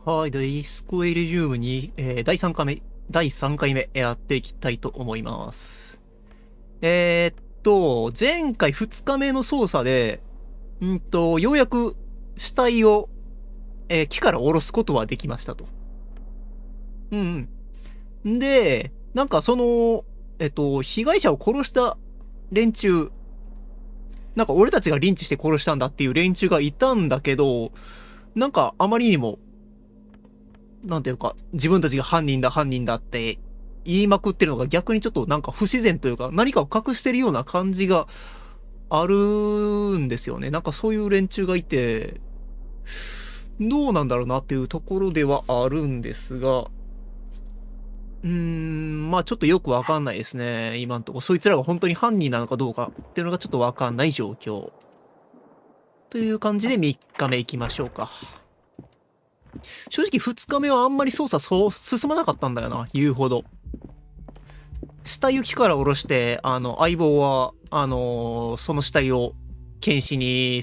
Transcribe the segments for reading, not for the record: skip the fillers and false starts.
はい、ディスコエリジウムに、第3回目やっていきたいと思います。前回2日目の操作で、ようやく死体を、木から下ろすことはできましたと。で、なんかその、被害者を殺した連中、なんか俺たちがリンチして殺したんだっていう連中がいたんだけど、なんかあまりにも、なんていうか、自分たちが犯人だって言いまくってるのが逆にちょっとなんか不自然というか、何かを隠してるような感じがあるんですよね。なんかそういう連中がいて、どうなんだろうなっていうところではあるんですが、まあちょっとよくわかんないですね。今んとこ。そいつらが本当に犯人なのかどうかっていうのがちょっとわかんない状況。という感じで3日目行きましょうか。正直2日目はあんまり捜査そう進まなかったんだよな、言うほど。死体を木から下ろして、相棒は、その死体を検視に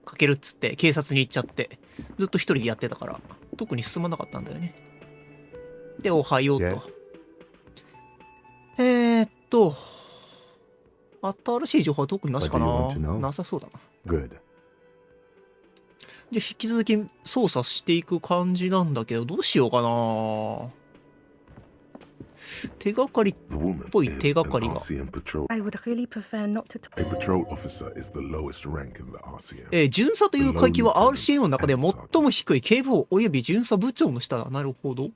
かけるっつって警察に行っちゃって、ずっと一人でやってたから、特に進まなかったんだよね。で、おはようと。新しい情報は特になしかな。なさそうだな。で、引き続き操作していく感じなんだけど、どうしようかな。手がかりっぽい手がかりが。巡査という階級は RCM の中で最も低い警部補および巡査部長の下だ。なるほど。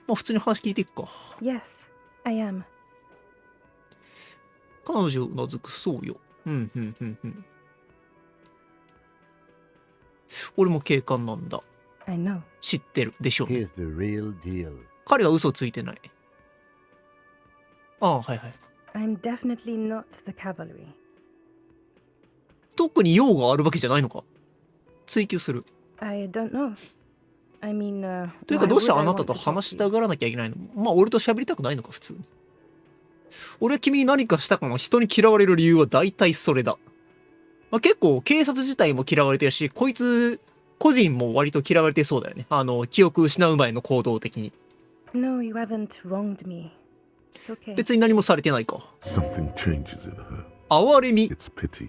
まあ普通に話聞いていくか。Yes, I am. 彼女うなずくそうよ。俺も警官なんだ。I know. 知ってるでしょうね。 Here's the real deal. 彼は嘘ついてない。ああ、はいはい。I'm definitely not the cavalry. 特に用があるわけじゃないのか。追求する。I don't know. I mean, というかどうしてあなたと話したがらなきゃいけないの？まあ俺と喋りたくないのか普通に。俺は君に何かしたかも。人に嫌われる理由は大体それだ。まあ、結構警察自体も嫌われてるし、こいつ個人も割と嫌われてそうだよね。記憶失う前の行動的に。No, you haven't wronged me. It's okay. 別に何もされてないか。Something changes in her. 哀れみ。 It's pity.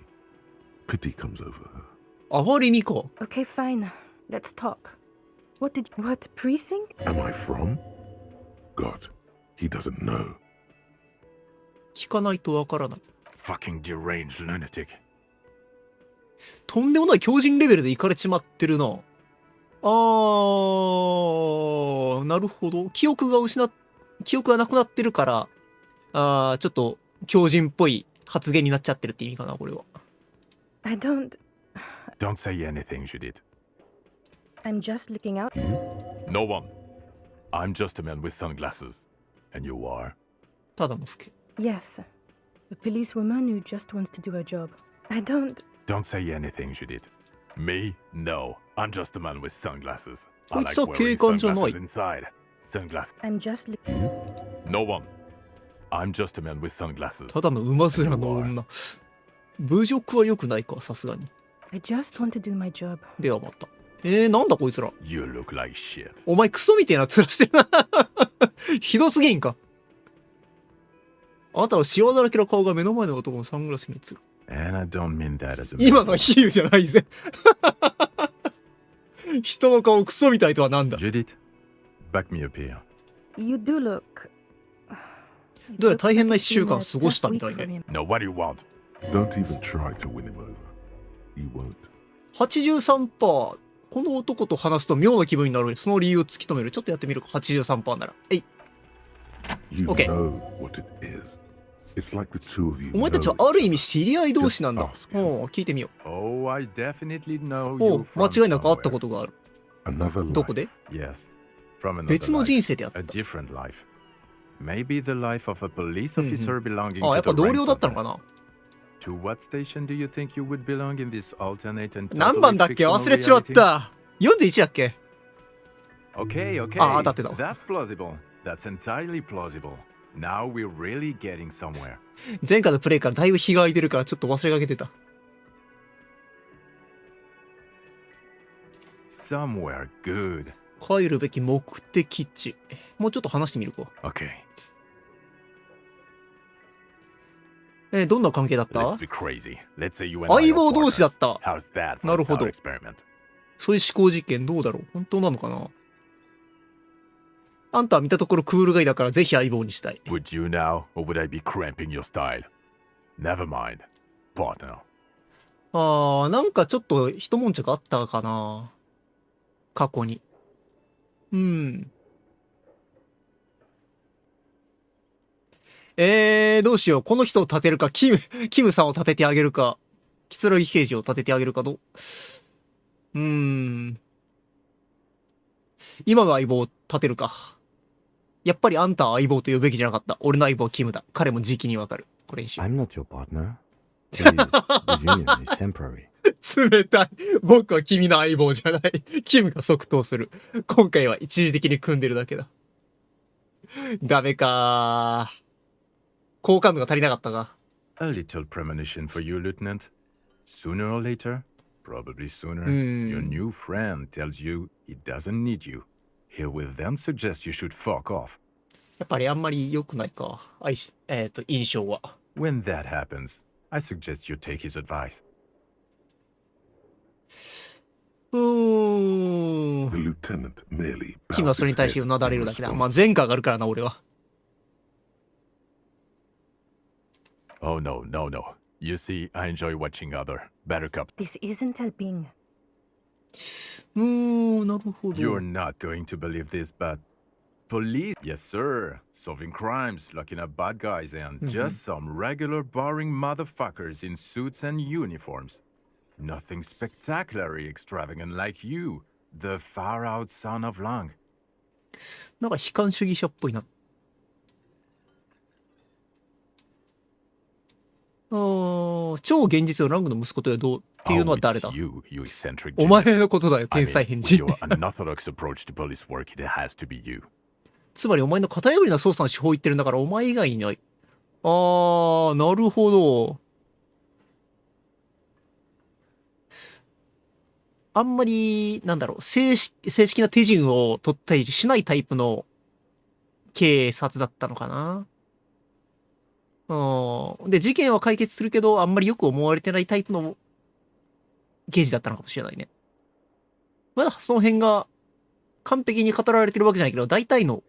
Pity comes over her. 哀れみか。Okay, fine. Let's talk. What precinct? Am I from? God, he doesn't know. 聞かないとわからない。Fucking deranged lunatic. とんでもない強靭レベルでいかれちまってるな。なるほど。記憶がなくなってるから、ちょっと強靭っぽい発言になっちゃってるって意味かな、これは。I don't say anything, Judith. I'm just looking out. No one. I'm just a man with sunglasses. And you are? ただの老け。Yes. A policewoman who just wants to do her job. I don't say anything, Judith. Me? No. I'm just a man with sunglasses. こいつは警官じゃない。Inside. Sunglasses. I'm just looking. No one. I'm just a man with sunglasses. ただの馬面の女。侮辱は良くないか、さすがに。I just want to do my job. ではまた。なんだこいつら。You look like shit. お前クソみてえな面してるな。ひどすぎんか。あなたのシワだらけの顔が目の前の男のサングラスに映る。And I don't mean that as a 今のは比喩じゃないぜ。人の顔クソみたいとはなんだ。 Judith, back me up here. You do look. どうやら大変な1週間過ごしたみたいね。 No, what do you want? Don't even try to win him over. You won't. 83%。この男と話すと妙な気分になる。その理由を突き止める。ちょっとやってみるか。83%なら。You Okay. know what it is. It's like the two of you. お前たちはある意味知り合い同士なんだ。聞いてみよう。Oh, I definitely know 間違いなく会ったことがある。 Another どこで？ Yes, from another 別の人生であっ a た。 different life. Maybe the life of a police officer belonging や to っぱ the 同 ranks 僚だっ of たの them. かな。 To what station do you think you would belong in this alternate and 何番だっけ？忘れちまった。41だっけ？ Okay, okay. 当たってたわ。 That's plausible. That's entirely plausible. Now we're really getting somewhere. 前回のプレイからだいぶ日が空いてるからちょっと忘れかけてた。somewhere good. 帰るべき目的地。もうちょっと話してみるか。 Okay, どんな関係だった？ let's be crazy. Let's say you and I 相 are 棒同士だっ partners. た。 How's that for な a るほど。 thought experiment? そういう思考実験どうだろう？本当なのかな？あんたは見たところクールガイだからぜひ相棒にしたい。 Would you now, or would I be cramping your style? Never mind, partner. なんかちょっと一悶着あったかな。過去に。どうしよう。この人を立てるか、キムさんを立ててあげるか、キツラギ刑事を立ててあげるか、今の相棒を立てるか。やっぱりあんたは相棒と言うべきじゃなかった。俺の相棒はキムだ。彼も時期にわかる。これにしよう。 I'm not your partner. Please, the union is temporary. 冷たい。僕は君の相棒じゃない。キムが即答する。今回は一時的に組んでるだけだ。ダメかー。好感度が足りなかったか。A little premonition for you, Lieutenant. Sooner or later, probably sooner, your new friend tells you he doesn't need you. He will then suggest you should fuck off. やっぱりあんまり良くないか。印象は。When that happens, I suggest you take his advice. The lieutenant merely キムは bows それに his 対して head うなだれ in るだけだ。 response. まあ前科があるからな、俺は。Oh no, no, no. You see, I enjoy watching other better cops. This isn't helping. なるほど。 You're not going to believe this, but police, yes sir, solving crimes, locking up bad guys, and just some regular boring motherfuckers in suits and uniforms. Nothing spectacularly extravagant like you, the far out son of Lang. なんか悲観主義者っぽいな。超現実のラングの息子とはどうっていうのは Oh, 誰だ？ it's you, you eccentric お前 genius. のことだよ、 I 天才 mean, 変 with 人。 your unorthodox approach to police work, it has to be you. つまりお前の型破りな捜査の手法言ってるんだからお前以外にいない。なるほど。あんまり、なんだろう、正式な手順を取ったりしないタイプの警察だったのかな。で、事件は解決するけど、あんまりよく思われてないタイプの刑事だったのかもしれないね。まだその辺が完璧に語られてるわけじゃないけど、大体の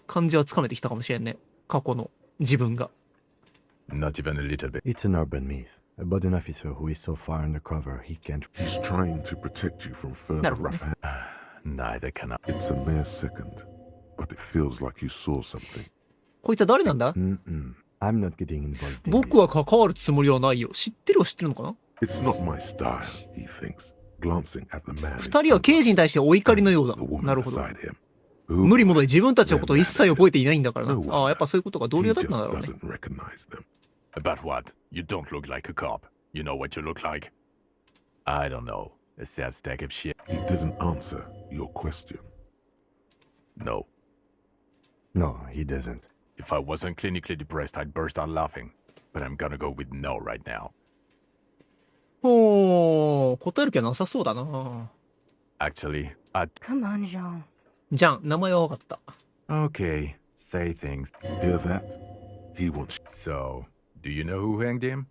感じはつかめてきたかもしれんね。過去の自分が。Not even a little bit. It's an urban myth about an officer who is so far undercover he can't. He's trying to protect you from further なるほどね。 rough hand. Neither can I. It's a mere second, but it feels like you saw something. こいつは誰なんだ？ I'm not getting involved in 僕 this. は関わるつもりはないよ。知ってるのかな？ It's not my style, he thinks, glancing at the man. 二人は刑事に対してお怒りのようだ。 The woman なるほど。 beside him. 無理もない自分たちのことを一切覚えていないんだからな。 No wonder. やっぱそういうことが同 He 僚だっ just たんだろうね。 doesn't recognize them. About what? You don't look like a cop. You know what you look like? I don't know. A sad stack of shit. He didn't answer your question. No. No, he doesn't. If I wasn't clinically depressed, I'd burst out laughing. But I'm gonna go with no right now. 答える気はなさそうだな。 Actually, I... Come on, Jean. じゃん、名前は分かった。 Okay, say things. Hear that? He wants So, do you know who hanged him?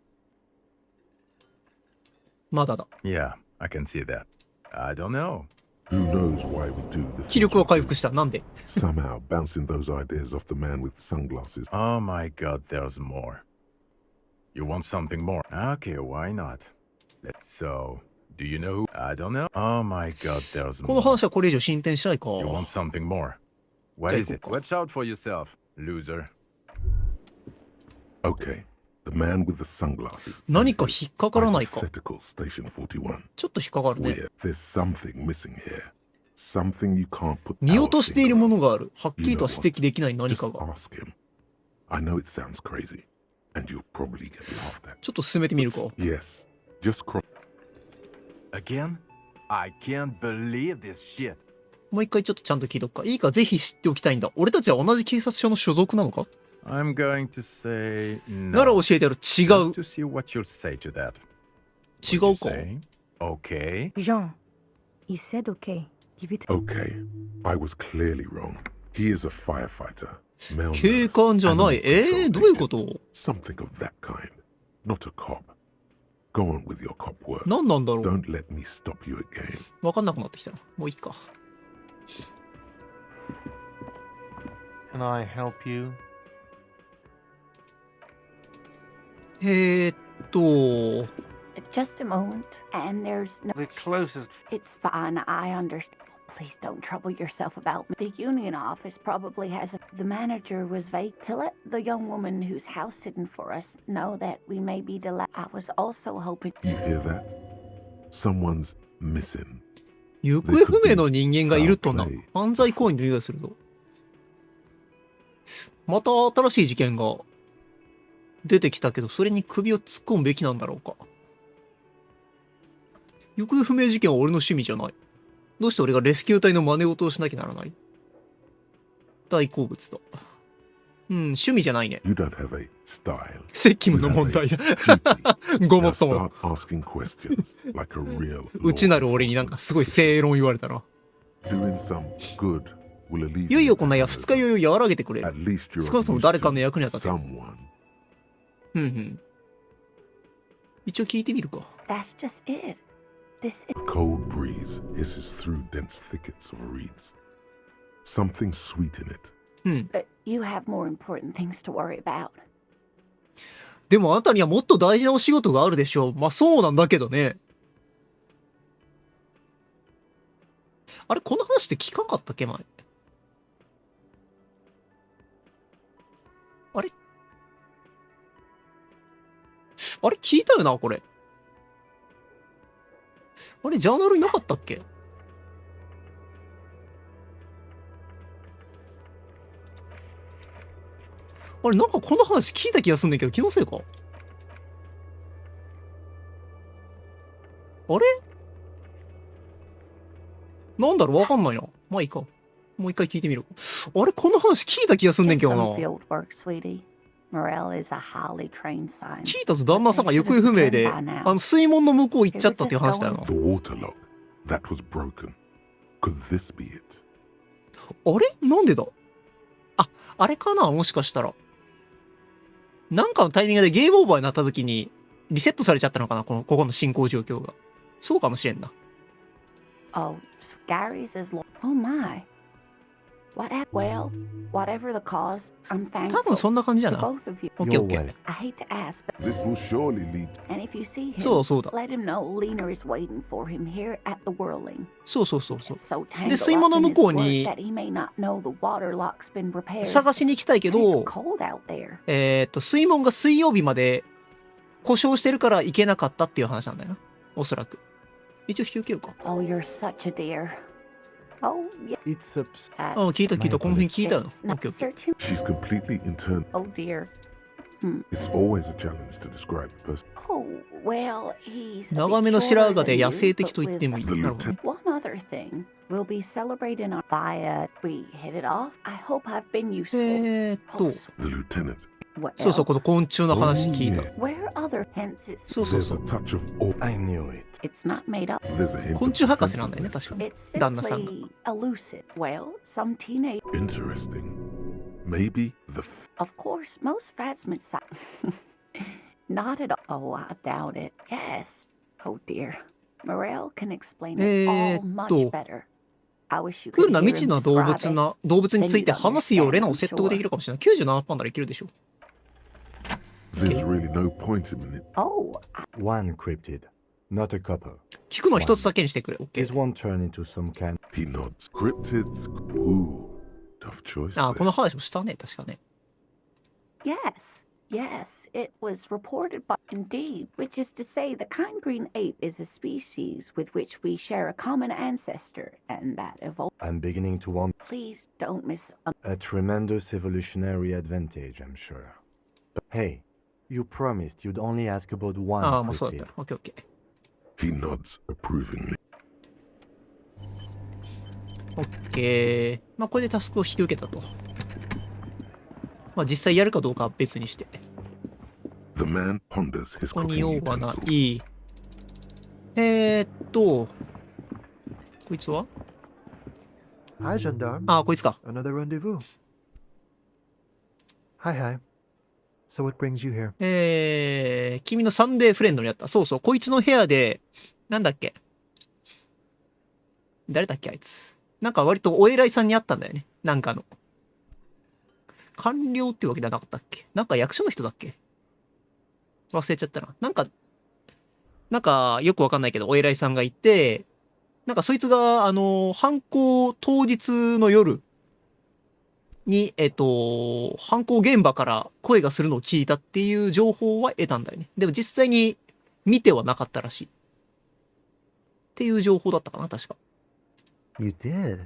まだだ。 Yeah, I can see that. I don't know. Who knows why we do the 気 things 力は we 回 do. 復した。なんで？ Somehow bouncing those ideas off the man with sunglasses. Oh my god, there's more. You want something more? Okay, why not? So, do you know who? I don't know. Oh my god, there's この more. 話はこれ以上進展しないか。 You want something more? What is it? Jacob. Watch out for yourself, loser. Okay, the man with the sunglasses. 何か引っかからないか。 Hypothetical Station 41. ちょっと引っかかるね。 Where there's something missing here. Something you can't put 見 our 落としている finger も on. のがある。はっきりとは指摘できない何 Just かが。 ask him. I know it sounds crazy, and you'll probably get laughed at. ちょっと進めてみるか。 Yes, just cross. Again? I can't believe this shit. もう一回ちょっとちゃんと聞いとくか。いいか、ぜひ知っておきたいんだ。俺たちは同じ警察署の所属なのか？ I'm going to say なら no. 教えてやる。違 Just う。 to see what you'll say to that. 違うか。 Say, okay. Jean. He said okay. give it. Okay, I was clearly wrong. He is a firefighter. Male 警 nurse, 官じゃない。 animal control どういうこ agent. と？ Something of that kind. Not a cop. Go on with your cop work. 何なんだろう。 Don't let me stop you again. わかんなくなってきたな。もういいか。 Can I help you? Just a moment, and there's no. The closest. It's fine, I understand. Please don't trouble yourself about me. The union office probably has a. The manager was vague to let the young woman who's house sitting for us know that we may be delayed. I was also hoping. You hear that? Someone's missing. 行方不明の人間がいるとな。犯罪行為に類がするぞ。また新しい事件が出てきたけど、それに首を突っ込むべきなんだろうか。行方不明事件は俺の趣味じゃない。どうして俺がレスキュー隊の真似事をしなきゃならない？大好物だ。趣味じゃないね。 You don't have a style. 責務の問題だ。 Duty. ごも Now っとも。 start asking questions like a real. 内なる俺になんかすごい正論言われたな。 Doing some good will alleviate. いよいよこんな二日酔いを和らげてくれる。 At least you're 少なくとも of 誰 use かの to 役に立てる。 someone. 一応聞いてみるか。 That's just it. This is. A cold breeze hisses through dense thickets of reeds. Something sweet in it. You have more important things to worry about. でもあなたにはもっと大事なお仕事があるでしょう。まあそうなんだけどね。あれこの話って聞かんかったっけ前。あれ聞いたよなこれ。あれジャーナルになかったっけ？あれなんかこの話聞いた気がすんねんけど気のせいか？あれなんだろうわかんないな。まあいいか。もう一回聞いてみる。あれこの話聞いた気がすんねん It's けど some な。 field work, sweetie. Morel is a highly trained scientist. 聞いたぞ旦那さんが行方不明で水門の向こう行っちゃったっていう話だよな。 The water lock. That was broken. Could this be it? あれなんでだ？あれかなもしかしたら。なんかのタイミングでゲームオーバーになった時にリセットされちゃったのかなここの進行状況が。そうかもしれんな。 Oh, so Gary's is. Oh my. Well, whatever the cause, I'm 多分 thankful そんな感じや to な。 both of you. オッケーオッケー。 I hate to ask, but This will surely lead. and if you see him, そうだ。 let him know Lena is waiting for him here at the Whirling. そう。 So tangled で水門の up 向 in こ his う work に that he may not know the water lock's been repaired. 探しに行きたいけ And it's ど、 cold out there. 水門が水曜日まで故障してるから行けなかったっていう話なんだよな。おそらく。一応引き受けるか。 Oh, you're such a dear. Oh, yeah. It's a... あ、聞いた。この辺聞いたよ。オ It's ッ not ケーオッケー。 searching. She's completely internal. Oh dear. It's always a challenge to describe the person. Oh, well, he's a 長め bit の白 shorter 髪で than 野生的 you, と but 言ってもいい。 The なるほどね。 One other thing. We'll be celebrating our via. We hit it off. I hope I've been useful. Oh, The lieutenant. そうそう、この昆虫の話聞いた。 Where other hints it's そうそうそ There's う a。touch of awe. I knew it. it's not made up. There's a hint 昆 of 虫博士なんだよね、 defensiveness. 確かに。 It's 旦那さんが。 simply elusive. Well, some teenage. Interesting. Maybe the Of course, most phasmids. Not at all. Oh, I doubt it. Yes. Oh dear. Morel can explain it all much better. I wish you クー could ルな hear 未知 him な動 describe 物 it. 動物について話すようレナを説得できるかもしれない。97%ならいけるでしょ。 There's really no point in it. Oh, One cryptid, not a couple. 聞くのは一つだけにしてくれ。オッケ This ー。 won't turn into some kind... He nods. Cryptids. Ooh. Tough choice. あ、 there. この話もしたね、確かね。 yes. Yes, it was reported by indeed, which is to say the kind green ape is a species with which we share a common ancestor, and that evolved. I'm beginning to want Please don't miss. a tremendous evolutionary advantage, I'm sure. But hey, you promised you'd only ask about one ああ、まあそうだっ cryptid. たら。オッケーオッケ He nods approvingly. ー。オッケー。まあこれでタスクを引き受けたと。まあ実際やるかどうかは別にして。 The man ponders his ここに cooking 用はな utensils. い。こいつは Hi, gendarme. ああ、こいつか。 Another rendezvous. Hi, hi. So what brings you here? 君のサンデーフレンドにあった。そうそう、こいつの部屋で、なんだっけ。誰だっけ、あいつ。なんか割とお偉いさんに会ったんだよね。なんか官僚ってわけじゃなかったっけ。なんか役所の人だっけ。忘れちゃったな。なんかよくわかんないけど、お偉いさんがいて、なんかそいつが、犯行当日の夜に、犯行現場から声がするのを聞いたっていう情報は得たんだよね。でも実際に見てはなかったらしい。っていう情報だったかな、確か。You did?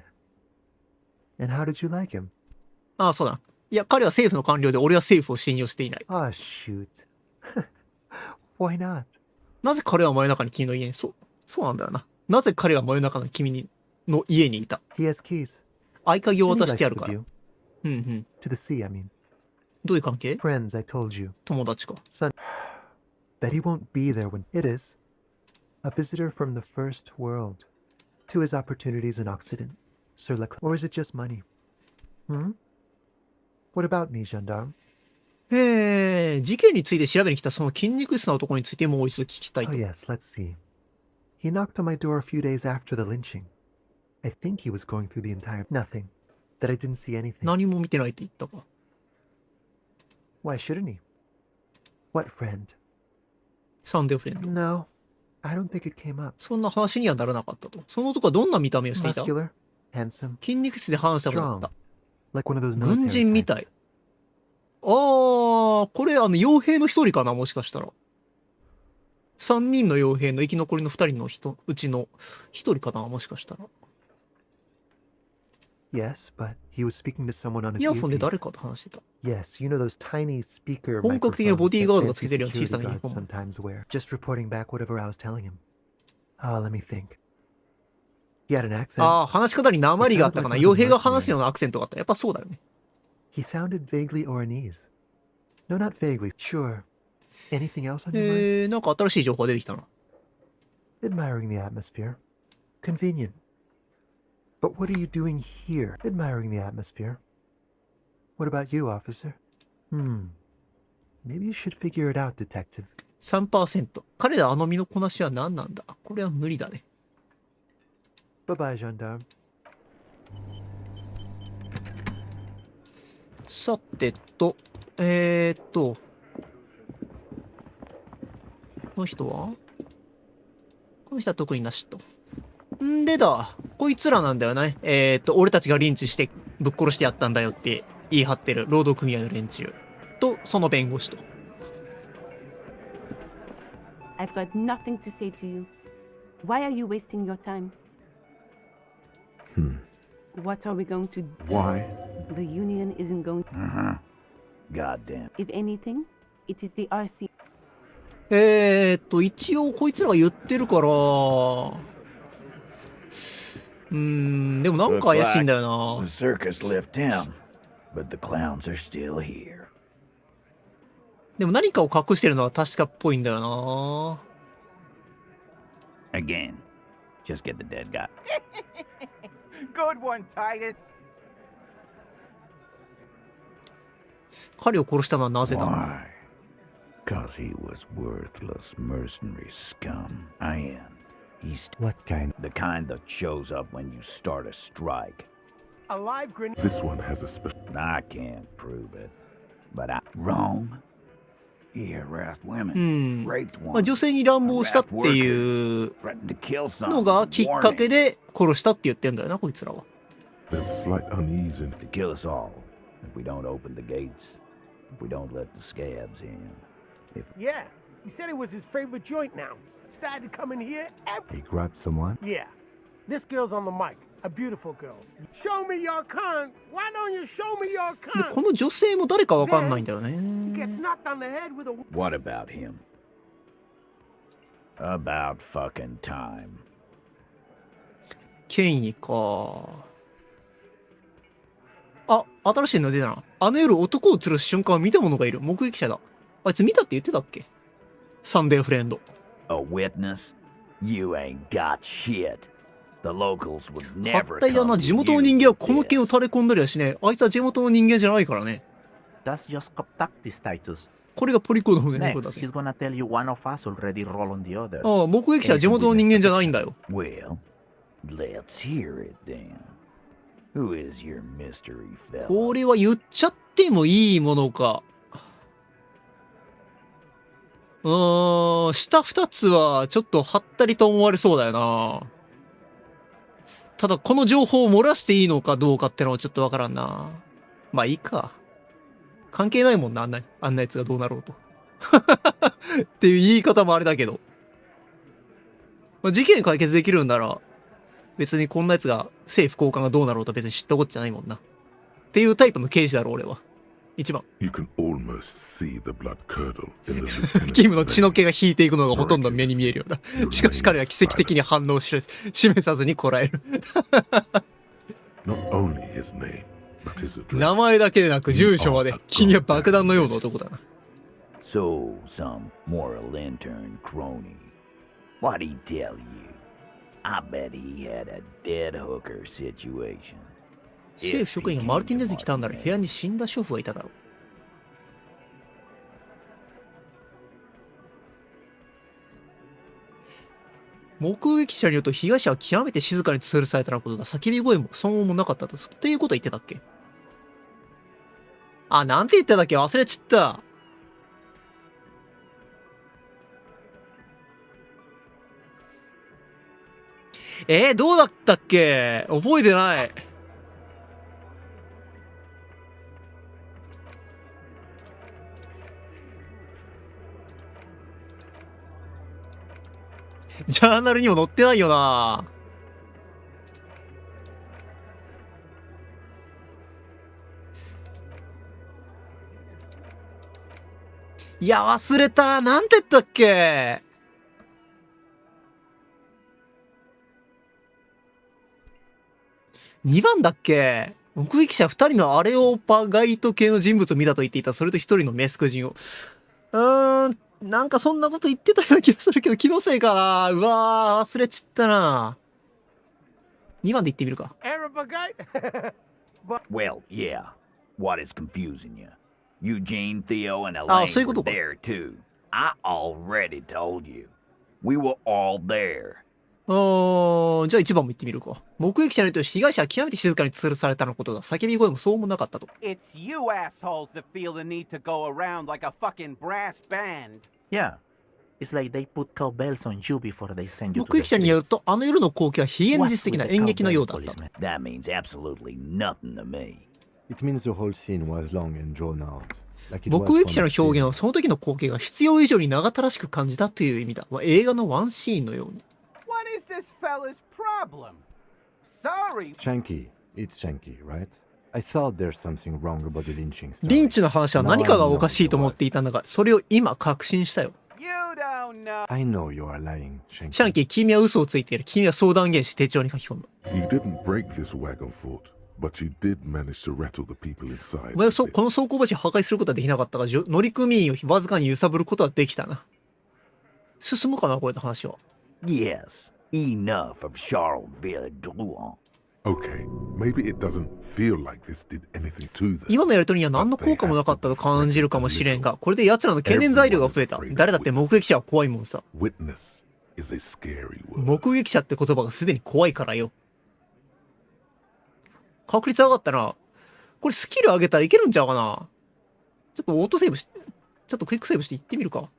And how did you like him? ああ、そうだ。いや、彼は政府の官僚で、俺は政府を信用していない。Ah, shoot. Why not? なぜ彼は真夜中に君の家に、そうなんだよな。なぜ彼は真夜中のの家にいた。 He has keys. 合鍵を And he 渡して likes やる the から。 view. うんうん。 To the sea, I mean. どういう関係？ Friends, I told you. 友達か。 Son, that he won't be there when it is. A visitor from the first world. To his opportunities in Occident. Sir Leclerc. Or is it just money? Hmm? What about me, gendarme? 事件について調べに来たその筋肉質な男についてもう一度聞きたい Oh, と。 yes, let's see. He knocked on my door a few days after the lynching. I think he was going through the entire... Nothing. That I didn't see anything. 何も見てないって言ったか。 Why shouldn't he? What friend? サンデーフレンド。 No. I don't think it came up. そんな話にはならなかったと。その男はどんな見た目をしていた？ Muscular, handsome, 筋肉質でハンサムだった。 like one of those 軍 military 人みた types. い。あー、これ傭兵の一人かな、もしかしたら。3人の傭兵の生き残りの2人のうちの1人かな、もしかしたら。 Yes, but he was speaking to someone on his イヤホンで earpiece. 誰かと話してた。 Yes, you know those tiny speaker 本格的な microphones ボディー that ガードが fancy つけてるような小さ security なユニ guards フォーム。 sometimes wear. Just reporting back whatever I was telling him. Let me think. He had an accent. ああ、話し方に訛りがあったかな。傭兵が話すようなアクセントがあった。やっぱそうだよね。 He sounded vaguely Oranese. No, not vaguely. Sure. Anything else on your mind? なんか新しい情報が出てきたな。 Admiring the atmosphere. Convenient. But what are you doing here? Admiring the atmosphere. What about you, officer? Maybe you should figure it out, detective. 3%。彼ら身のこなしは何なんだ？これは無理だね。 Bye-bye, gendarme. さてと、この人は特になしと。んでだ、こいつらなんだよね。俺たちがリンチしてぶっ殺してやったんだよって言い張ってる労働組合の連中とその弁護士と。 I've got nothing to say to you. Why are you wasting your time? What are we going to do? Why? The union isn't going to. Goddamn. If anything, it is the RC. 一応こいつらが言ってるから、でもなんか怪しいんだよな。 The circus left town, but the clowns are still here. でも何かを隠してるのは確かっぽいんだよな。 Again, just get the dead guy. Good one, Titus. 彼を殺したのはなぜだ？ Why? Cause he was worthless mercenary scum. And he's What kind? the kind that shows up when you start a strike. A live grenade. This one has a special. I can't prove it, but I'm wrong. He harassed women, raped まあ、 one, 女性に乱暴したっていう threatened to kill の some. がきっかけで殺したって言ってんだよな、こいつらは。 There's slight unease in. To kill us all if we don't open the gates, if we don't let the scabs in. Yeah, he said it was his favorite joint now. Started to come in here He grabbed someone? Yeah, this girl's on the mic. A beautiful girl. Show me your con. Why don't you show me your で、 con? この女性も誰かわかんないんだよ He ね。 gets knocked on the head with a. What about him? About fucking time. 権威か。あ、新しいの出たな。あの夜男を吊るす瞬間を見た者がいる。目撃者だ。あいつ見たって言ってたっけ？サンデーフレンド。 A witness? You ain't got shit. The locals would は never ったいだ come な、 to 地元の you 人間は with この件を this. 垂れ込んだりはしねえ。あいつは地元の人間じゃないからね。 That's just contactis, Titus. これがポリコの方ね。これだ Next, け。 he's gonna tell you one of us already roll on the others. ああ、目撃者は地元の人間じゃないんだよ。 Well, let's hear it then. Who is your mystery fella? これは言っちゃってもいいものか。下二つはちょっとはったりと思われそうだよな。ただこの情報を漏らしていいのかどうかってのはちょっとわからんな。まあいいか。関係ないもんな、あんなやつがどうなろうと。っていう言い方もあれだけど。まあ、事件解決できるんなら、別にこんなやつが政府高官がどうなろうと別に知ったことじゃないもんな。っていうタイプの刑事だろ、俺は。一番。You can almost see the blood curdle in the キムの血の気が引いていくのがほとんど目に見えるような。しかし彼は奇跡的に反応を示さずにこらえる。Not only his name, but his address. 名前だけでなく住所まで。君は爆弾のような男だな。So, some moral intern crony. What'd he tell you? I bet he had a dead hooker situation. 政府職員がマルティネズに来たんなら部屋に死んだ主婦がいただろう。目撃者によると被害者は極めて静かに吊るされたなことだ。叫び声も騒音もなかったと。っていうこと言ってたっけ？あ、なんて言ってたっけ？忘れちった。どうだったっけ？覚えてない。ジャーナルにも載ってないよな。いや、忘れた。なんて言ったっけ？2番だっけ？目撃者2人のアレオパガイト系の人物を見たと言っていた。それと1人のメスク人を。なんかそんなこと言ってたような気がするけど、気のせいかな。うわー、忘れちったな。2番で言ってみるか。Well, yeah. What is confusing you? Eugene, Theo, and あ、そうい Elaine うこ were とか。there too. I already told you. We were all there. じゃあ1番も言ってみるか。目撃者によると被害者は極めて静かに吊るされたのことだ。叫び声もそうもなかったと。It's you assholes that feel the need to go around like a fucking brass band. Yeah. It's like they put cowbells on you before they send you to 目撃者による the と、あの夜の光景は非現 streets. 実的な演劇のようだったと。 That means absolutely nothing to me. It means the whole scene was long and drawn out. Like it 目 was 撃者 from の a 表現 film. はその時の光景が必要以上に長ったらしく感じたという意味だ。映画のワンシーンのように。What is this fella's problem? Sorry. Chunky. It's Chunky, right? I thought there's something wrong about the lynching story. リンチの話は何かがおかしいと思っていたんだが、それを今確信したよ。You don't know. I know you are lying, シャン Chunky. キー、君は嘘をついている。君は相談原資手帳に書き込む。 You didn't break this wagon fort, but you did manage to rattle the people inside. お前は to この bits. 走行橋を破壊することはできなかったが、乗組員をわずかに揺さぶることはできたな。進むかな、これの話は。Yes. Enough of Charleville Drouin. Okay, maybe it doesn't feel like this did anything to them. 今のやりとりには何の効果もなかったと感じるかもしれんが、これで奴らの懸念材料が増えた。誰だって目撃者は怖いもんさ。 Witness is a scary word. 目撃者って言葉がすでに怖いからよ。確率上がったな。これスキル上げたらいけるんちゃうかな。ちょっとオートセーブし、ちょっとクイックセーブしていってみるか。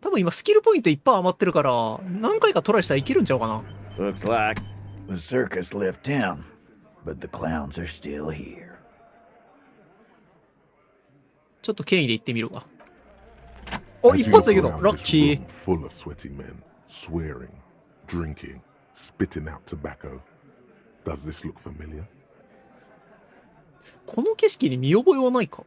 多分今スキルポイントいっぱい余ってるから何回かトライしたらいけるんちゃうかな。 Looks like the circus left town, but the clowns are still here. ちょっと権威で行ってみるか。お、一発だけど、ラッキー。 Full of sweaty men, swearing, drinking, spitting out tobacco. Does this look familiar? この景色に見覚えはないか。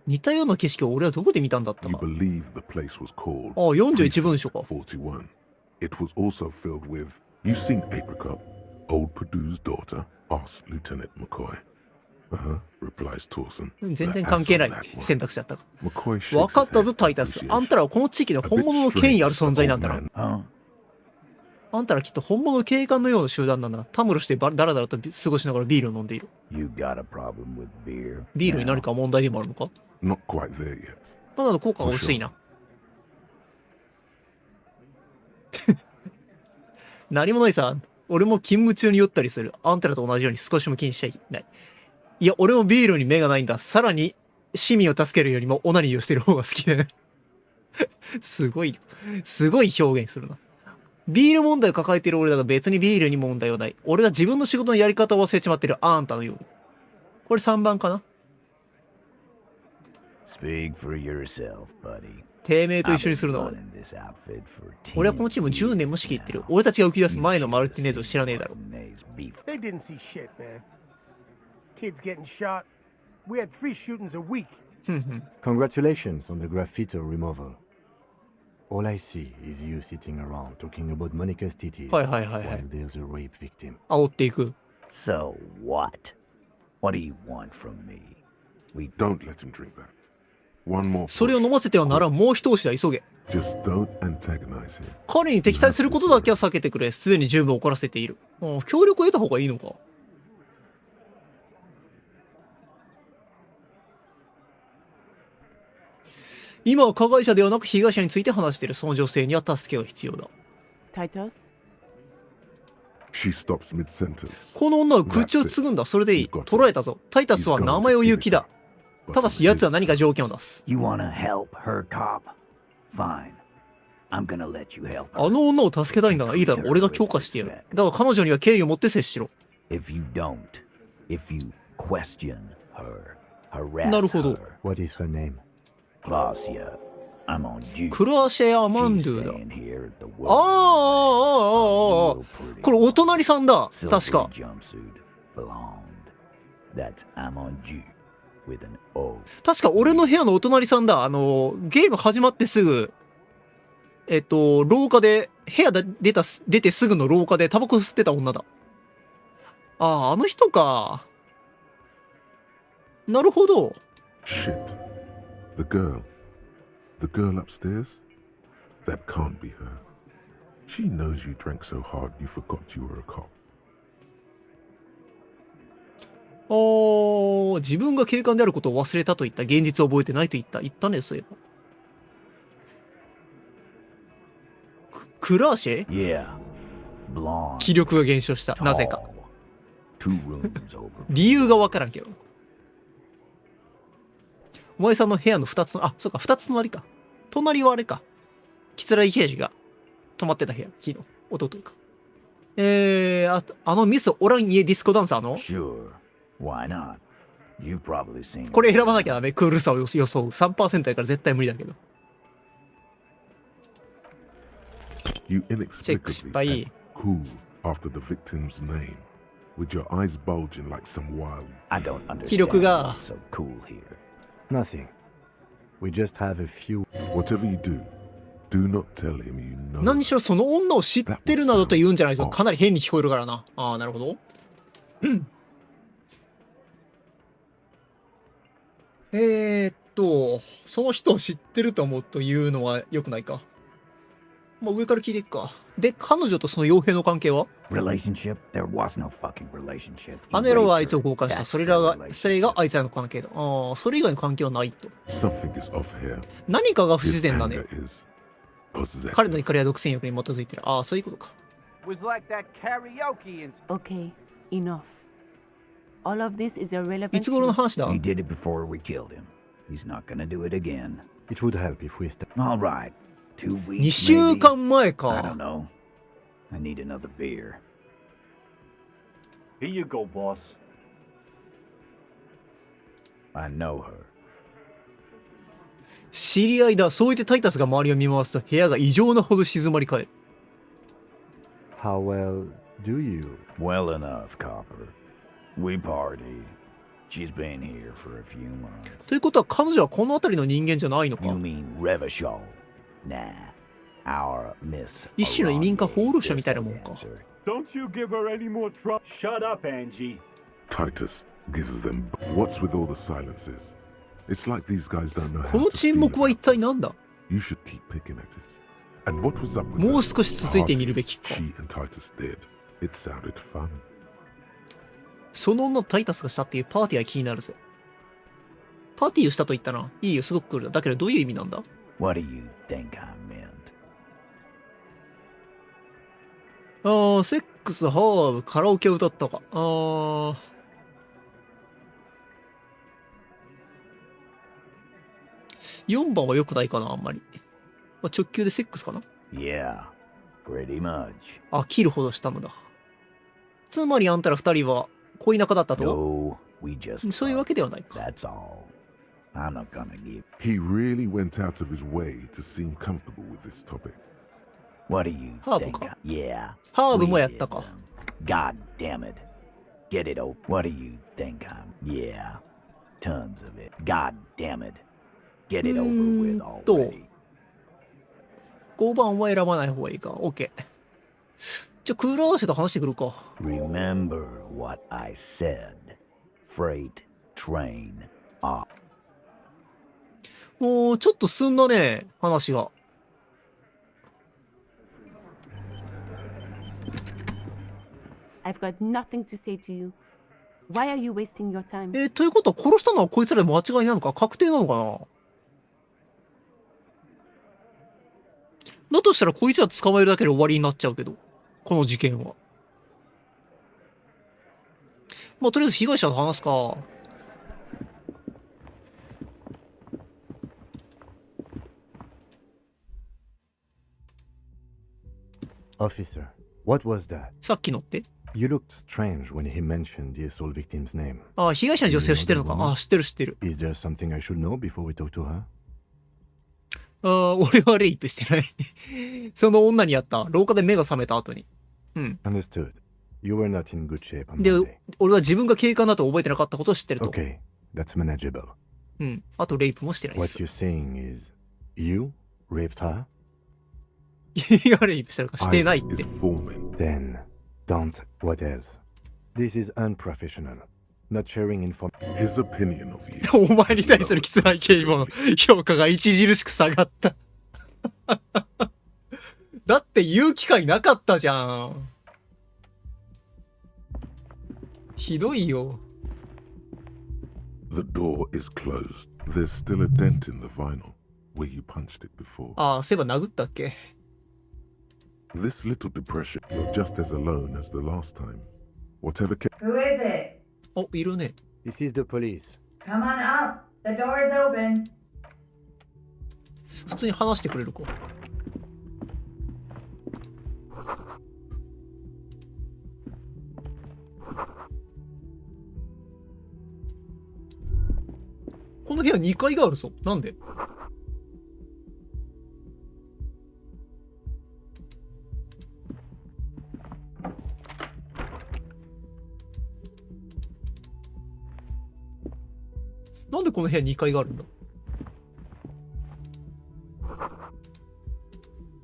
似たような景色を俺はどこで見たんだった You か。 believe the place was called あ、41文書か。 41. It was also filled with, you seen Apricot, old Purdue's daughter? Asked Lieutenant McCoy. replies Torson. 全然関係ない選択肢だったか。 McCoy 分 shakes かっ his た head ぞ、 with タイタス。 appreciation. あんたらはこの地域で本物の権威ある存在なんだな。 Huh? あんたらきっと本物の警官のような集団なんだな。たむろしてダラダラと過ごしながらビールを飲んでいる。 You got a problem with beer? ビールに何か問題でもあるのか？ Not quite there yet. まだ効果が薄いな。何もないさ。俺も勤務中に酔ったりする。あんたらと同じように少しも気にしちゃいない。いや、俺もビールに目がないんだ。さらに、市民を助けるよりもオナニーをしてる方が好きで。すごい表現するな。ビール問題を抱えている俺だが別にビールに問題はない。俺は自分の仕事のやり方を忘れちまってるあんたのように。これ3番かな？ Speak for yourself, buddy. 低迷と一緒にするのは俺はこのチーム10年も仕切ってる。俺たちが浮き出す前のマルティネーズを知らねえだろ。 They didn't see shit, man. Kids getting shot. We had 3 shootings a week. Congratulations on the graffiti removal. All I see is you sitting around talking about Monica's titties while there's a rape victim. 煽っていく。 So what? What do you want from me? We don't let him drink that. One more. それを飲ませてはならん。もう一押しだ、急げ。 Just don't antagonize him. 彼に敵対することだけは避けてくれ。すでに十分怒らせている。協力を得た方がいいのか。今は加害者ではなく被害者について話している。その女性には助けが必要だ。Titus? She stops mid-sentence. この女は口を継ぐんだ。それでいい。捕らえたぞ。タイタスは名前を言う気だ。ただし奴は何か条件を出す。 You wanna help her, cop? Fine. I'm gonna let you help her. あの女を助けたいんだな。いいだろ。俺が強化してやる。だが彼女には敬意を持って接しろ。 If you don't, if you question her, harass なるほど。 her. What is her name? Glacia. I'm on duty. クラシェアマンドゥ She's だ。 staying here at the これお隣さんだ。確か。 Silvery jumpsuit, blonde. That's I'm on duty with an O. 確か俺の部屋のお隣さんだ。ゲーム始まってすぐ、廊下で、部屋出てすぐの廊下でタバコ吸ってた女だ。あの人か。なるほど。 Shit. The girl upstairs? That can't be her. She knows you drank so hard you forgot you were a cop. 自分が警官であることを忘れたと言った。現実を覚えてないと言った。言ったね、そういえば。クラーシェ Yeah. Blonde. 気力が減少した。なぜか。 Two rooms over. 理由がわからんけど。お前さんの部屋の2つの、そうか、2つの割か。隣はあれか。木刑事が泊まってた部屋。昨日。弟か。ミス・オランイエディスコダンサーの Sure. Why not? You've probably seen. これ選ばなきゃダメ。クールさを予想。3% やから絶対無理だけど。 You チェック失 inexplicably 敗。 cool after the victim's name, with your eyes bulging like some wild. I don't understand. 気力が what's so cool here. Nothing. We just have a few. Whatever you do, do not tell him you know. 何しろその女を知ってるなどと言うんじゃないぞ。かなり変に聞こえるからな。なるほど。その人を知ってると思うというのは良くないか。まあ上から聞いていくか。で、彼女とその傭兵の関係は Relationship? There was no fucking relationship. あの野郎はあいつを強姦した。それがあいつらの関係だ。それ以外の関係はないと。Something is off here. 何かが不自然だね Anger。is possessive. 彼の怒りは独占欲に基づいてる。そういうことか。 Was like that karaoke in Okay, enough. All of this is irrelevant. いつ頃の話だ He did it before we killed him. He's not gonna do it again. It would help if we All right. 2 weeks. 2週 maybe? 間前 I か don't。know. I need another beer. Here you go, boss. I know her. 知り合いだ。そう言ってタイタスが周りを見回すと部屋が異常なほど静まり返る。 How well do you? Well enough, Copper. We partied. She's been here for a few months. ということは彼女はこの辺りの人間じゃないのか。 You mean Revachol? Nah. Our Miss. 一種の移民か放浪者みたいなもんか。 Don't you give her any more trouble. Shut up, Angie. Titus, Gives them. What's with all the silences? It's like these guys don't know こ how の to 沈 feel 黙は about 一体 this. 何だ。 You should keep picking at it. And what was up with もう that 少し続いてみるべき party か。 she and Titus did? It sounded fun. その女タイタスがしたっていうパーティーは気になるぜ。パーティーをしたと言ったな。いいよ、すごくクールだ。だけどどういう意味なんだ？ What do you think I meant? セックス、ハーブ、カラオケを歌ったか。4番は良くないかな、あんまり。直球でセックスかな。 Yeah, pretty much. あ、切るほどしたのだ。つまりあんたら2人は恋仲だったと？ No, we just そういうわけではないか。 That's all. I'm not gonna give. He really went out of his way to seem comfortable with this topic. What do you ハーブ think? か。 Yeah. ハーブ we もやっ did たか。 them. God damn it. Get it over. What do you think I'm? Yeah. Tons of it. God damn it. Get it over with already. 5番は選ばない方がいいか。OK。じゃあ、クーラー合わせと話してくるか。Remember what I said. Freight train off. もう、ちょっと進んだね、話が。I've got nothing to say to you. Why are you wasting your time? ということは殺したのはこいつらで間違いなのか？確定なのかな？だとしたらこいつら捕まえるだけで終わりになっちゃうけど、この事件は。まあ、とりあえず被害者と話すか。Officer, what was that? さっきのって？ You looked strange when he mentioned the assault victim's name. あ、被害者の女性を知ってるのか？あ、知ってる知ってる。 Is there something I should know before we talk to her? 俺はレイプしてない。その女にやった。廊下で目が覚めた後に。うん。Understood. You were not in good shape on で、 Monday. 俺は自分が警官だと覚えてなかったことを知ってると。Okay, that's manageable. うん。あとレイプもしてないで What す。you're saying is, you raped her? いや、レイプしてるかしてないって。 Ice is forming. Then, don't. What else? This is unprofessional. Not sharing information. His opinion of you. お前に対するキツい警護の評価が著しく下がった。だって言う機会なかったじゃん。ひどいよ。The door is closed. There's still a dent in the vinyl where you punched it before. ああ、そういえば殴ったっけ？ This little depression, you're just as alone as the last time. Whatever ca- Who is it? お、いるね。This is the police. Come on up. The door is open. 普通に話してくれる子。この部屋2階があるぞ。なんで？なんでこの部屋2階があるんだ？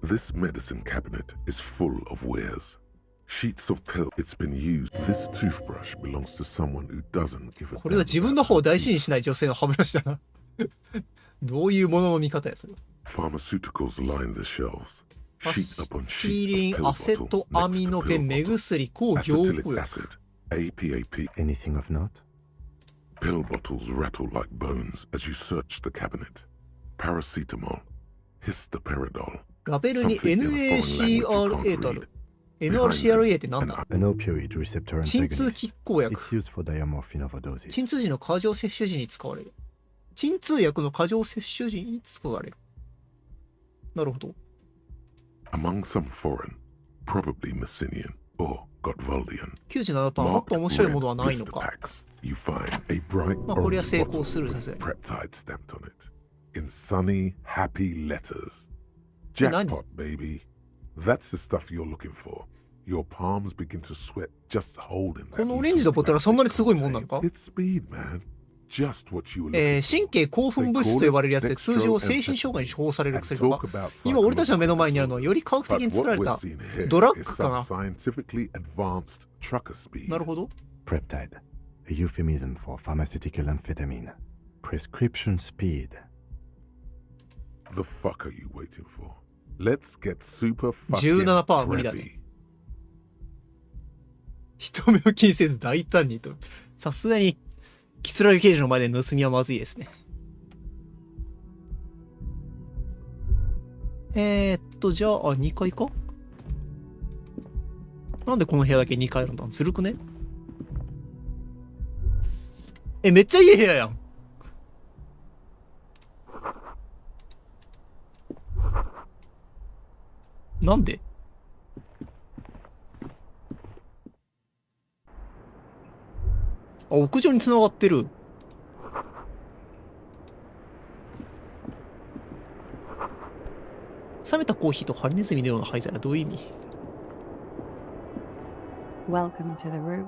This medicine cabinet is full of wares. Sheets of pill. It's been used. This toothbrush belongs to someone who doesn't give a これは自分の方を大事にしない女性の歯ブラシだな。どういうものの見方やそれ。 Pharmaceuticals line the shelves. ア Sheet upon スピ sheet リン、 of アセ pill ト bottle アミ next ノ to フェン、 pill 目 bottle. 薬、抗凝固 Acetylic 薬。 acid. APAP. Anything of note? Pill bottles rattle like bones as you search the cabinet. Paracetamol. Histoperidol. ラベルに Something in a foreign language you NACRA can't とある。 read. NRCRA ってなんだ？ An opioid receptor 鎮痛 antagonist. 拮抗薬。 It's used for diamorphine overdoses. 鎮痛時の過剰摂取時に使われる。鎮痛薬の過剰摂取時に使われる。なるほど。 Among some foreign, probably Messinian or Gotwaldian. 97%もっと面白いものはないの Blister か。 packs. You find a bright まあこれは orange 成功 bottle するさす with がに。 peptide stamped on it. In sunny, happy letters. 何？ Jackpot, baby. That's the stuff you're looking for. Your palms begin to sweat just holding that. このオレンジのボトルはそんなにすごいもんなのか？ It's speed, man. Just what you were looking for. 神経興奮物質と呼ばれるやつで通常精神障害に処方される薬とか、今俺たちの目の前にあるのはより科学的に作られたドラッグかな。scientifically advanced trucker speed. なるほど。Peptide. A euphemism for pharmaceutical amphetamine. Prescription speed. The fuck are you waiting for? Let's get super fucking 17% 無理だ preppy. ね。人目を気にせず大胆にと。さすがに、キツラギ刑事の前で盗みはまずいですね。じゃあ、2階か？なんでこの部屋だけ2階なんだ？ずるくね？めっちゃいい部屋やん。なんで？あ、屋上に繋がってる。冷めたコーヒーとハリネズミのような灰皿、どういう意味？ Welcome to the roof.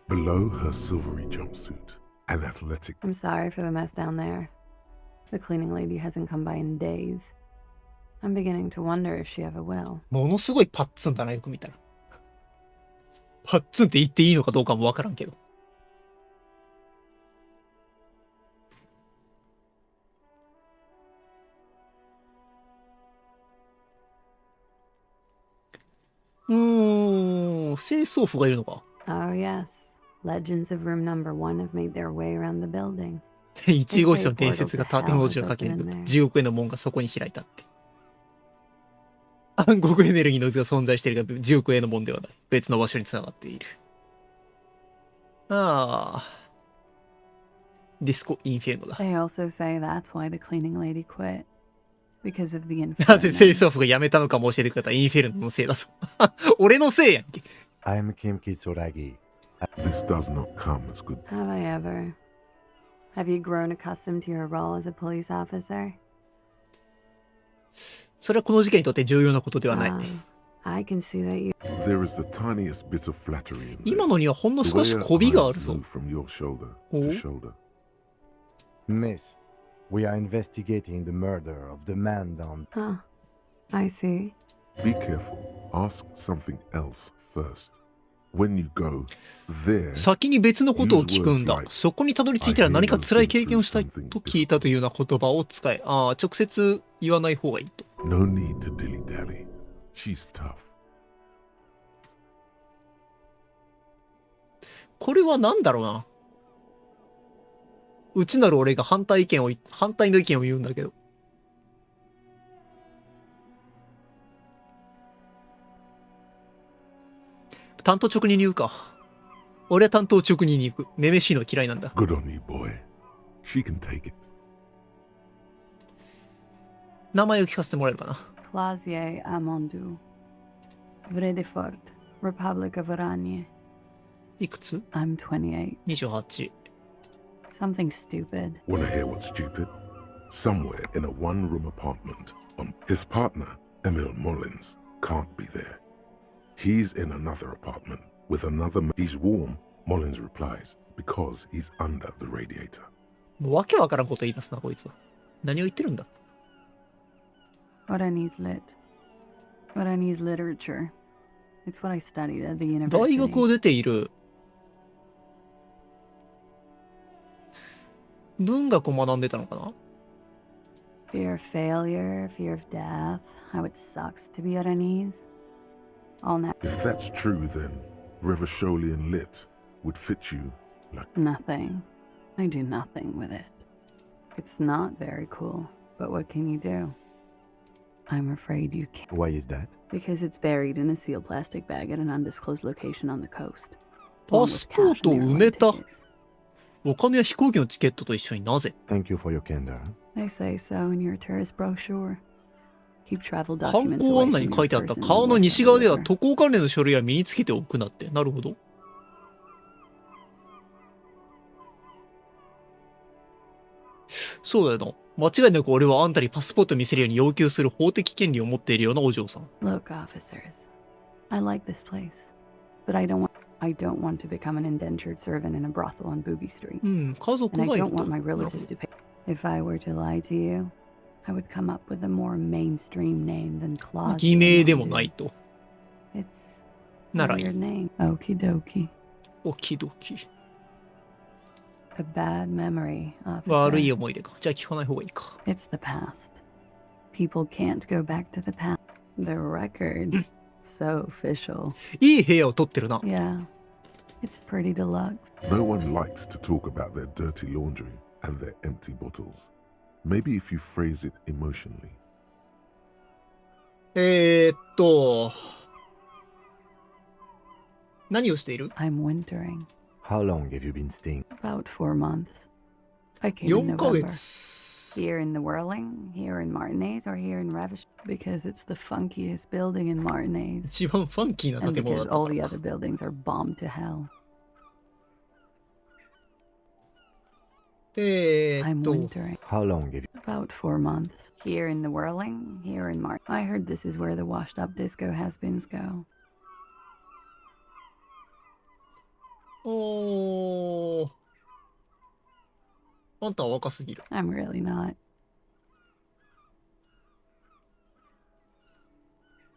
Below her silvery jumpsuit, an athletic. I'm sorry for the mess down there. The cleaning lady hasn't come by in days. I'm beginning to wonder if she ever will. ものすごいパッツンだな、よく見たら。パッツンって言っていいのかどうかもわからんけど。清掃婦がいるのか。Oh yes. Legends of room number 1 have made their way around the building. 1号室の伝説が建物中を駆け抜ける。10億円の門がそこに開いたって。暗黒エネルギーの渦が存在しているが、10億円の門ではない。別の場所に繋がっている。ああ。ディスコインフェルノだ。They also say that's why the cleaning lady quit. Because of the なぜ inferno. 清掃婦が辞めたのかも教えてくれた。インフェルノのせいだぞ。俺のせいやんけ。I'm Kim Kitsuragi. This does not come as good. Have I ever? Have you grown accustomed to your role as a police officer? それはこの事件にとって重要なことではない。I can see that you. There is the tiniest bit of flattery in there. 今のにはほんの少し媚びがあるぞ。 From your shoulder to shoulder. Miss, we are investigating the murder of the man down. Huh. I see. Be careful. Ask something else first. When you go there, 先に別のことを聞くんだ。そこにたどり着いたら何か辛い経験をしたいと聞いたというような言葉を使え。ああ、直接言わない方がいいと。No need to dilly-dally. She's tough. これは何だろうな。内なる俺が反対の意見を言うんだけど。単刀直入に言うか。俺は単刀直入に行く。めめしいの嫌いなんだ。Good on you, boy. She can take it. 名前を聞かせてもらえるかな。Clausier Amondu. Vredefort. Republic of Oranje. いくつ？ I'm 28. 28。Something stupid. Wanna hear what's stupid? Somewhere in a one-room apartment, his partner, Emil Mullins, can't be there. He's in another apartment with another. He's warm, Mullins replies, because he's under the radiator. もうわけわからんこと言い出すな、こいつは。何を言ってるんだ？ Oranese lit. Oranese literature. It's what I studied at the university. 大学を出ている。文学を学んでたのかな？ Fear of failure, fear of death, how it sucks to be Oranese. All now. If that's true, then Revacholian lit would fit you like nothing. I do nothing with it. It's not very cool, but what can you do? I'm afraid you can't. Why is that? Because it's buried in a sealed plastic bag at an undisclosed location on the coast. パスポートを埋めた。お金や飛行機のチケットと一緒になぜ？ Thank you for your candor. They say so in your tourist brochure. Keep travel 観 documents 光 away 案内 from に your 書いてあった person 川の unless 西側では under 渡航関連の書類は身につけておくなって。なるほど。そうだよな。間違いなく俺はあんたにパスポート見せるように要求する法的権利を持っているようなお嬢さん。Look, officers. I like this place, but I don't want to become an indentured servant in a brothel on Boogie Street. うん、家族 And が I いる don't と。 want my なるほ relatives ど to pay. If I were to lie to you, I would come up with a more mainstream name than Claude. 偽名でもないと。It's な a らいい。 weird name. Okie dokie. オキドキ。A bad memory, 悪 officer. い思い出か。じゃあ聞かない方がいいか。It's the past. People can't go back to the past. The record. So official. いい部屋を取ってるな。Yeah. It's pretty deluxe. No one likes to talk about their dirty laundry and their empty bottles. Maybe if you phrase it emotionally. 何をしている？ I'm wintering. How long have you been staying? About 4 months. I came in 4ヶ November. 月。 Here in the Whirling, here in Martinez, or here in Ravish. Because it's the funkiest building in Martinez. 一番ファンキーな And 建物だ because った all か the ら。 other buildings are bombed to hell. I'm wintering. How long have you... About 4 months. Here in the Whirling, here in Mart. I heard this is where the washed up disco has-beens go. おー。あんたは若すぎる。 I'm really not.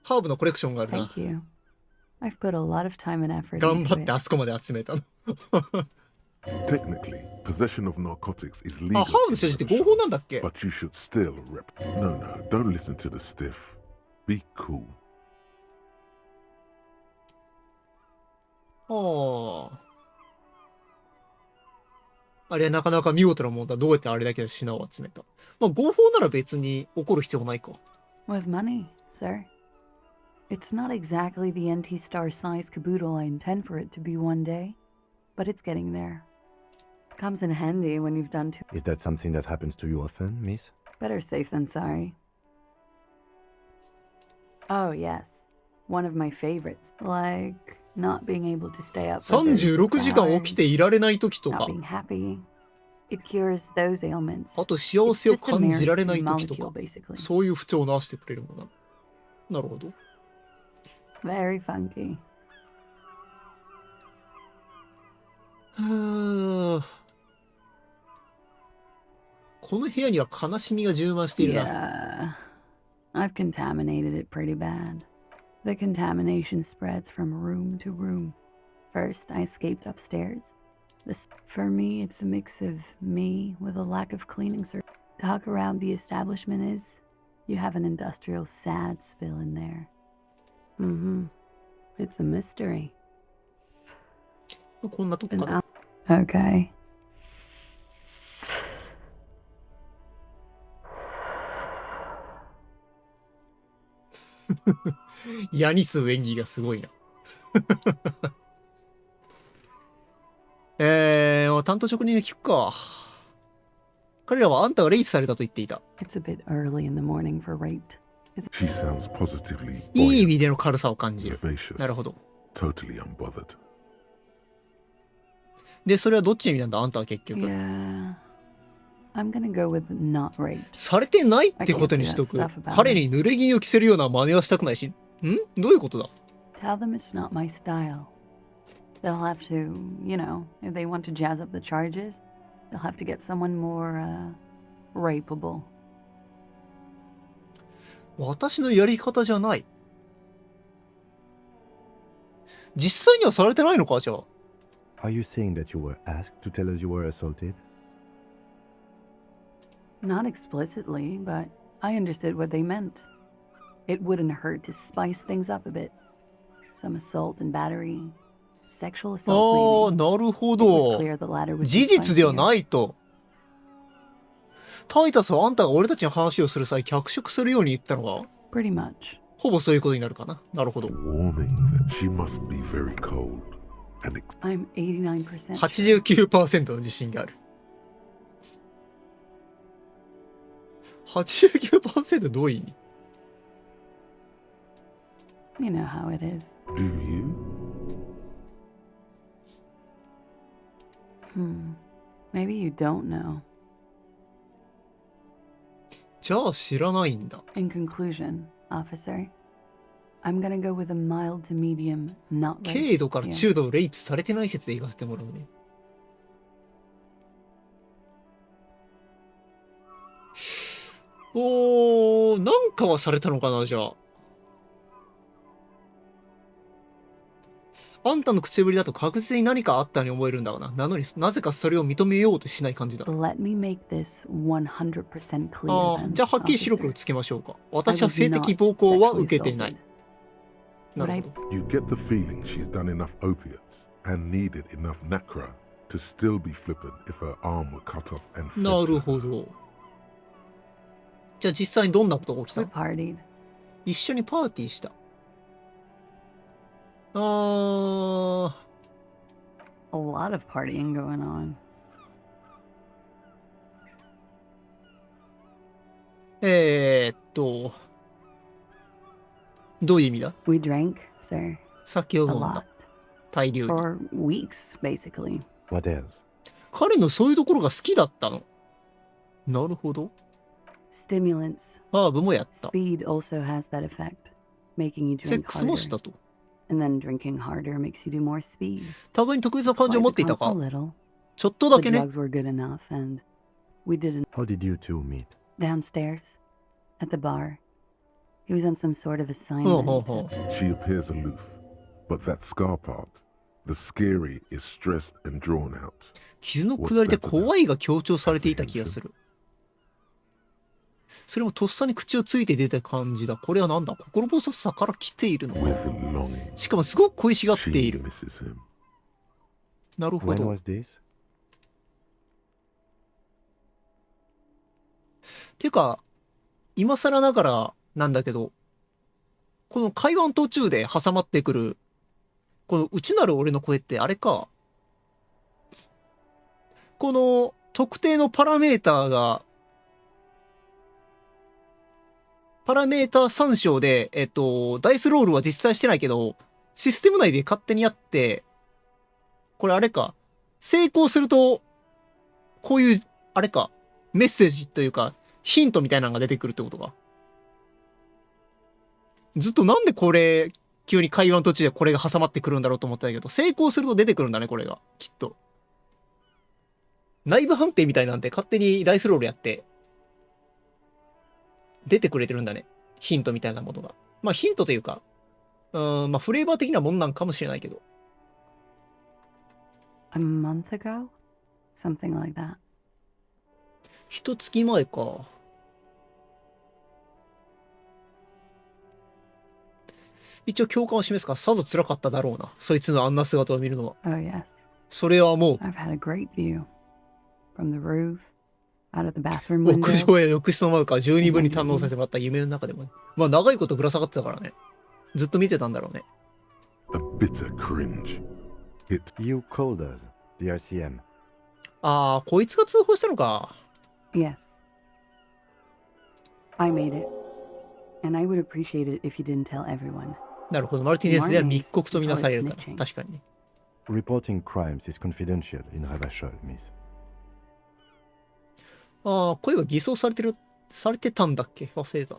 ハーブのコレクションがあるな。 Thank you. I've put a lot of time and effort 頑張 into って it. あそこまで集めたの。 Technically, possession of narcotics is あ、 legal. ハーブの所持って合法なんだっけ？ But you should still rep. No, don't listen to the stiff. Be cool. ああ。あれはなかなか見事なもんだ。どうやってあれだけの品を集めた？まあ合法なら別に怒る必要ないか。 With money, sir. It's not exactly the NT star size caboodle I intend for it to be one day, but it's getting there. Comes in handy when you've done too. Is that something that happens to you often, miss? Better safe than sorry. Oh, yes. One of my favorites. Like not being able to stay up for 36時間起きていられない時と not か。 being happy. It cures those ailments. あと幸せを感じられない時と It's just a か miracle, basically. そういう不調を治してくれるものな。なるほど。 Very funky. この部屋には悲しみが充満しているYeah. な。I've contaminated it pretty bad. The contamination spreads from room to room. First, I escaped upstairs. For me, it's a mix of me with a lack of cleaning service. Talk around the establishment is, you have an industrial sad spill in there. Mm-hmm. It's a mystery. こんなとこかな。 Okay. ヤニス演技がすごいな。担当職人に聞くか。彼らはあんたがレイプされたと言っていた。 It's a bit early in the morning for rape. She sounds positively いい意 buoyant, 味での軽さを感じる。 vivacious, なるほど。 totally unbothered. で、それはどっちの意味なんだあんたは結局。 Yeah. I'm gonna go with not rape. されてないってことにしとく。彼に濡れ衣を着せるような真似はしたくないし。んどういうことだ Tell them it's not my style. They'll have to, you know, if they want to jazz up the charges, they'll have to get someone more, rapeable. 私のやり方じゃない。実際にはされてないのかじゃあ。 Are you saying that you were asked to tell us you were assaulted? Not explicitly, but I understood what they meant. It wouldn't hurt to spice things up a bit. Some assault and battery. Sexual あ assault, あ、 maybe. なるほ It was ど。 clear the latter would 事 be 実では spicier. ないと。タイタスはあんたが俺たちの話をする際、脚色するように言ったのは Pretty much. ほぼそういうことになるかな。なるほど。 Warning that she must be very cold and I'm 89% sure. 89% の自信がある。89% どういう意味 You know how it is. Do you? Maybe you don't know. じゃあ知らないんだ。 In conclusion, officer, I'm gonna go with a mild to medium, not rape. 軽度から here. 中度レイプされてない説で言わせてもらうね。おー、なんかはされたのかな、じゃあ。あんたの口ぶりだと確実に何かあったように思えるんだがな。なのになぜかそれを認めようとしない感じだ。Let me make this 100% clear ああ、 then, じゃあはっきり白黒 officer. つけましょうか。私は性的暴行は受けてない。 But な I るほど。 You get the feeling she's done enough opiates and needed enough nacra to still be flippant if her arm were cut off and fed な to る her. ほど。じゃあ実際にどんなことが起きた we partied. 一緒にパーティーした。ああ、 A lot of partying going on. どういう意味だ？ We drank, sir. 酒を A 飲ん lot. だ。大量に。 For weeks, basically. What else? 彼のそういうところが好きだったの。なるほど。 Stimulants. ハーブもやった。 Speed also has that effect, making you セッ drink クスもし harder. たと。 And then drinking harder makes you do more speed. 互いに特別な感情を持っていた A か？ little. ちょっとだ The けね。 drugs were good enough, and we did it How did you two meet? downstairs at the bar. He was on some sort of ほう assignment. ほうほう。 She appears aloof, but that scar part, the scary is stressed and drawn out. 傷の下りで怖いが強調されていた気がする。それもとっさに口をついて出た感じだ。これはなんだ？心細さから来ているの。 With longing, しかもすごく恋しがってい she る。 misses him. なるほ When ど。 was this? ていうか、今更ながらなんだけど、この会話の途中で挟まってくる、この内なる俺の声ってあれか。この特定のパラメータ参照で、ダイスロールは実際してないけど、システム内で勝手にやって、これあれか。成功すると、こういう、あれか、メッセージというか、ヒントみたいなのが出てくるってことか。ずっとなんでこれ、急に会話の途中でこれが挟まってくるんだろうと思ったけど、成功すると出てくるんだね、これが。きっと。内部判定みたいなんて勝手にダイスロールやって、出てくれてるんだね。ヒントみたいなものが。まあヒントというか、まあフレーバー的なもんなんかもしれないけど。A month ago? Something like that. 一月前か。一応共感を示すか、さぞ辛かっただろうな。そいつのあんな姿を見るのは。 Oh, yes. それはもう、 I've had a great view. From the roof, out of the bathroom 屋 window. 上や浴室の窓から十二分に堪能させてもらった夢の中でも、ね、まあ長いことぶら下がってたからね。ずっと見てたんだろうね。 A bitter cringe. You called us, the RCM. ああ、こいつが通報したのか。 Yes. I made it. And I would appreciate it if you didn't tell everyone. なるほど。マルティネスでは密告とみなされるから。確かにね。Reporting crimes is confidential in Ravachol, miss. ああ、声は偽装されてたんだっけ？忘れた。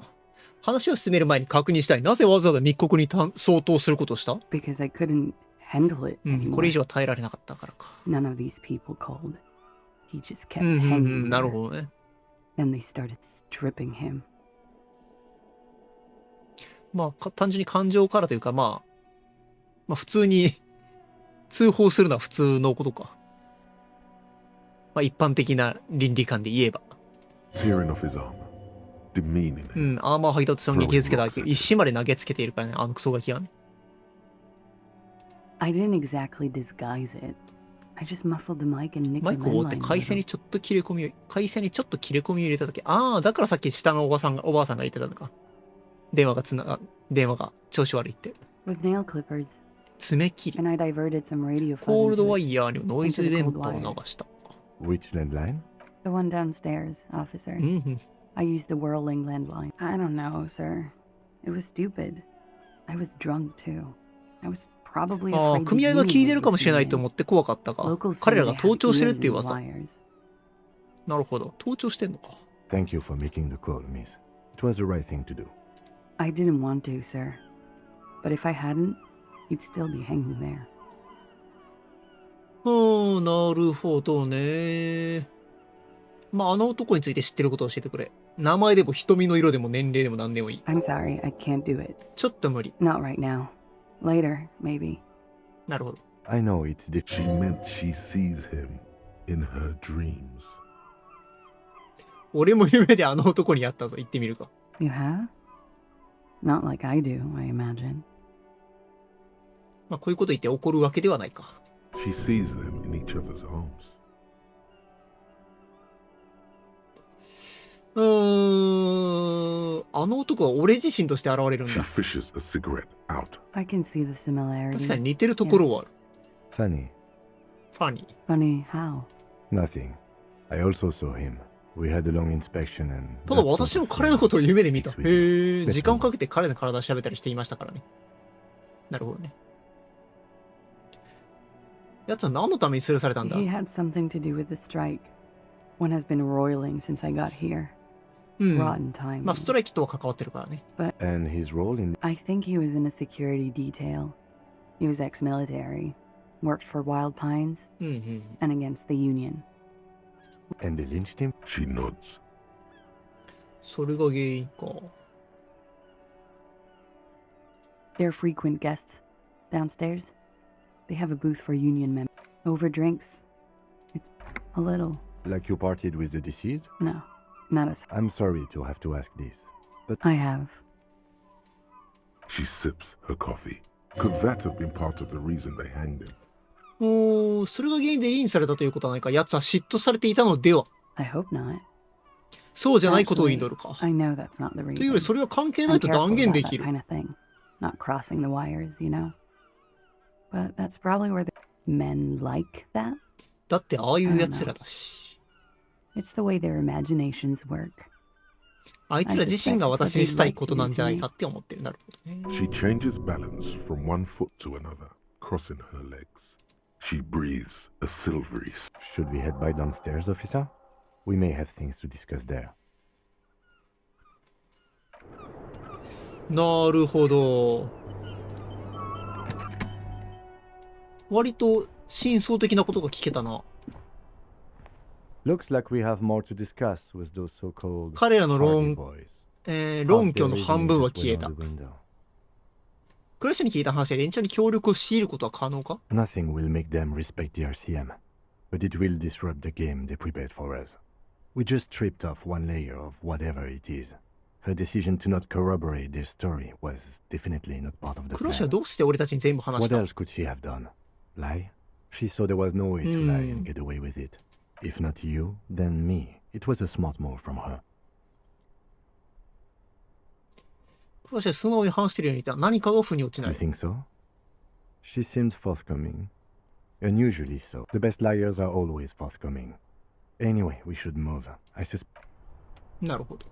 話を進める前に確認したい。なぜわざわざ密告に相当することをした？ Because I couldn't handle it これ以 anymore. 上は耐えられなかったからか。 None of these people called. He just kept うんうんう hanging ん、なる there. ほどね。 Then they started stripping him. まあ、単純に感情からというか、まあ普通に通報するのは普通のことか。まあ一般的な倫理観で言えば。Tearing off his armor, demeaning う him. ん、アーマー剥ぎ取ってそのに傷つけた石まで投げつけているからね、あのクソガキはね。I didn't exactly disguise it. I just muffled the mic and nicked マ the イクを折って landline 回 a 線 little. にちょっと切れ込みを入れたとき、ああ、だからさっき下のおばあさんが言ってたのか。電話が調子悪いって。 With nail clippers. 爪切り。 And I diverted some radio コール fuzz ド into ワ it. イヤーにノイズ電波を流した。 Which landline? The one downstairs, officer. うんうん。 I used the whirling landline. I don't know, sir. It was stupid. I was drunk too. I was probably ああ、 afraid 組合 the が聞いて union る would かもしれない listen と in. 思って怖かったか。 Locals 彼 say らが they 盗 have 聴してる ears っていう and 噂。 wires. なるほど。盗聴してんのか。 Thank you for making the call, miss. It was the right thing to do. I didn't want to, sir. But if I hadn't, he'd still be hanging there. なるほどね。まあ、あの男について知ってることを教えてくれ。名前でも瞳の色でも年齢でも何でもいい。 I'm sorry, I can't do it. ちょっと無理。 Not right now. Later, maybe. なるほど。I know it's She meant she sees him in her dreams. 俺も夢であの男に会ったぞ。言ってみるか。You have? Not like I do, I imagine. まあ、こういうこと言って怒るわけではないか。She sees them in each other's arms. あの男は俺自身として現れるん She だ。 fishes a cigarette out. I can see the similarity. 確かに似てるところはある。 funny. ファニー。Funny how? Nothing. I also saw him. We had a long inspection and. ただ私も彼のことを夢で見た。へえ、時間をかけて彼の体を調べたりしていましたからね。なるほどね。やつは何のために吊るされたんだ？ He had something to do with the strike. One has been roiling since I got here. Rotten timing. まあストライキとは関わってるからね。 But And his role in. I think he was in a security detail. He was ex-military, worked for Wild Pines, and against the Union. And they lynched him? She nods. それが原因か。They're frequent guests downstairs. They have a booth for union members. Over drinks. It's a little. Like you partied with the deceased? No, not as. I'm sorry to have to ask this, but. I have. She sips her coffee. Could that have been part of the reason they hanged him? それが原因でリンチされたということはないか。奴は嫉妬されていたのでは。 I hope not. そうじゃないことを祈るか。 I know that's not the というより reason. それは関係ないと断 I'm 言 careful で about き that る。 kind of thing. Not crossing the wires, you know. But that's probably where the men like that. だってああいう奴らだし。 It's the way their imaginations work. あいつら自身が私にしたいことなんじゃないかって思ってる。なるほどね。 She changes balance from one foot to another, crossing her legs. She breathes a silvery. Should we head by downstairs, officer? We may have things to discuss there. なるほど。割と真相的なことが聞けたな。 Looks like we have more to discuss with those so-called 彼らの party boys. 論拠の半分は消えた。 Out there reading the window. クラッシュに聞いた話で連中に協力を強いることは可能か？ Nothing will make them respect the RCM, but it will disrupt the game they prepared for us. We just stripped off one layer of whatever it is. Her decision to not corroborate their story was definitely not part of the クラッシュは plan. どうして俺たちに全部話し What た？ else could she have done? Lie? She saw there was no way to lie and get away with it. If not you, then me. It was a smart move from her. クラッシュは素直に話してるように言った。何かが腑に落ちな You い。 think so? She seemed forthcoming. Unusually so. The best liars are always forthcoming. Anyway, we should move. I suspect. なるほど。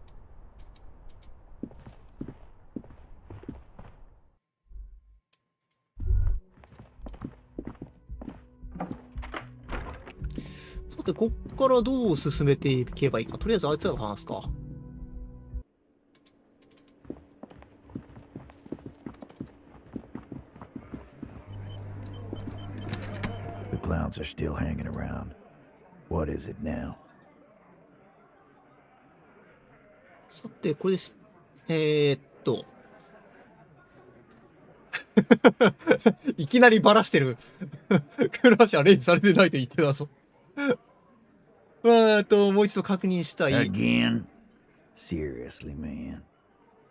さて、こっからどう進めていけばいいか。とりあえずあいつらと話すか。The clowns are still hanging around. What is it now? さて、これです。いきなりバラしてる。クラッシュはレイされてないと言ってたぞ。もう一度確認したい。 Again? Seriously, man.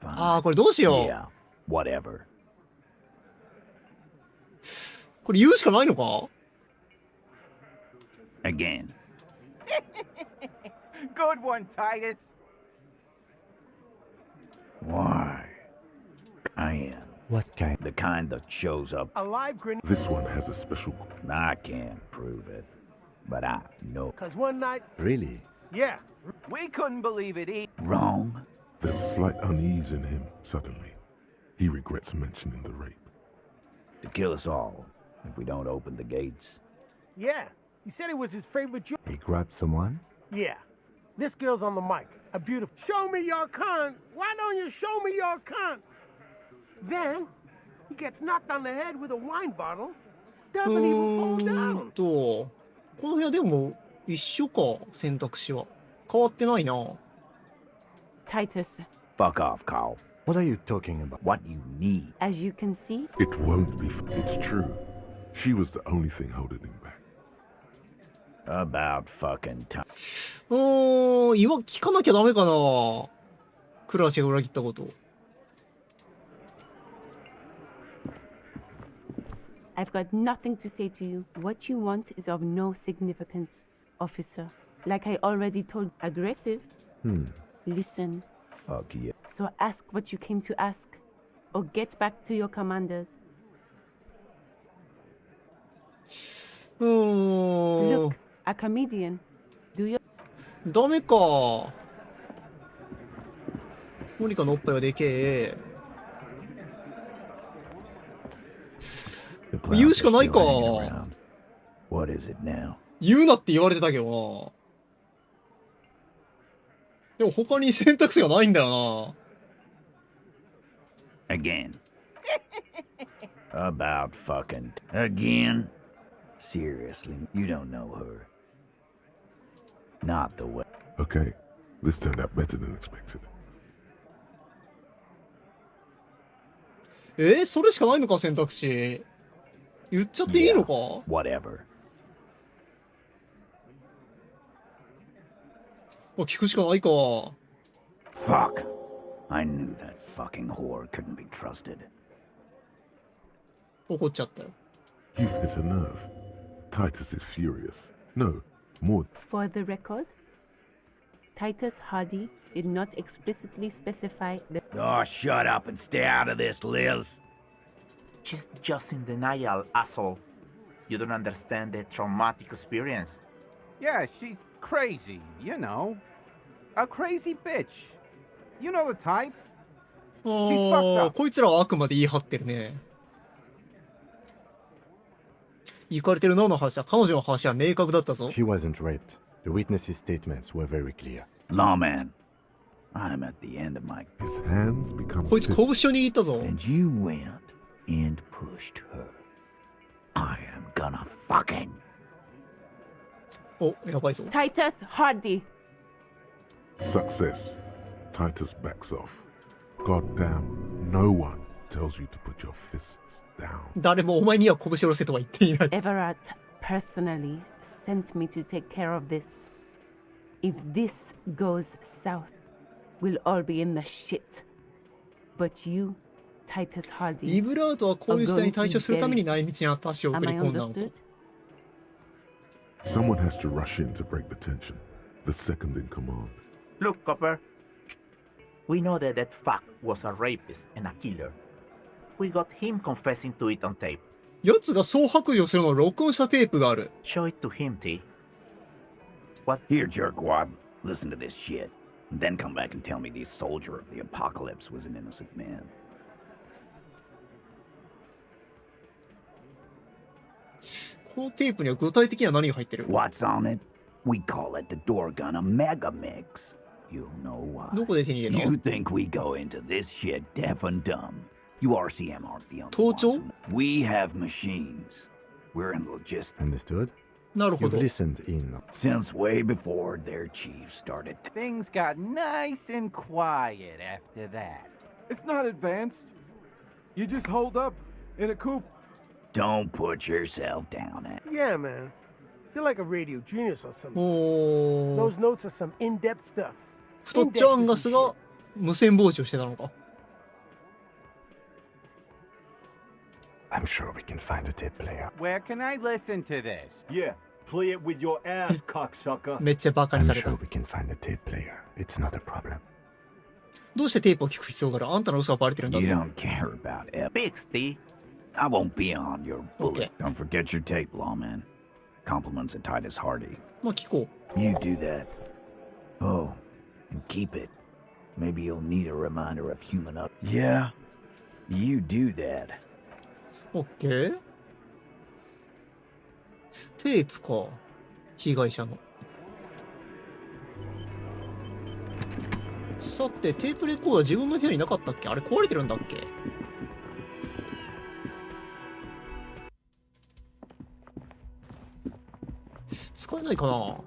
Fine. ああ、これどうしよう。 Yeah, whatever. これ言うしかないのか？ Again. Good one, Titus. Why? I am. What kind? The kind that shows up. A live grenade. This one has a special. I can't prove it, but I know. Cause one night, Really? yeah, We couldn't believe it either. Wrong? There's slight unease in him suddenly. He regrets mentioning the rape. To kill us all if we don't open the gates. yeah. He said it was his favorite joke. He grabbed someone? Yeah. This girl's on the mic. A beautiful. Show me your cunt. Why don't you show me your cunt? Then he gets knocked on the head with a wine bottle. Doesn't even fall down. この部屋でも一緒か、選択肢は。変わってないな。 Titus, Fuck off, Carl. What are you talking about? What you need. as you can see, It won't be. It's true. She was the only thing holding him back. About fucking time. 今聞かなきゃダメかな。クラシが裏切ったこと。I've got nothing to say to you. What you want is of no significance, officer. Like I already told, aggressive. Listen. Fuck you. So ask what you came to ask, or get back to your commanders. Look, a comedian. Do you? ダメか。モニカのおっぱいはでけえ。言うしかないか。What is it now? 言うなって言われてたけどな。でも他に選択肢がないんだよな。Again. About fucking again. Seriously, you don't know her. Not the way. Okay, this turned out better than expected. それしかないのか選択肢。言っちゃっていいのか？ Whatever. 聞くしかないか。Fuck. I knew that fucking whore couldn't be trusted. 怒っちゃったよ。 You've hit a nerve. Titus is furious. No, more. For the record, Titus Hardy did not explicitly specify the. Oh, shut up and stay out of this, Liz. She's just in denial, asshole. You don't understand the traumatic experience. Yeah, she's crazy, you know. A crazy bitch. You know the type. She's fucked up. こいつらはあくまで言い張ってるね。行かれてるなの話は、彼女の話は明確だったぞ。She wasn't raped. The witnesses' statements were very clear. Lawman, I'm at the end of my. His hands become. こいつ拳を握ったぞ。And you went and pushed her. I am gonna fucking. お、やばいぞ。Titus Hardy. Success. Titus backs off. Goddamn, no one tells you to put your fists down. 誰もお前には拳を下ろせとは言っていない。Everett personally sent me to take care of this. If this goes south, we'll all be in the shit. But you, Titus Hardy, イブラートはこういう事態に対処するために内密にあった足を送り込んだのと。Someone has to rush in to break the tension. The second in command. Look, Copper. We know that that fuck was a rapist and a killer. We got him confessing to it on tape. やつがそう白状するのを録音したテープがある。Show it to him, T. What? Here, jerkwad. Listen to this shit. And then come back and tell me the soldier of the apocalypse was an innocent man. このテープには具体的には何が入ってる？ What's on it? We call it the door gun a mega mix. You know why? どこで手に入れたの？ You think we go into this shit deaf and dumb? You RCM aren't the only 盗聴？ ones. We have machines. We're in logistics. Understood? なるほ You've ど。 listened in. Since way before their chief started. Things got nice and quiet after that. It's not advanced. You just hold up in a coop. Don't put yourself down at. Yeah, man. You're like a radio genius or something. おー。 Those notes are some in-depth stuff. 太っちゃアンガスが無線傍受してたのか。I'm sure we can find a tape player. Where can I listen to this? Yeah, play it with your ass, cocksucker. めっちゃバカに I'm された。 sure we can find a tape player. It's not a problem. どうしてテープを聞く必要がある？あんたの嘘はバレてるんだ You ぞ。 don't care about it. Bix, T. I won't be on your bullet. Okay. Don't forget your tape, lawman. Compliments of Titus Hardy. まあ聞こう。 You do that. Oh, and keep it. Maybe you'll need a reminder of human up. Yeah, you do that. オッケー。テープか。被害者の。さて、テープレコーダー自分の部屋になかったっけ？あれ壊れてるんだっけ？使えないかな？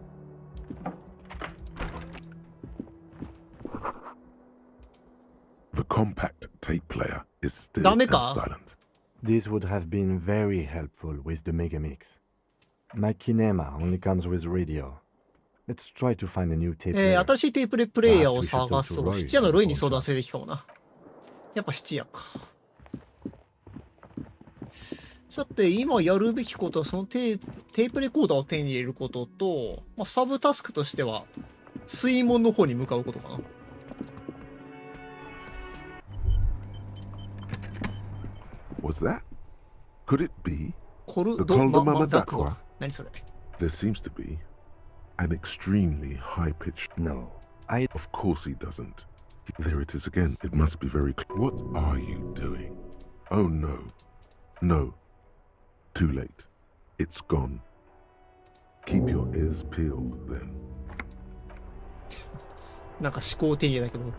The compact tape player is still ダメ as か？ silent. This would have been very helpful with the Megamix. My Kinema only comes with radio. Let's try to find a new tape player. 新しいテープレプレイヤーを探そう。質屋のロイに相談するべきかもな。やっぱ質屋か。さて、今やるべきことは、そのテープレコーダーを手に入れることと、サブタスクとしては、水門の方に向かうことかな。Was that? Could it be? The Colder Aqua? 何それ There seems to be an extremely high-pitched... No, Of course he doesn't. There it is again. It must be very... What are you doing? Oh no. No. Too late. It's gone. Keep your ears peeled, then. なんか思考定義だけど、こ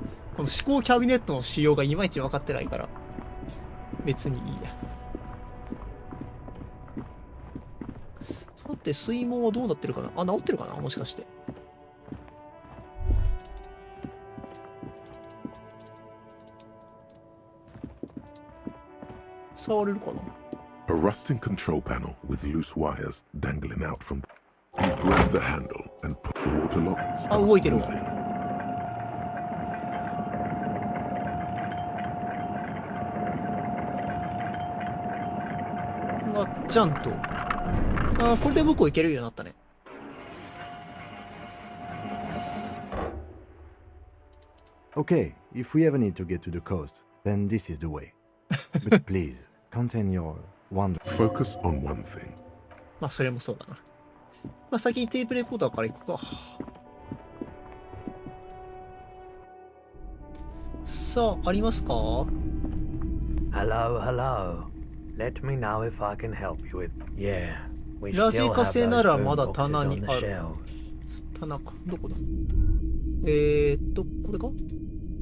の思考キャビネットの仕様がいまいち分かってないから、別にいいや。さて、水門はどうなってるかな。治ってるかな、もしかして。触れるかな。A rusting control panel with loose wires dangling out from... You grab the handle and put the water lock starts moving. ガッチャンと。これで向こう行けるようになったね。Okay, if we ever need to get to the coast, then this is the way. But please, contain your wonder. Focus on one thing. それもそうだな。先にテープレコーダーから行くか。さあ、ありますか？ Hello, hello. Let me know if I can help you with... Yeah, we ラジ still カ have セなら those ま boom だ boxes 棚 on に the ある。 shelves. 棚か。どこだ？これか？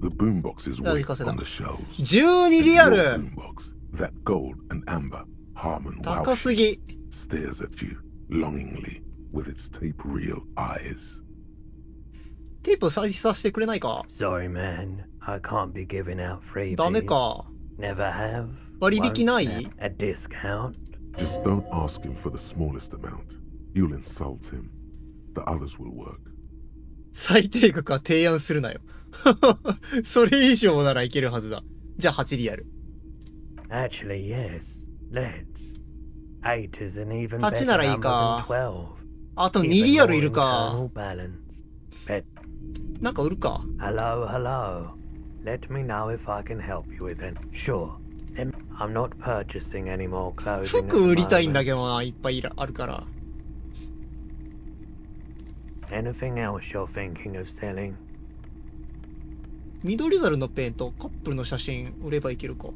The boomboxes Razi wait kaseda. on the shelves. 12リアル Your boombox, that gold and amber, Harmon 高すぎ。 stares at you longingly with its tape reel eyes. テープ再生させてくれないか？ Sorry, man. I can't be giving out freebies. ダメか。 Never have. 割引ない？ A discount? Just don't ask him for the smallest amount. You'll insult him. The others will work. 最低額は提案するなよ。それ以上ならいけるはずだ。じゃあ8リアル。Actually, yes. Let's. 8 is an even 8 better ならいい number か。 than 12. あと2 Even リアル more いるか。 internal balance. Bet. なんか売るか。 Hello, hello. Let me know if I can help you with it. Sure. I'm not purchasing any more clothing. 服売りたいんだけどな、いっぱいあるから。Anything else you're thinking of selling? 緑猿のペンとカップルの写真売ればいけるか。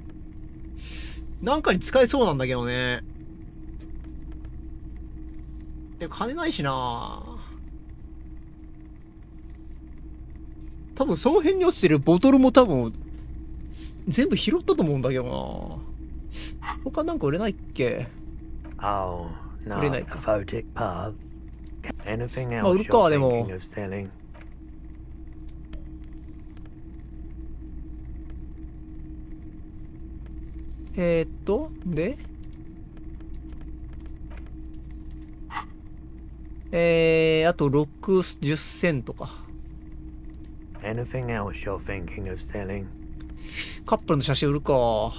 なんかに使えそうなんだけどね。でも金ないしな。多分その辺に落ちてるボトルも多分全部拾ったと思うんだけどな。他なんか売れないっけ？ Oh, no. 売れないか。Photic paths. Anything 売 else るか、 you're でも。 thinking of selling? であと60セントか。 Anything else you're thinking of selling? カップルの写真売るか。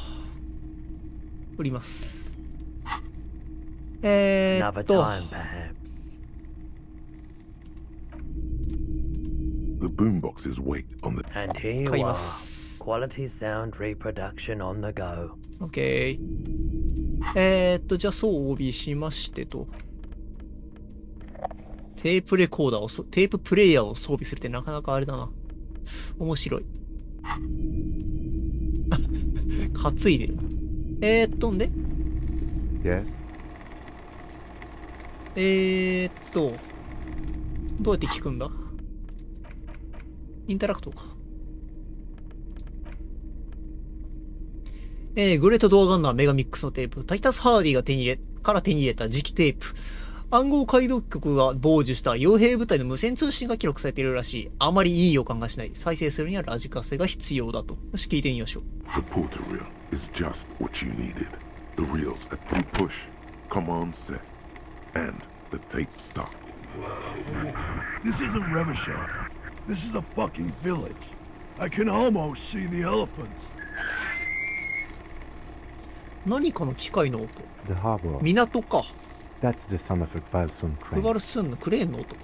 売ります。Another time, perhaps. The boomboxes wait on the... And here you 買い are. ます。 Quality sound reproduction on the go. OK。じゃあ装備しましてと。テープレコーダーを、テーププレイヤーを装備するってなかなかあれだな。面白い。担いでる。んで Yes? どうやって聞くんだ？インタラクトか。グレートドアガンナーメガミックスのテープ。タイタス・ハーディが手に入れた磁気テープ。暗号解読局が傍受した傭兵部隊の無線通信が記録されているらしい。あまりいい予感がしない。再生するにはラジカセが必要だと。よし、聞いてみましょう。The porter reel is just what you needed. The reels at you push, command set, and the tape stop. This isn't Revachol. This is a fucking village. I can almost see the elephants. 何かの機械の音。 The harbor. 港か。 That's the sound of a Kvalsund ク crane. バルスンのクレーンの音。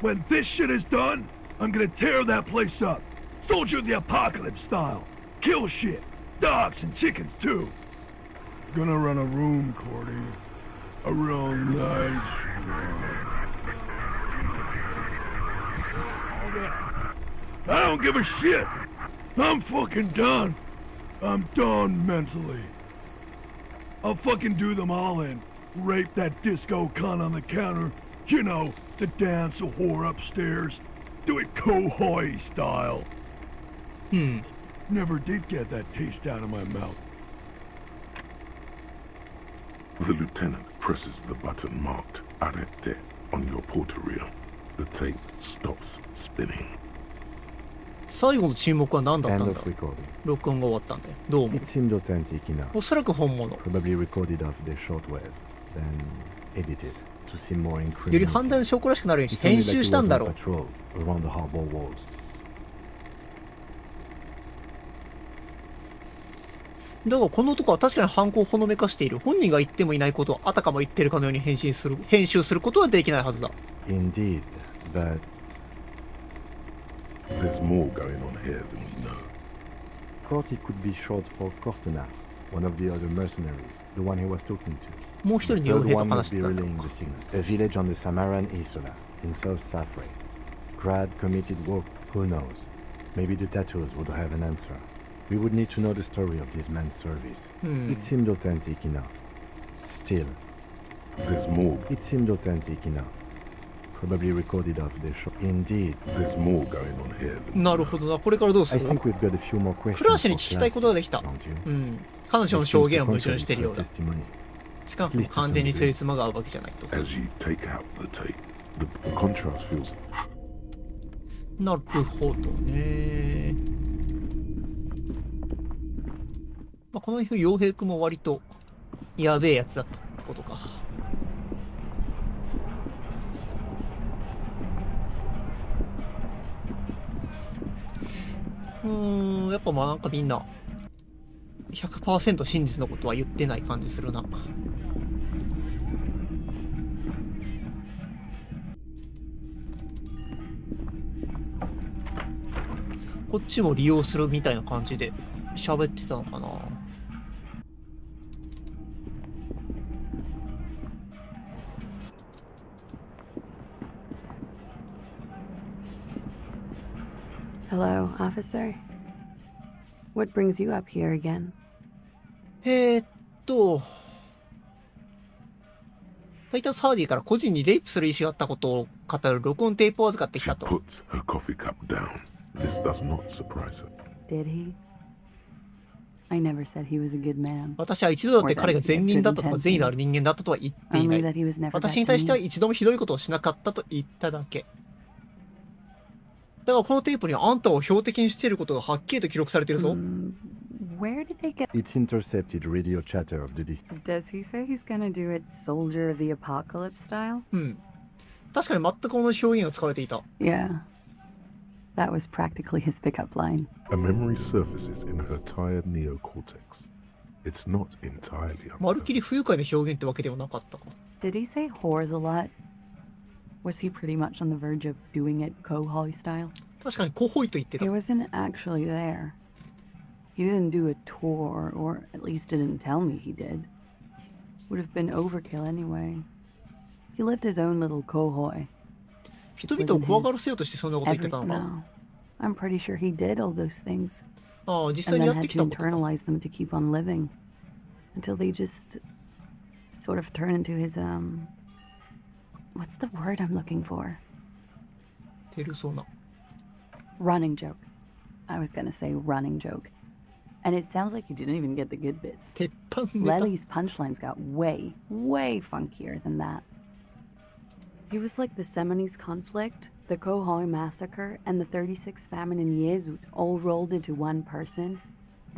When this shit is done, I'm gonna tear that place up. Soldier of the apocalypse style. Kill shit. Dogs and chickens too. Gonna run a room, Cordy. A real nice one. I don't give a shit. I'm fucking done. I'm done mentally. I'll fucking do them all in. Rape that disco cunt on the counter. You know, the dance a whore upstairs. Do it Kohoi style. Never did get that taste out of my mouth. The lieutenant presses the button marked Arete on your porter reel. The tape stops spinning. 最後の沈黙は何だった End んだ of recording. 録音が終わったんだよ。どうも It。seemed authentic enough. おそらく本物。 Probably recorded off the shortwave, then edited to seem more より犯罪 incriminating. の証拠らしくなるように It 編 sounded 集 like し he た was んだ on ろう。 patrol around the harbor walls. だがこの男は確かに犯行をほのめかしている。本人が言ってもいないことをあたかも言ってるかのように編集することはできないはずだ。 Indeed, but There's more going on here than we know. Corti could be short for Cortena, one of the other mercenaries, the one he was talking to. もう一人 The の傭 third 兵と one 話 would し be てたんだ。 relaying the signal. A village on the Samaran Isola, in South Safre. Grad committed work, who knows? Maybe the tattoos would have an answer. We would need to know the story of this man's service. It seemed authentic enough. Still, There's more. it seemed authentic enough. Probably recorded off the show. Indeed. There's more going on here than なるほどな。これからどうす I る think we've got a few more ク questions ラーシ for に聞きたいことができた。 Classic, don't う you? ん。彼女の This 証 seems 言 to を矛盾 contradict しているよう her だ。 testimony. 少なくとも完全につじつまが合うわけじゃないと。 As you take out the tape, the contrast feels なるほどね。まあ、この傭兵君も割とやべえやつだったってことか。やっぱまあなんかみんな 100% 真実のことは言ってない感じするな。こっちも利用するみたいな感じで喋ってたのかな。Hello, officer. What brings you up here again? タイタス・ハーディから個人にレイプする意思があったことを語る録音テープを預かってき she たと。 puts her coffee cup down. This does not surprise her. Did he? I never said he was a good man. 私は一度だって彼が善人だったとか善意のある人間だったとは言っていな Only い。 that he was never 私 that に対しては to me. 一度もひどいことをしなかったと言っただけ。だからこのテープにあんたを標的にしていることがはっきりと記録されているぞ。 Where did they get? It's intercepted radio chatter of the Does he say he's gonna do it Soldier of the Apocalypse style? 確かに全く同じ表現が使われていた。 Yeah. That was practically his pickup line. A memory surfaces in her tired neocortex. It's not entirely まるっきり不愉快な表現ってわけではなかったか。 Did he say whores a lot? Was he pretty much on the verge of doing it Kohoi style? 確かにコホイと言ってた He。wasn't actually there. He didn't do a tour, or at least didn't tell me he did. Would have been overkill anyway. He lived his own little Kohoi. 人々を怖がらせようとしてそんなこと言ってたのか。 No. I'm pretty sure he did all those things. ああ、実際 And に then やって had き to たことか。 internalize them to keep on living. Until they just sort of turn into his, what's the word I'm looking for? テルソーナ。 Running joke. I was gonna say running joke. And it sounds like you didn't even get the good bits. 鉄板ネタ。 Lely's punchlines got way, way funkier than that. He was like the Seminoles conflict, the Kohoi massacre, and the 36 famine in Yezut all rolled into one person.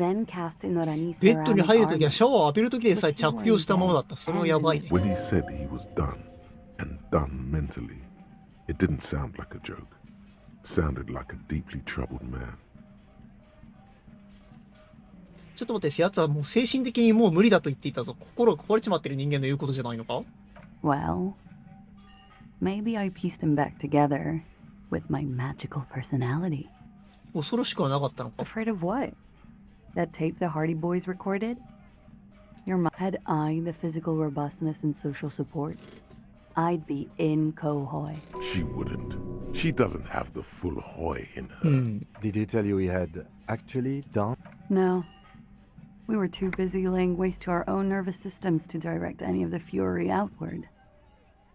then cast in ベッドに入るときはシャワーを浴びるときでさえ着用したままだった。それはやばいね。 When he said he was done, and done mentally, it didn't sound like a joke. Sounded like a deeply troubled man. ちょっと待って、やつはもう精神的にもう無理だと言っていたぞ。心が壊れちまってる人間の言うことじゃないのか？ Well, maybe I pieced him back together with my magical personality. 恐ろしくはなかったのか？ Afraid of what? That tape the Hardy Boys recorded? Had I the physical robustness and social support, I'd be in Kohoi. She wouldn't. She doesn't have the full Hoi in her. Did he tell you he had actually done? No. We were too busy laying waste to our own nervous systems to direct any of the fury outward.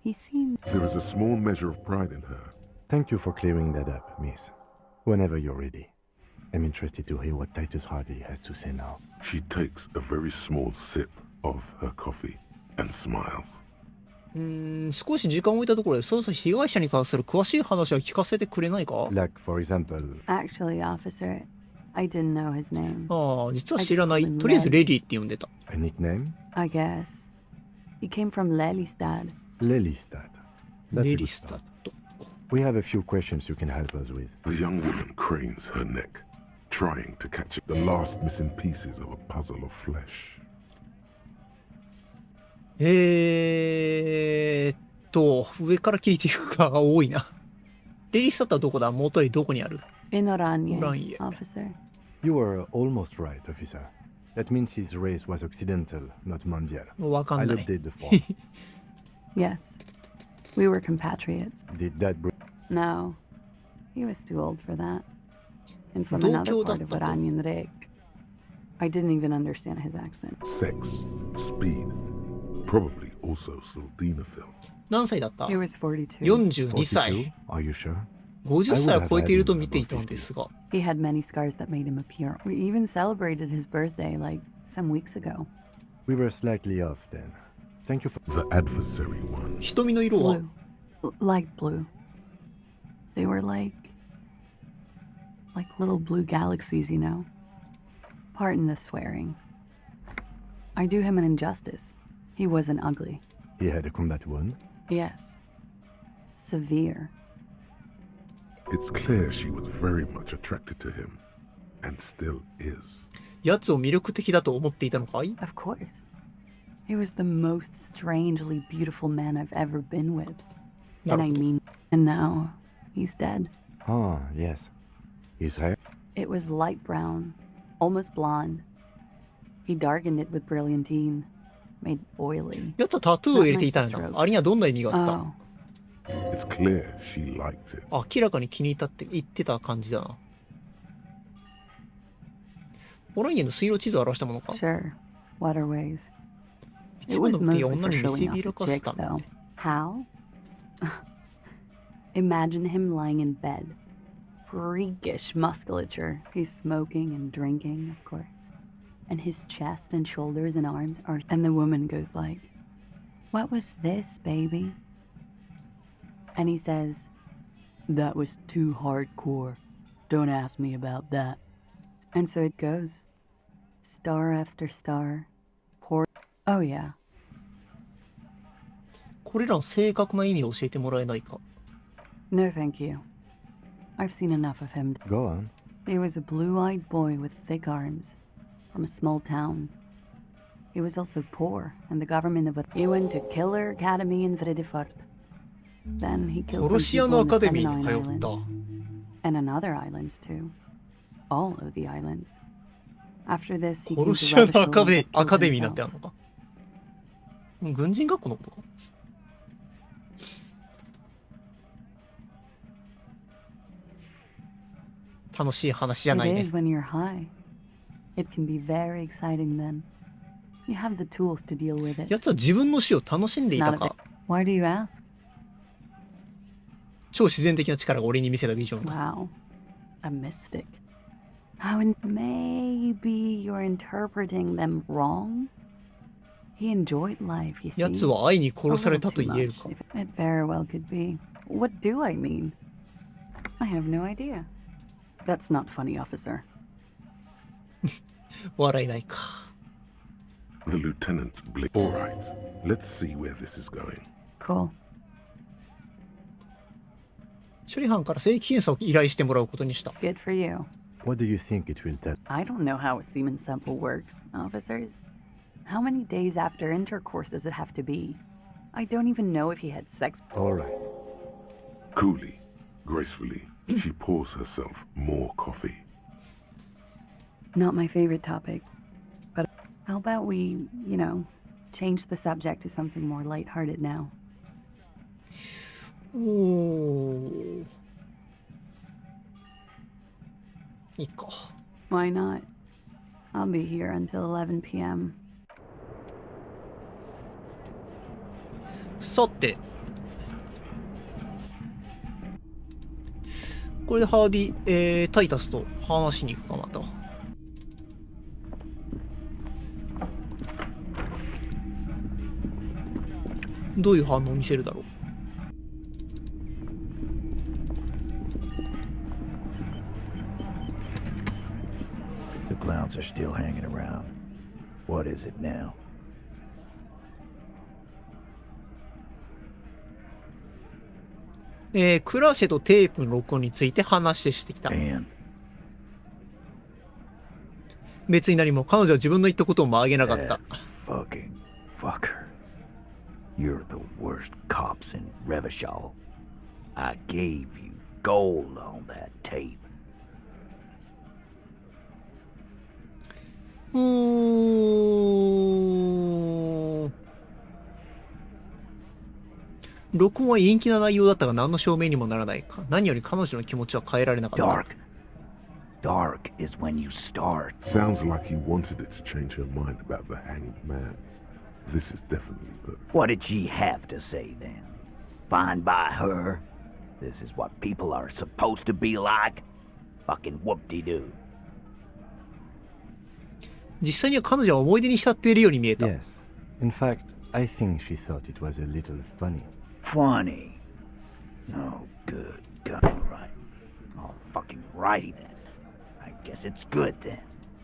He seemed... There is a small measure of pride in her. Thank you for clearing that up, miss. Whenever you're ready. I'm interested to hear what Titus Hardy has to say now. She takes a very small sip of her coffee and smiles. 少し時間を置いたところで、そうそう被害者に関する詳しい話を聞かせてくれないか？ Like, for example... Actually, officer, I didn't know his name. ああ、実は知らない。とりあえずレディって呼んでた。A nickname? I guess. He came from Lelystad. Lelystad. That's a good Lelystad. start. We have a few questions you can help us with. The young woman cranes her neck, trying to catch the last missing pieces of a puzzle of flesh. 上から聞いていくかが多いな。レリスタッタはどこだ？元へどこにある？ In Oranje, Oranje. officer. You were almost right, officer. That means his race was occidental, not mondial. わかん I'll ない。 update the form. Yes. We were compatriots. Did that bring... No. He was too old for that. And from 同 another 郷だ part っ of たと。 Oranjenrek. I didn't even understand his accent. Sex, speed, probably also sildenafil. 何歳だった？ He was 42. 42歳。 Are you sure? 50歳は超えていると見ていたんですが。 He had many scars that made him appear. We even celebrated his birthday like some weeks ago. We were slightly off then. Thank you for... The adversary one. 瞳の色は？ Blue. Light blue. They were like little blue galaxies, you know. Pardon the swearing. I do him an injustice. He wasn't ugly. He had a combat wound? Yes. Severe. It's clear she was very much attracted to him, and still is. やつを魅力的だと思っていたのかい？ Of course. He was the most strangely beautiful man I've ever been with. And I mean, and now he's dead. Ah, yes. His hair? It was light brown, almost blonde. He darkened it with brilliantine, made oily. やつはタトゥーを入れていたんだ。あれにはどんな意味があった？ It's clear she liked it. 明らかに気に入ったって言ってた感じだな。オランゲの水路地図を表したものか？ Sure, waterways. 一 It 番 was の目的 mostly は for 女に見せ showing び off ら the かす chicks, ため。 though. How? Imagine him lying in bed. Freakish musculature. He's smoking and drinking, of course. And his chest and shoulders and arms are... And the woman goes like, "What was this, baby?" And he says, "That was too hardcore. Don't ask me about that." And so it goes. Star after star. Poor... Oh, yeah. これらの正確な意味を教えてもらえないか？ No, thank you. I've seen enough of him. Go on. He was a blue-eyed boy with thick arms, from a small town. He was also poor, and the government of it. He went to Killer Academy in Vredefort. Then he killed some 殺し屋 people の in ア the カデミー Seminoe に通っ Islands. た。 And on other islands, too. All of the islands. After this, he came 殺し to 屋のア Rebel カ Shore デ and アカデミー killed なんてあ himself. るのか？軍人学校のことか？楽しい話じゃない It ね。 is when you're high. It can be very exciting then. You have the tools to deal with it. やつは自分の死を楽しんで It's いた not a か？ bit. Why do you ask? 超自然的な力が俺に見せたビジョンだ。 Wow. A mystic. How maybe you're interpreting them wrong? He enjoyed life, you see. やつは愛に殺されたと A little 言え too るか？ much. It very well could be. What do I mean? I have no idea. That's not funny, officer. 笑えないか。The lieutenant All right, let's see where this is going. Cool. 処理班から正規検査を依頼してもらうことにした。Good for you. What do you think it will tell? I don't know how a semen sample works, officers. How many days after intercourse does it have to be? I don't even know if he had sex. All right. Coolly, gracefully, she pours herself more coffee. Not my favorite topic. But how about we, change the subject to something more lighthearted now? おー。いいか。Why not? I'll be here until 11 p.m. さて。これでハーディ、タイタスと話しに行くかまた。どういう反応を見せるだろう。The clowns are still hanging around. What is it now? クラシェとテープの録音について話してきた。別に何も彼女は自分の言ったことを曲げなかった。Fucking fucker. You're the worst cops in Revachol. I gave you gold on that tape. 録音は陰気な内容だったが何の証明にもならないか。何より彼女の気持ちは変えられなかった。Dark is when you start. Sounds like he wanted it to change her mind about the hanged man. This is definitely good. What did she have to say then? Fine by her? This is what people are supposed to be like? Fucking whoop-de-doo. 実際には彼女は思い出に浸っているように見えた。Yes. In fact, I think she thought it was a little funny. Funny? No good. God, right. All fucking righty then. I guess it's good then.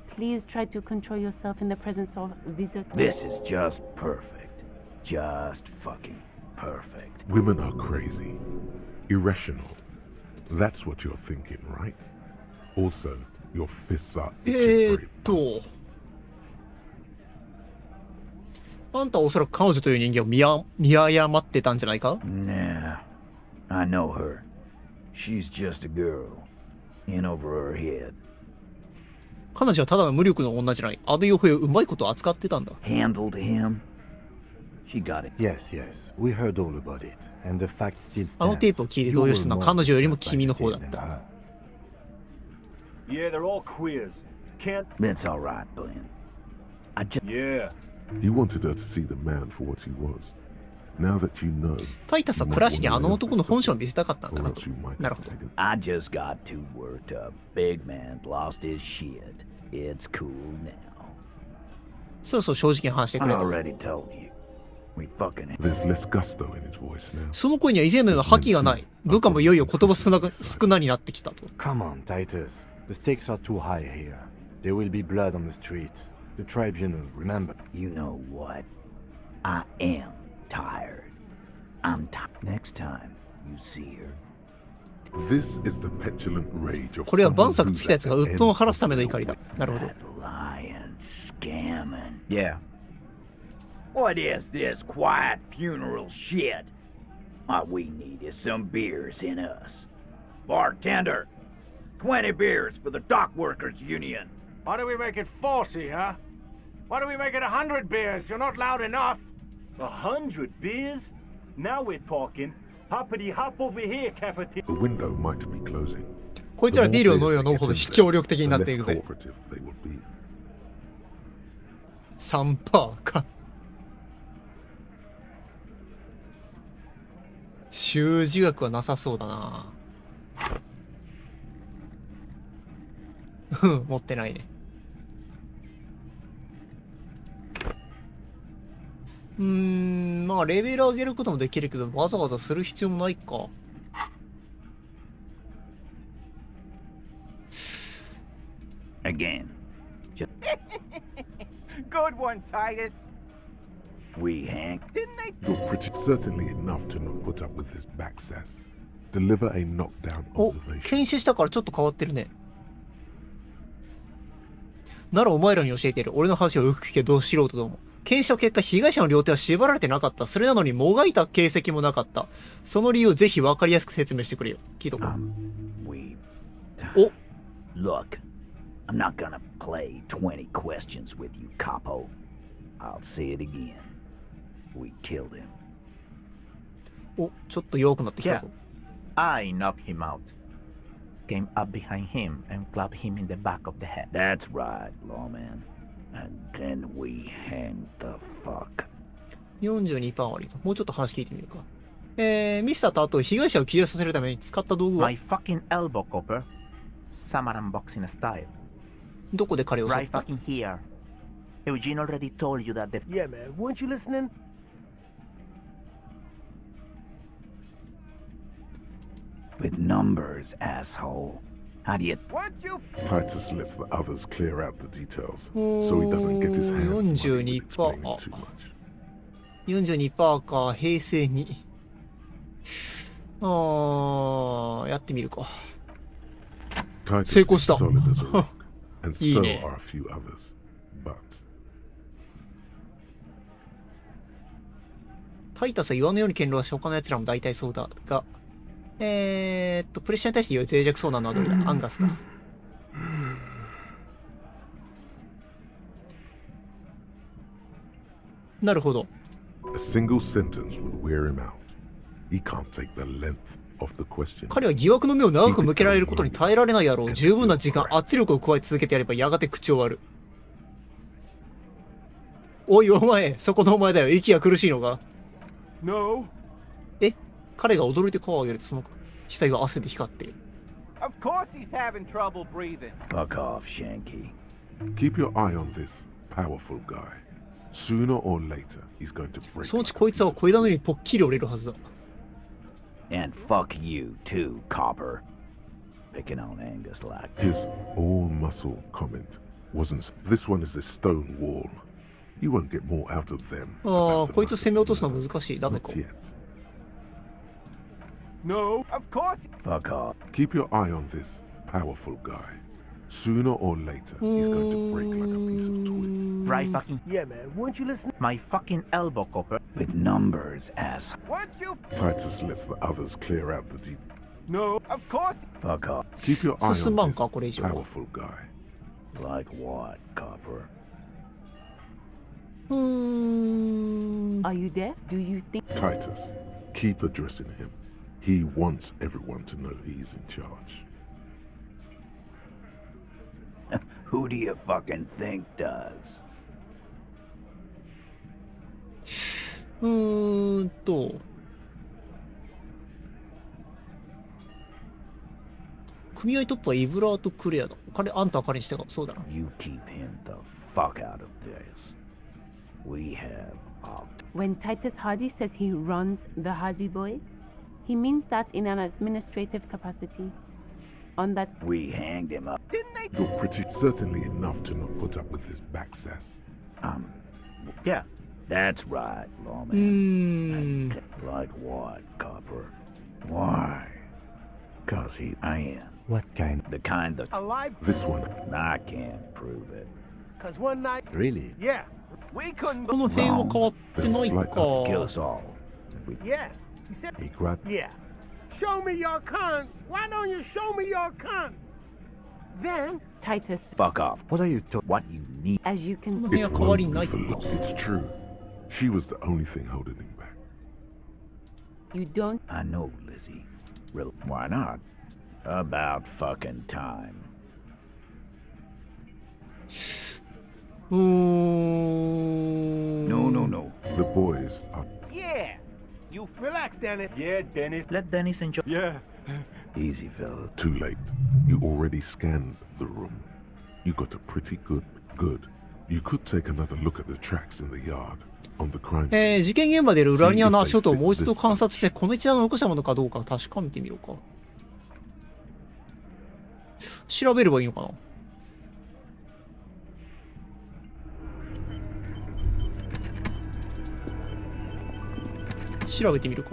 Please try to control yourself in the presence of visitors. This is just perfect. Just fucking perfect. Women are crazy. Irrational. That's what you're thinking, right? Also, your fists are itching for it. あんたはおそらく彼女という人間を見誤ってたんじゃないか？ Nah. I know her. She's just a girl. In over her head. 彼女はただの無力の女じゃない。あの傭兵をうまいこと扱ってたんだ。Handled him. She got it. Yes, yes. We heard all about it. And the fact still stands. あのテープを聞いて動揺したのは彼女よりも君の方だった。Yeah, they're all queers. Can't. That's all right, Glenn. I just. Yeah. You wanted her to see the man for what he was. Now that you know. タイタスはクラシにあの男の本性を見せたかったんだなと。なるほど。I just got too worked up. Big man lost his shit. It's cool now. そろそろ正直に話してくれと。Already told you. We fucking. There's less gusto in his voice now. その声には以前のような覇気がない。部下もいよいよ言葉少なになってきたと。Come on, Titus. The stakes are too high here. There will be blood on the streets. The tribunal, remember. You know what? I am tired. I'm tired. Next time you see her. This is the petulant rage of これは晩作つきたやつが鬱憤を晴らすための怒りだ。なるほど。Lion scamming. Yeah. What is this quiet funeral shit? What we need is some beers in us. Bartender, 20 beers for the dock workers union. Why do we make it 40, huh? Why do we make it 100 beers? You're not loud enough. 100 beers? Now we're talking. Hoppity hop over here, cafeteria. The window might be closing. こいつらビールを飲むよう飲むほど協力的になっていくぜ。3%か。習字学はなさそうだな。持ってないね。まあレベル上げることもできるけどわざわざする必要もないか。Again. good one, Titus. We hang. Didn't they? You're pretty certainly enough to not put up with this back sass. Deliver a knockdown お、 observation. 検視したからちょっと変わってるね。ならお前らに教えてる。俺の話をよく聞け、どう素人ども。検視の結果、被害者の両手は縛られてなかった。それなのにもがいた形跡もなかった。その理由をぜひ分かりやすく説明してくれよ。聞いとこう。お、 Look, I'm not gonna play 20 questions with you, capo. I'll say it again. We killed him. お、ちょっと弱くなってきたぞ。I knocked him out. Came up behind him and clapped him in the back of the head. That's right, lawman. And then we hanged the fuck. 42%割りか。もうちょっと話聞いてみるか。ミスターとあと被害者を起動させるために使った道具は My fucking elbow, copper. Samurai boxing style. どこで彼を襲っ Right た？ fucking here. Eugene already told you that the... Yeah, man. Weren't you listening? With numbers, asshole. How do you... What you... Titus lets the others clear out the details, so he doesn't get his hands muddy with explaining too much. 42% か、平成に。やってみるか。成 Titus 功 is した。 solid as a rock, and いい so ね。 are a few others. But タイタスは岩のように堅牢だし、他の奴らも大体そうだが、プレッシャーに対して脆弱そうなのはどれだ？アンガスか。なるほど。a single sentence would wear him out. He can't take the length of the question. 彼は疑惑の目を長く向けられることに耐えられないだろう。十分な時間、圧力を加え続けてやればやがて口を割る。おいお前、そこのお前だよ。息が苦しいのか？ No. え、彼が驚いて顔を上げるとその額は汗で光っている。Of course he's having trouble breathing. Fuck off, Shanky. Keep your eye on this powerful guy. Sooner or later, he's going to break. そのうちこいつは小枝のようにぽっきり折れるはずだ。And fuck you too, copper. Picking on Angus like His all muscle comment wasn't. This one is a stone wall. You won't get more out of them. ああ、こいつ攻め落とすのは難しい。ダメか。 Not yet. No. Of course. fuck off. Keep your eye on this powerful guy. Sooner or later, he's going to break like a piece of toy. Right fucking... Yeah, man. Weren't you listening? My fucking elbow, copper. With numbers, ass. What you... Titus lets the others clear out the details. No. Of course. Fuck off. Keep your eye on 進まん this か、これ以上は。 powerful guy. Like what, copper? Are you deaf? Do you think... Titus, keep addressing him. He wants everyone to know he's in charge. Who do you fucking think does? 組合トップはイブラート・クレアだ。あんたは彼にしてか、そうだな。You keep him the fuck out of this. We have When Titus Hardy says he runs the Hardy Boys, he means that in an administrative capacity. On that... We hanged him up. Didn't they... You're pretty certainly enough to not put up with his back sass. Yeah, that's right, lawman. Like what, copper? Why? 'Cause I am. What kind? The kind that... Alive? This one. I can't prove it. 'Cause one night... Really? Yeah. We couldn't... この辺は変わってないか。 Kill us all. Yeah. He said... He grabbed... Yeah. Show me your con. Why don't you show me your con? Then... Titus, Fuck off. What are you talking? What you need. as you can... It It won't be for long. It's true. She was the only thing holding him back. You don't... I know, Lizzie. Real... Why not? About fucking time. No. The boys are... Yeah. You... Relax, Danny. Yeah, Dennis. Let Dennis enjoy... Yeah. Easy, fella. Too late. You already scanned the room. You got a pretty good. You could take another look at the tracks in the yard on the crime scene. 事件現場でいる裏庭の足音をもう一度観察して、この一覧を残したものかどうか確かめてみようか。調べればいいのかな。調べてみるか。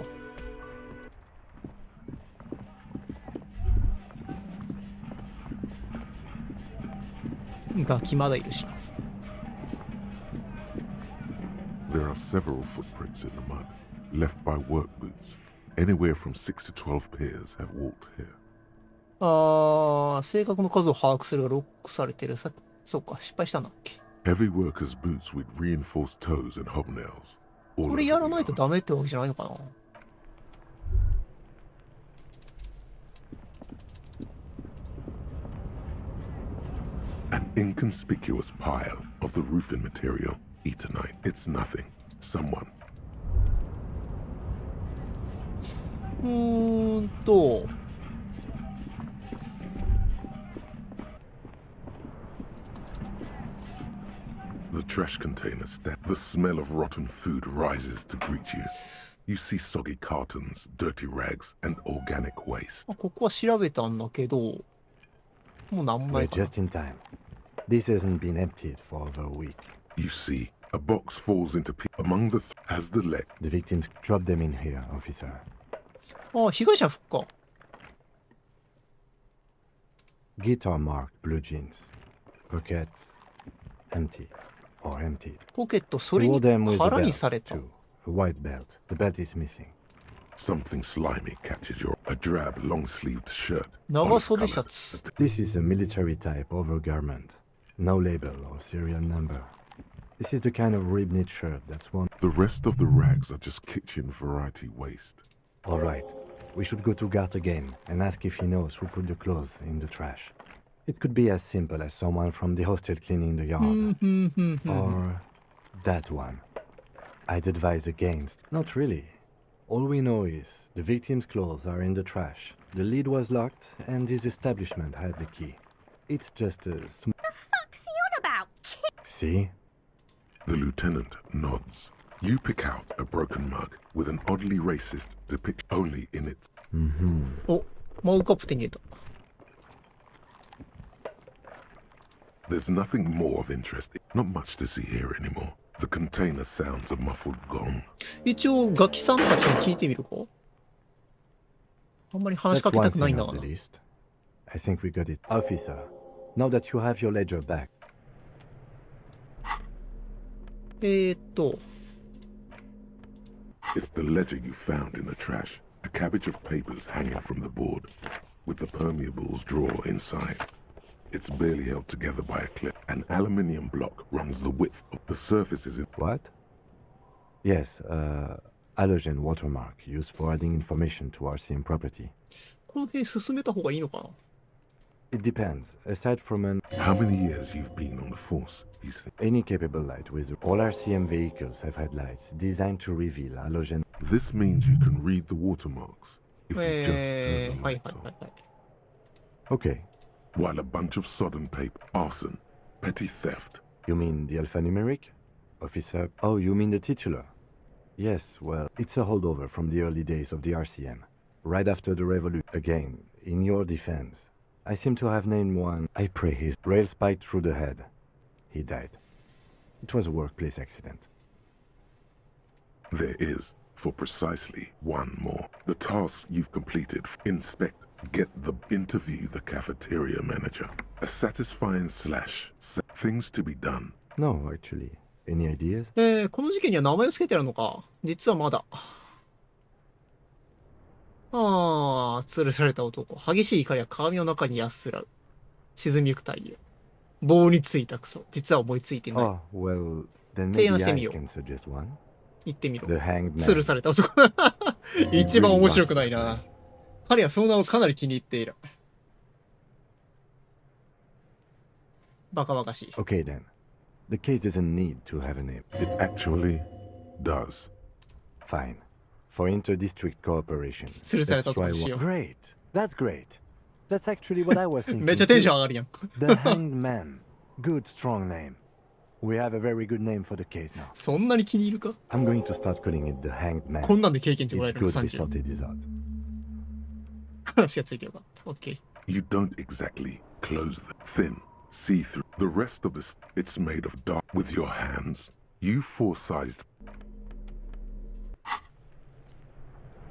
ガキまだいるし。There are several footprints in the mud, left by work boots. Anywhere from 6 to 12 pairs have walked here. 正確の数を把握するがロックされてる。そうか、失敗したんだっけ。 Heavy workers' boots with reinforced toes and hobnails. これやらないとダメってわけじゃないのかな。An inconspicuous pile of the roofing material. Eternite. It's nothing. Someone. The trash container the smell of rotten food rises to greet you. You see soggy cartons, dirty rags, and organic waste. ここは調べたんだけど、もうなんもないかな。 We're just in time. This hasn't been emptied for over a week. You see, a box falls into among the as the leg. The victims drop them in here, officer. 被害者服か。Guitar marked blue jeans. Pockets empty or emptied. ポケットそれに空にされた。 A white belt. The belt is missing. Something slimy catches a drab long-sleeved shirt. 長袖シャツ。 This is a military type overgarment. No label or serial number. This is the kind of rib-knit shirt that's worn. The rest of the rags are just kitchen variety waste. All right. We should go to Gart again and ask if he knows who put the clothes in the trash. It could be as simple as someone from the hostel cleaning the yard. Or that one. I'd advise against. Not really. All we know is the victim's clothes are in the trash. The lid was locked and his establishment had the key. It's just a The fuck's he on about? See? The lieutenant nods. You pick out a broken mug with an oddly racist depiction only in its. お、マグカップ手に入れた。 There's nothing more of interest. Not much to see here anymore. The container sounds a muffled gong. 一応ガキさんたちに聞いてみるか。あんまり話しかけたくないんだがな。 I think we got it. Officer, now that you have your ledger back. It's the ledger you found in the trash. A cabbage of papers hanging from the board, with the permeables drawer inside. It's barely held together by a clip. An aluminium block runs the width of the surface is in. What? Yes, halogen watermark used for adding information to RCM property. この辺進めた方がいいのかな。 It depends. Aside from an... How many years you've been on the force? Any capable light with all RCM vehicles have had lights designed to reveal halogen. This means you can read the watermarks if you just turn the lights on. Okay. While a bunch of sodden paper, arson, petty theft. You mean the alphanumeric? Officer... Oh, you mean the titular? Yes, well, it's a holdover from the early days of the RCM. Right after the revolution. Again, in your defense, I seem to have named one. I pray his rail spiked through the head. He died. It was a workplace accident. There is, for precisely one more. The task you've completed. Inspect, interview the cafeteria manager. A satisfying things to be done. No, actually. Any ideas? この事件には名前を付けてあるのか。実はまだ。吊るされた男。激しい怒りは鏡の中に安らう。沈みゆく太陽。棒についたクソ。実は思いついてない。Oh, well, then 提 maybe 案して I みよう。 can suggest one. 言ってみろ。 The hanged man. 吊るされた男。一番面白くないな。彼はその名をかなり気に入っている。バカバカしい。 Okay then. The case doesn't need to have a name. It actually does. Fine. For inter-district cooperation. 吊るされた Let's 男 try にし one. よう。 Great. That's great. That's actually what I was thinking. めっちゃテンション上がるやん。 The Hanged Man. Good, strong name. We have a very good name for the case now. そんなに気に入るか I'm going to start calling it the Hanged Man. こんなんで経験値もらえ It's るの good we 30。 sorted this out. 話がついてよかった。OK。 You don't exactly close the thin, see-through. The rest of it's made of dark with your hands. You four-sized.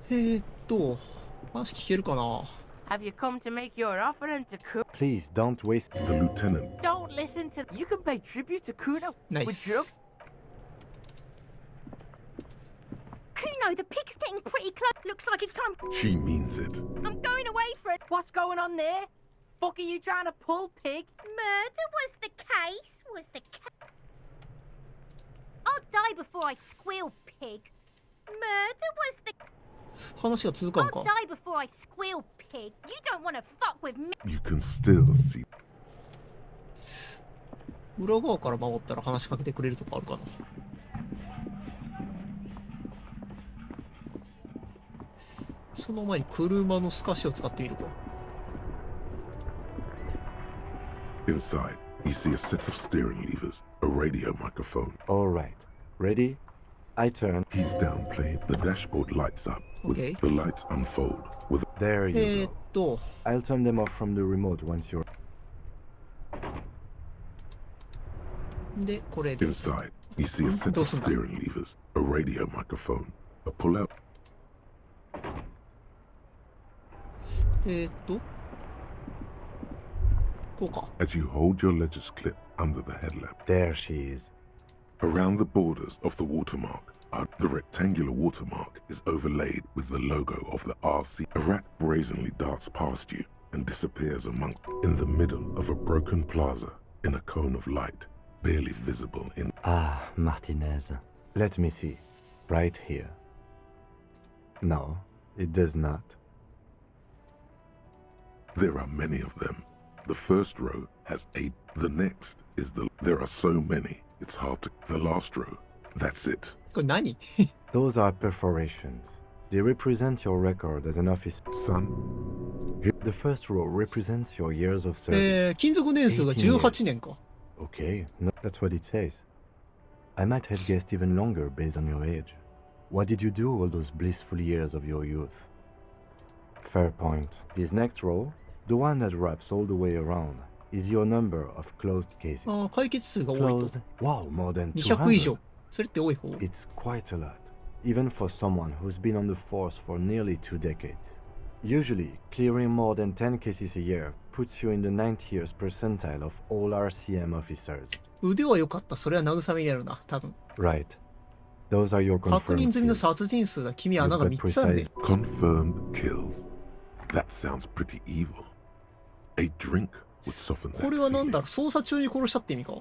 話聞けるかな。 Have you come to make your offering to Kuno? Please don't waste. The lieutenant. Don't listen to. You can pay tribute to Kuno with Nice. drugs. Kuno, the pig's getting pretty close. Looks like it's time. She means it. I'm going away for it. What's going on there? Fuck are you trying to pull, pig? Murder was the case. I'll die before I squeal, pig. Murder was the. 話が続かん I'll か。 die before I squeal, pig. You don't want to fuck with me. You can still see. 裏側から守ったら話しかけてくれるとかあるかな。その前に車の透かしを使ってみるか。 Inside, you see a set of steering levers, a radio microphone. All right. Ready? I turn. He's down playing. The dashboard lights up. With Okay. the lights unfold. With There you go. と、 I'll turn them off from the remote once you're. で、これで。 inside, you see a set of steering levers, a radio microphone, a pull-out. こうか。 As you hold your ledger's clip under the headlamp. There she is. Around the borders of the watermark, the rectangular watermark is overlaid with the logo of the RC. A rat brazenly darts past you and disappears in the middle of a broken plaza in a cone of light, barely visible in. Ah, Martinez. Let me see. Right here. No, it does not. There are many of them. The first row has 8. The next is There are so many, it's hard to. The last row, that's it. これ何 Those are perforations. They represent your record as an officer. Son? The first row represents your years of service. 勤続年数が18年か。 Okay, no, that's what it says. I might have guessed even longer based on your age. What did you do all those blissful years of your youth? Fair point. This next row, the one that wraps all the way around, is your number of closed cases. ああ、解決数が多いと。 Closed? Wow, more than 200以上。 200. それって多い方。 It's quite a lot, even for someone who's been on the force for nearly 2 decades. Usually, clearing more than 10 cases a year puts you in the 90th percentile of all RCM officers. 腕は良かった。それは慰めになるな、多分。 Right. Those are your 確 confirmed 認済みの kills. 殺人数だ。君穴が You've got 3つあるね。 Confirmed kills. That sounds pretty evil. A drink would soften こ that れはなん feeling. だろう、捜査中に殺したって意味か。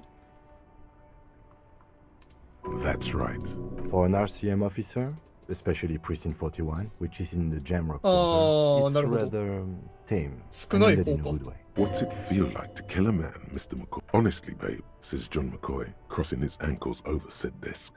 That's right. For an RCM officer, especially Precinct 41, which is in the Jamrock Ah, quarter, it's なるほど。 rather tame. 少ない and 方 ended in a か。 good way. What's it feel like to kill a man, Mr. McCoy? Honestly, babe, says John McCoy, crossing his ankles over said desk.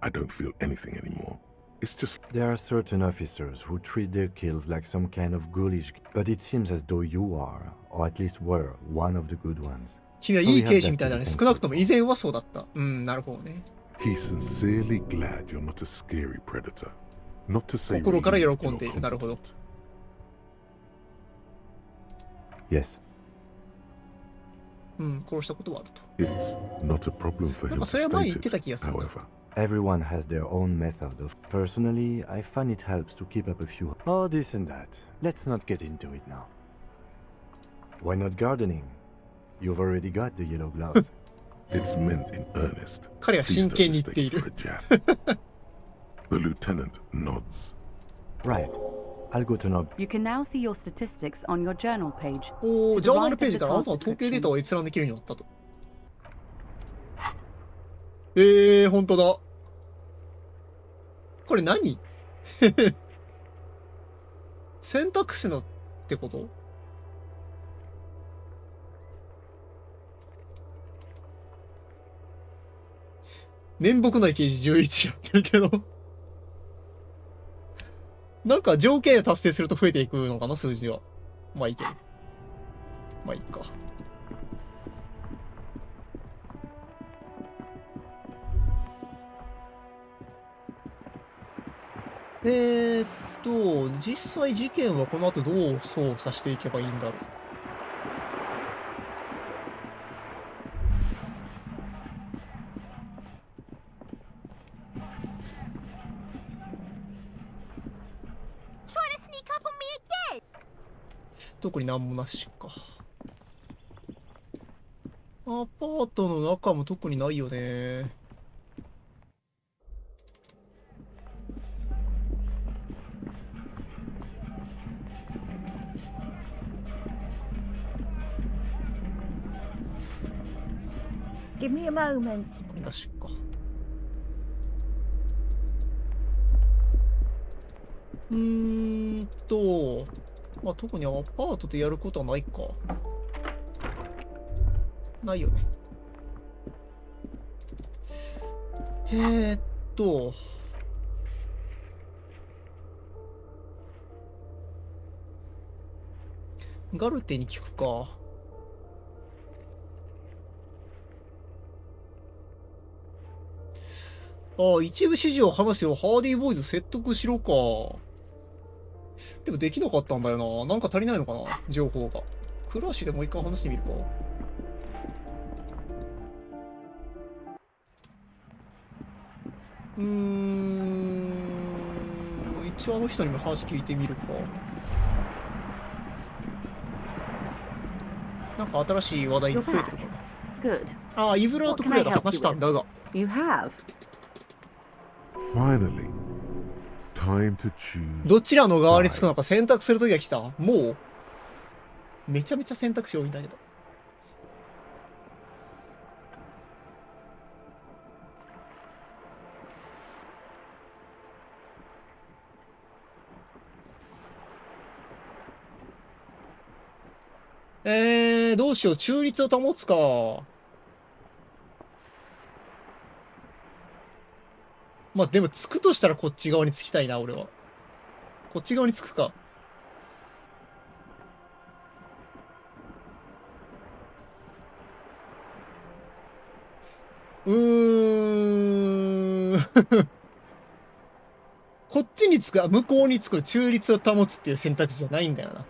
I don't feel anything anymore. It's just. There are certain officers who treat their kills like some kind of ghoulish, but it seems as though you are, or at least were, one of the good ones. 君はいい刑事みたいだね。少なくとも以前はそうだった。うん、なるほどね。 He's sincerely glad you're not a scary predator. Not to say 心から relieved 喜んでい you're る。なるほど。 Yes. うん、殺したことはあると。 It's not a problem for なん him か to それは前に state 言ってた it, 気がするな。 however. Everyone has their own method of. Personally, I find it helps to keep up a few. Oh, this and that. Let's not get into it now. Why not gardening? You've already got the yellow gloves. It's meant in earnest. 彼は Please 真 don't 剣に言って mistake い it for る。 a jab. The lieutenant nods. Right. I'll go turn up. You can now see your statistics on your journal page. おー、 To ジャー the ナ right ル of ペー the ジからあなたの task 統計デー description. タを閲覧できるようになったと。本当だ。これ何選択肢のってこと？面目ない刑事11やってるけどなんか条件達成すると増えていくのかな、数字は。まあいいけど。まあいいか。実際事件はこの後どう捜査していけばいいんだろう。特になんもなしか。アパートの中も特にないよね。Give me a moment. これなしか。まあ、特にアパートでやることはないか。ないよね。ガルテに聞くか。一部指示を話すよ。ハーディーボーイズ説得しろか。でもできなかったんだよな。なんか足りないのかな情報が。クラッシュでもう一回話してみるか。一応あの人にも話聞いてみるか。なんか新しい話題が増えてるかな。イブラートくらいで話したんだが。You have. Finally, time to choose. どちらの側につくのか選択するときが来た。もうめちゃめちゃ選択肢多いんだけど。どうしよう。中立を保つか。まあでもつくとしたらこっち側につきたいな、俺は。こっち側につくか。こっちにつく、向こうにつく、中立を保つっていう選択肢じゃないんだよな。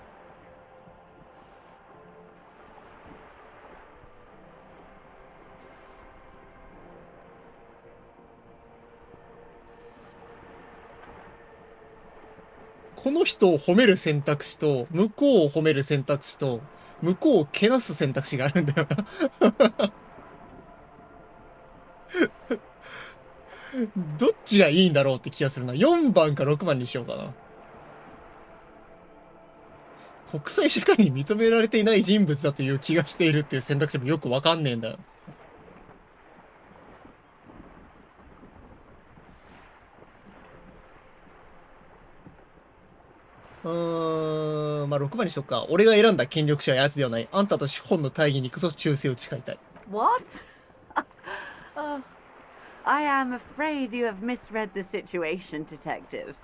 この人を褒める選択肢と、向こうを褒める選択肢と、向こうをけなす選択肢があるんだよな。どっちがいいんだろうって気がするな。4番か6番にしようかな。国際社会に認められていない人物だという気がしているっていう選択肢もよくわかんねえんだよ。まあ6番にしとくか。俺が選んだ権力者は奴ではない。あんたと資本の大義にこそ忠誠を誓いたい。What? I am afraid you have misread the situation, Detective.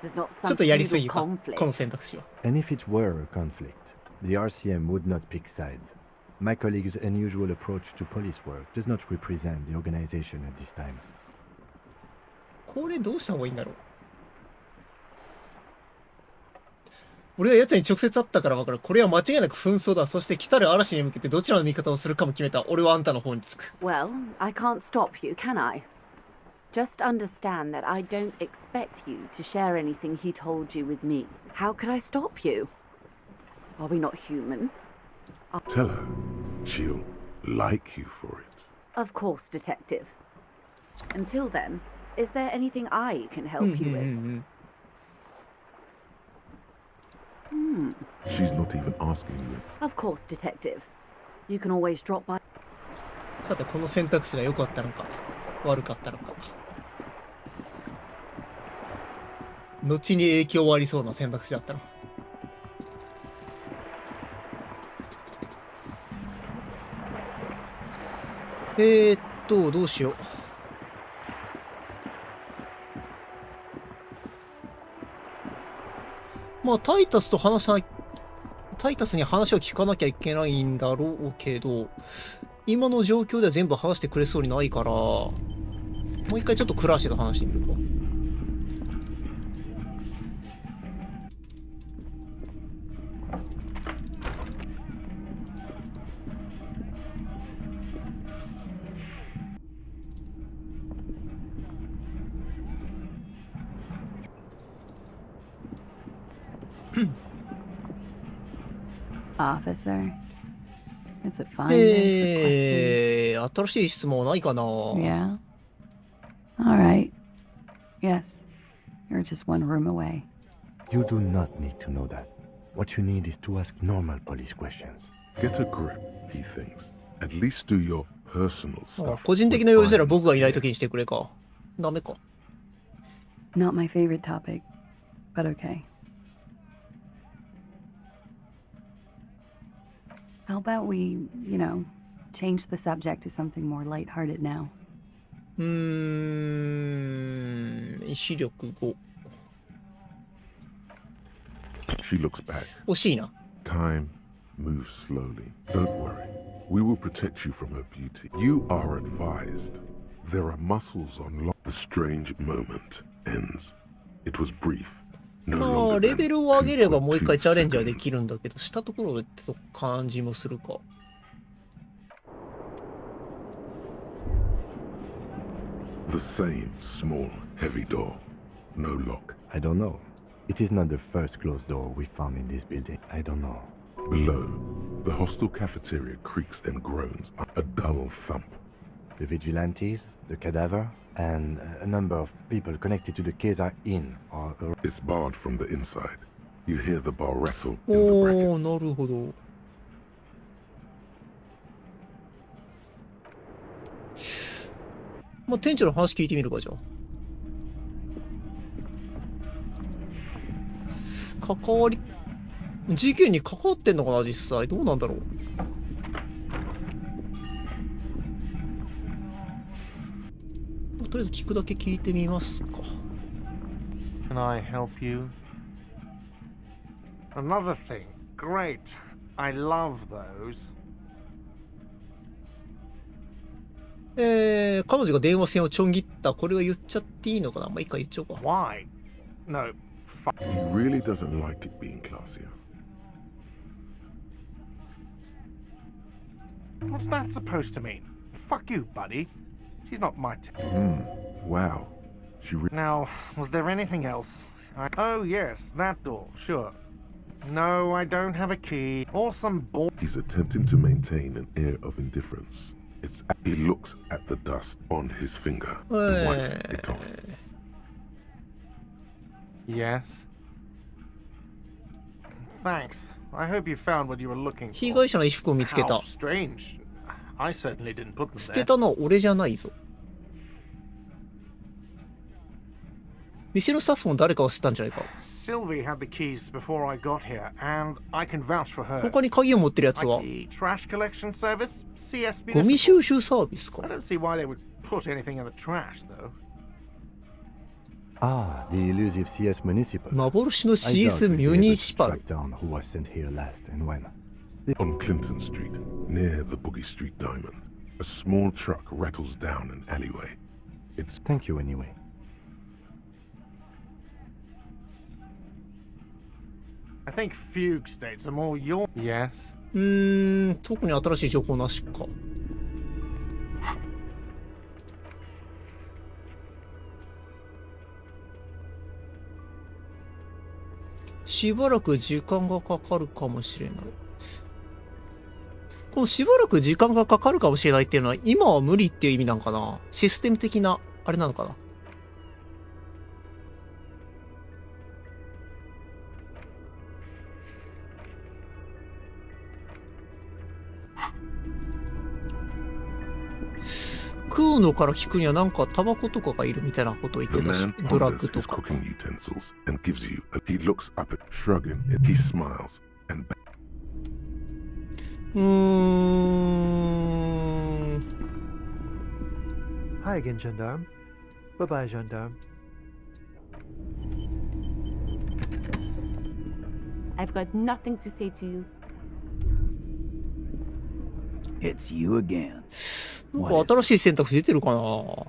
This is not ちょっとやりす some ぎか、 conflict. この選択肢は。And if it were a conflict, the RCM would not pick sides. My colleague's unusual approach to police work does not represent the organization at this time. これどうした方がいいんだろう。俺は奴に直接会ったから分かる。これは間違いなく紛争だ。そして来たる嵐に向けてどちらの味方をするかも決めた。俺はあんたの方につく。Well, I can't stop you, can I? Just understand that I don't expect you to share anything he told you with me. How could I stop you? Are we not human? Tell her she'll like you for it. Of course, Detective. Until then, is there anything I can help you with? She's not even asking you. Of course, Detective. You can always drop by. さて、この選択肢が良かったのか、悪かったのか。後に影響ありそうな選択肢だったの。どうしよう。まあ、タイタスに話を聞かなきゃいけないんだろうけど、今の状況では全部話してくれそうにないから、もう一回ちょっとクラッシュで話してみるか。Officer. It's a fine day for questions. 新しい質問ないかな Yeah? Alright. Yes. You're just one room away. You do not need to know that. What you need is to ask normal police questions. Get a grip, he thinks. At least do your personal あ stuff. 個人的な用事なら僕がいない時にしてくれか。ダメか。Not my favorite topic, but okay. How about we, change the subject to something more lighthearted now? 意志力5。She looks back. 惜しいな。 Time moves slowly. Don't worry. We will protect you from her beauty. You are advised. There are muscles on lock. The strange moment ends. It was brief. No まあ longer レ than ベルを上げればもう一回 2.2チャレンジはで seconds. きるんだけど、したところでって感じもするか。The same small, heavy door. No lock. I don't know. It is not the first closed door we found in this building. I don't know. Below, the hostel cafeteria creaks and groans. A dull thump. The vigilantes, the cadaver, and a number of people connected to the case are in or It's barred from the inside. You hear the bar rattle in the お brackets. ー、なるほど。まあ、店長の話聞いてみるか、じゃあ。関わり、事件に関わってんのかな、実際。どうなんだろう。とりあえず聞くだけ聞いてみますか。Can I help you? Another thing. Great. I love those. 彼女が電話線をちょん切った。これは言っちゃっていいのかな。まあ、いいか言っちゃおうか。Why? No. He really doesn't like it being classier. What's that supposed to mean? Fuck you, buddy. She's not my Wow. Now, was there anything else? Oh, yes, that door, sure. No, I don't have a key. Or some He's attempting to maintain an air of indifference. He looks at the dust on his finger and wipes it off. Yes. Thanks. I hope you found what you were looking for. 被害者の衣服を見つけた。 How strange. I certainly didn't put them 捨 there. てたのは俺じゃないぞ。店のスタッフも誰かを捨てたんじゃないか。 Sylvie had the keys before I got here, and I can vouch for her. 他に鍵を持ってるやつは Like the trash collection service, CS ゴミ Municipal. 収集サービスか。 I don't see why they would put anything in the trash, though. Ah, the elusive CS Municipal. 幻の I doubt CS we'll be able to ミュニシパル。 track down who was sent here last and when. On Clinton Street, near the Boogie Street Diamond, a small truck rattles down an alleyway. It's Thank you anyway. I think fugue states are more your. Yes. 特に新しい情報なしか。しばらく時間がかかるかもしれない。このしばらく時間がかかるかもしれないっていうのは今は無理っていう意味なんかな。システム的なあれなのかな。食うのから聞くにはなんかタバコとかがいるみたいなことを言っ the てたし man ドラッ ponders グと his か。 cooking utensils and gives you. He looks up at, shrugging. He smiles and. Hi again, gendarme. Bye bye, gendarme. I've got nothing to say to you. It's you again. なんか新しい選択肢出てるかな。多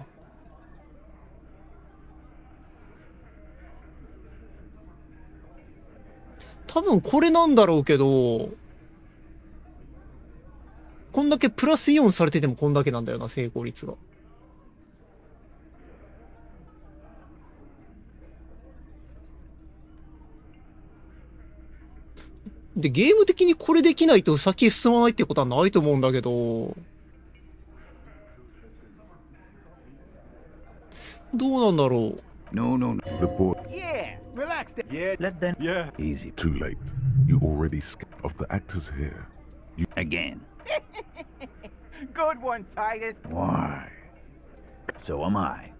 分これなんだろうけど、こんだけプラスイオンされててもこんだけなんだよな、成功率が。で、ゲーム的にこれできないと先へ進まないってことはないと思うんだけど、どうなんだろう。No, no, no. The boy. Yeah, relax. Yeah, let them. Yeah. Easy. Too late. You already scared of the actors here. You Again. Good one, Titus. Why? So am I.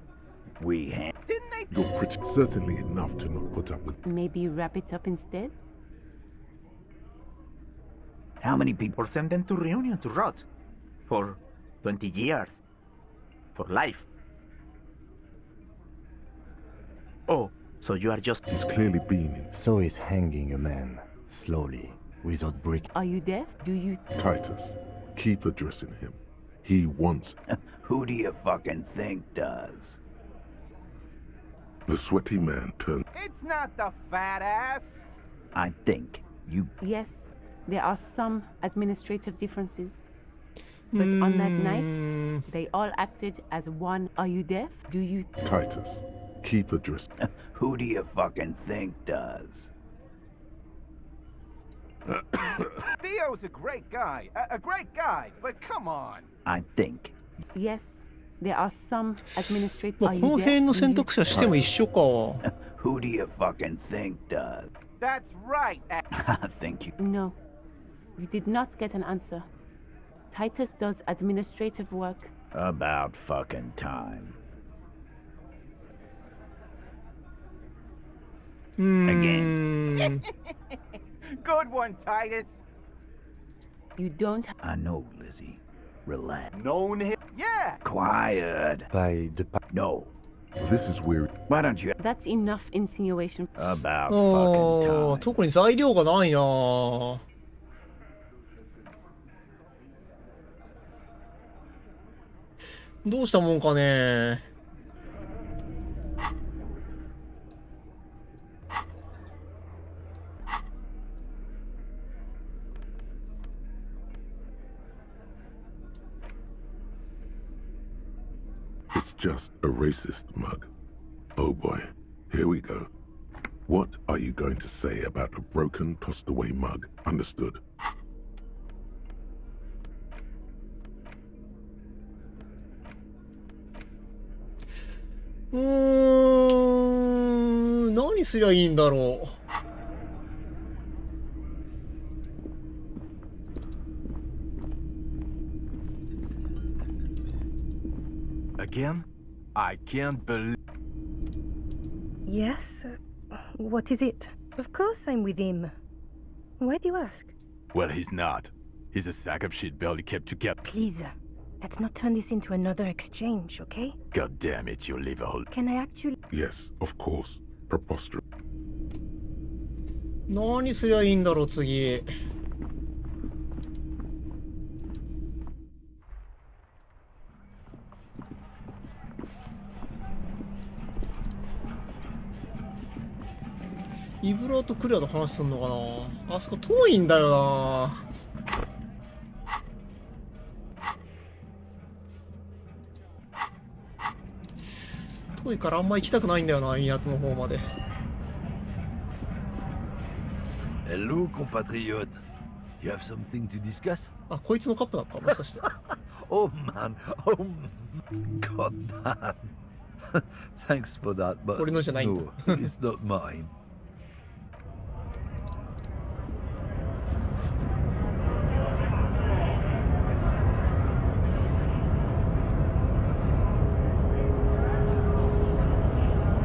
We have. Didn't they? You're pretty certainly enough to not put up with. Maybe wrap it up instead? How many people? Or send them to Reunion to rot. For 20 years. For life. Oh, so you are just... He's clearly been in. So is hanging a man, slowly, without breaking. Are you deaf? Do you... Titus, keep addressing him. He wants. Who do you fucking think does? The sweaty man turned. It's not the fat ass. I think you. Yes, there are some administrative differences. But on that night, they all acted as one. Are you deaf? Do you... Titus, keep addressing. Who do you fucking think does? Theo's a great guy. A great guy. But come on. I think. Yes, there are some administrative... まあ、この辺の選択肢はしても一緒か。Who do you fucking think does? That's right. Thank you. No, you did not get an answer. Titus does administrative work. About fucking time. Again. Good one, Titus. You don't... I know, Lizzie. Relax. Known him? Yeah. Quiet. By the... No. This is where. Why don't you? That's enough insinuation. About fucking time. 特に材料がないなぁ。どうしたもんかね。It's just a racist mug. Oh boy, here we go. What are you going to say about a broken, tossed away mug? Understood.何すりゃいいんだろう。Again? I can't believe. Yes? What is it? Of course I'm with him. Why do you ask? Well, he's not. He's a sack of shit barely kept together. Please, let's not turn this into another exchange, okay? God damn it, you live a whole. Can I actually... Yes, of course. Preposterous. 何すりゃいいんだろう、次。イブラとクリアと話すんのかな。あそこ遠いんだよな。遠いからあんま行きたくないんだよな、港の方まで。Hello, compatriot. You have something to discuss? あ、こいつのカップなのか、もしかして。Oh man, oh God man. Thanks for that, but 俺のじゃないんだ。 no, it's not mine.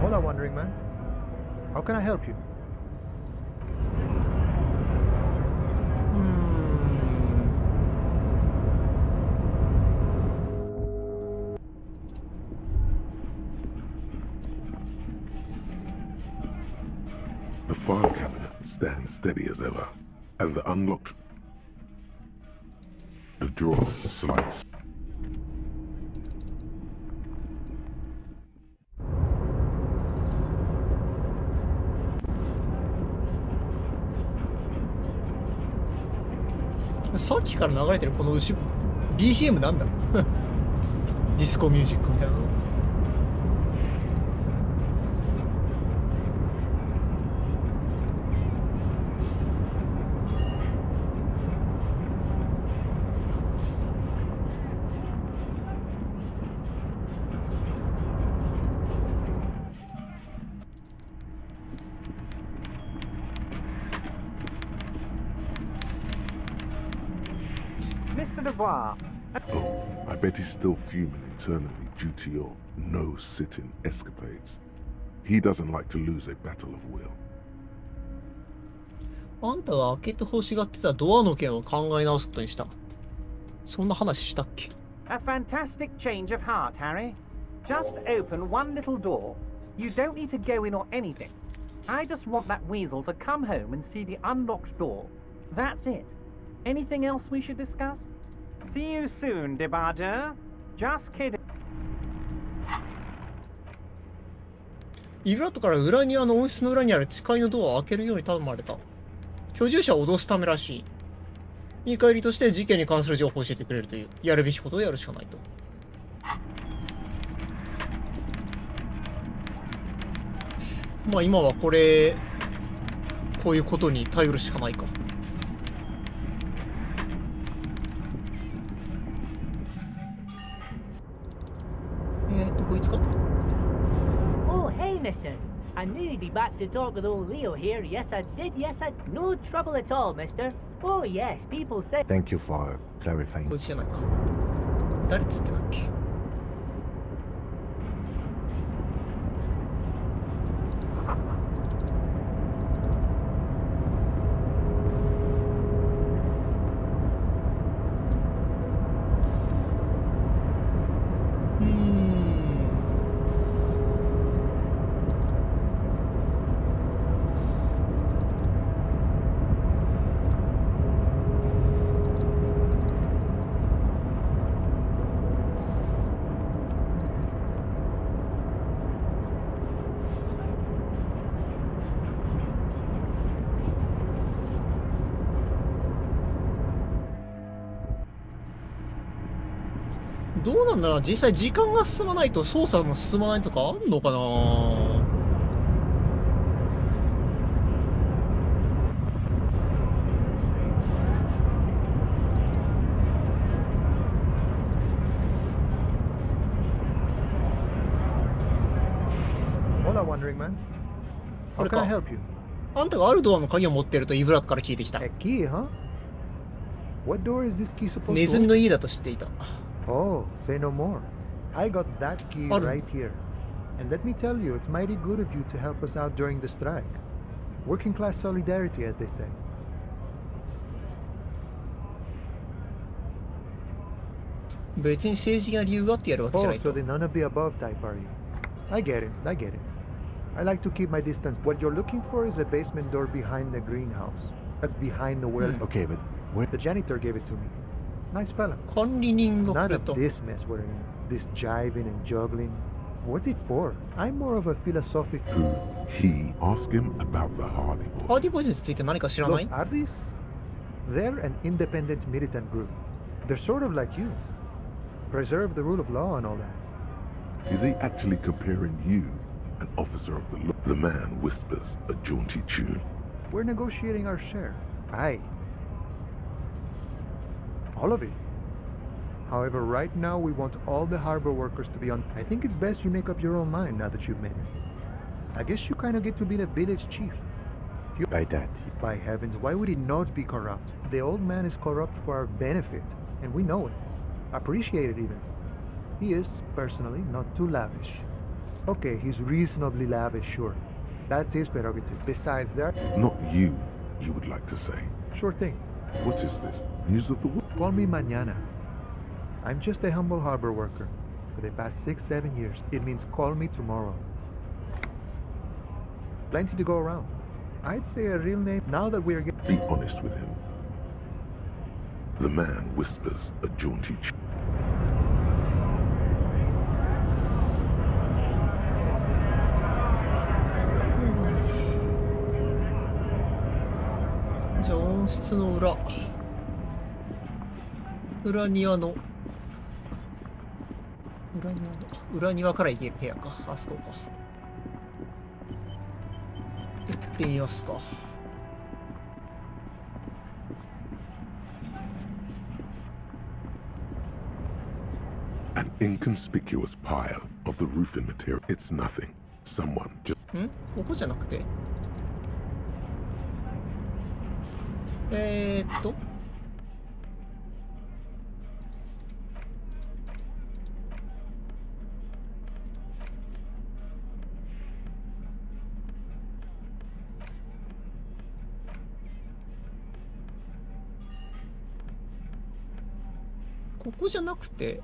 Hola, Wandering Man. How can I help you? The file cabinet stands steady as ever, and the unlocked. The drawer slides. This さっきから流れてるこの後ろ BGM なんだディスコミュージックみたいなの。revoir. Oh, I bet he's still fuming internally due to your no-sitting escapades. He doesn't like to lose a battle of will. あんたが開けて欲しがってたドアの件を考え直すことにした。そんな話したっけ？ A fantastic change of heart, Harry. Just open one little door. You don't need to go in or anything. I just want that weasel to come home and see the unlocked door. That's it. Anything else we should discuss? See you soon, Debardeur. Just kidding. イブラットから裏庭の温室の裏にある地下のドアを開けるように頼まれた。居住者を脅すためらしい。見返りとして事件に関する情報を教えてくれるという。やるべきことをやるしかないと。まあ今はこういうことに頼るしかないか。こいつか？ Oh, hey, mister. I knew you'd be back to talk with old Leo here. Yes, I did. Yes, I... No trouble at all, mister. Oh, yes, people say... Thank you for clarifying. こいつじゃないか。誰っつってたっけ？どうなんだろう、実際時間が進まないと操作も進まないとかあんのかな。Hola, wandering man. こ How れ can I か。 help you? あんたがあるドアの鍵を持ってるとイブラットから聞いてきた。 A key, huh? What door is this key supposed to ネズミの家だと知っていた。 Oh, say no more. I got that key Pardon? right here. And let me tell you, it's mighty good of you to help us out during the strike. Working class solidarity, as they say. 別に政治的な理由があってやるわけじゃな Oh, いと。 so the none of the above type, are you? I get it, I get it. I like to keep my distance. What you're looking for is a basement door behind the greenhouse. That's behind the well. Okay, but where? The janitor gave it to me. Nice fella. 管理人がく Not れ of た。 this mess we're in. This jiving and juggling. What's it for? I'm more of a philosophic... Who? He? Ask him about the Hardy ハー Boys. ディボイスについて何か知らない？ Los Ardis? They're an independent militant group. They're sort of like you. Preserve the rule of law and all that. Is he actually comparing you, an officer of the law? The man whispers a jaunty tune. We're negotiating our share. Aye. All of it. However, right now we want all the harbor workers to be on. I think it's best you make up your own mind now that you've made it. I guess you kind of get to be the village chief. By that. By heavens, why would he not be corrupt? The old man is corrupt for our benefit, and we know it. Appreciate it even. He is, personally, not too lavish. Okay, he's reasonably lavish, sure. That's his prerogative. Besides that... Not you, you would like to say. Sure thing. What is this? News of the world? Call me mañana. I'm just a humble harbor worker. For the past 6-7 years, it means call me tomorrow. Plenty to go around. I'd say a real name now that we're getting... Be honest with him. The man whispers a jaunty tune. じゃあ温室の裏庭の裏庭から行ける部屋か。あそこか。行ってみますか。An inconspicuous pile of the roofing material. It's nothing. Someone just... ここじゃなくて。ここじゃなくて、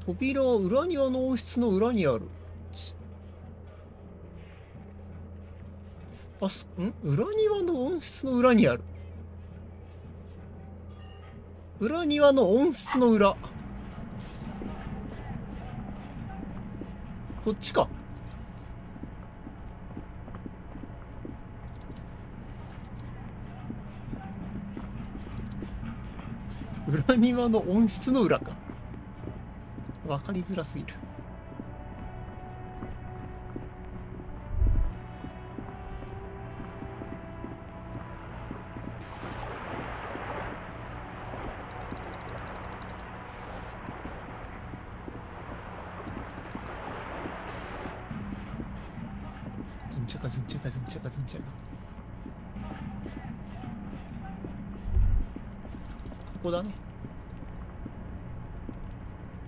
扉は裏庭の温室の裏にある。裏庭の温室の裏にある。裏庭の温室の裏。こっちか。裏庭の温室の裏か。わかりづらすぎる。ずんちゃかずんちゃかずんちゃかずんちゃか。ここだね。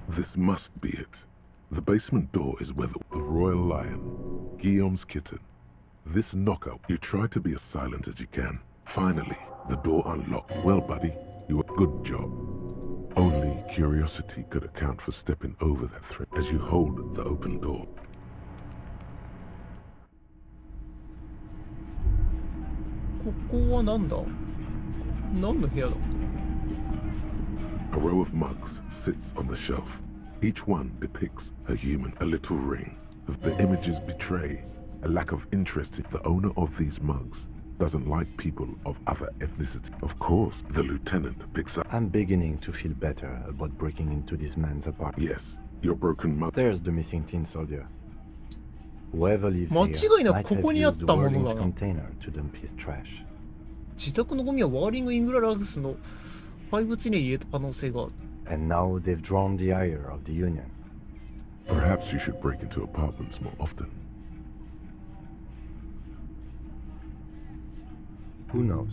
This must be it. The basement door is where the royal lion, Guillaume's kitten. This knockout, you try to be as silent as you can. Finally, the door unlocked. Well, buddy, you a good job. Only curiosity could account for stepping over that threat as you hold the open door. A row of mugs sits on the shelf. Each one depicts a human, a little ring. The images betray a lack of interest. The owner of these mugs doesn't like people of other ethnicity. Of course, the lieutenant picks up. I'm beginning to feel better about breaking into this man's apartment. Yes, your broken mug. There's the missing tin soldier. Whoever lives here 間違いなくここにあっ might た have も used の the だな。 container to dump his trash. 自宅のゴミはワーリング・イングララグスの廃物に入れた可能性がある。And now they've drawn the ire of the union. Perhaps you should break into apartments more often. Who knows?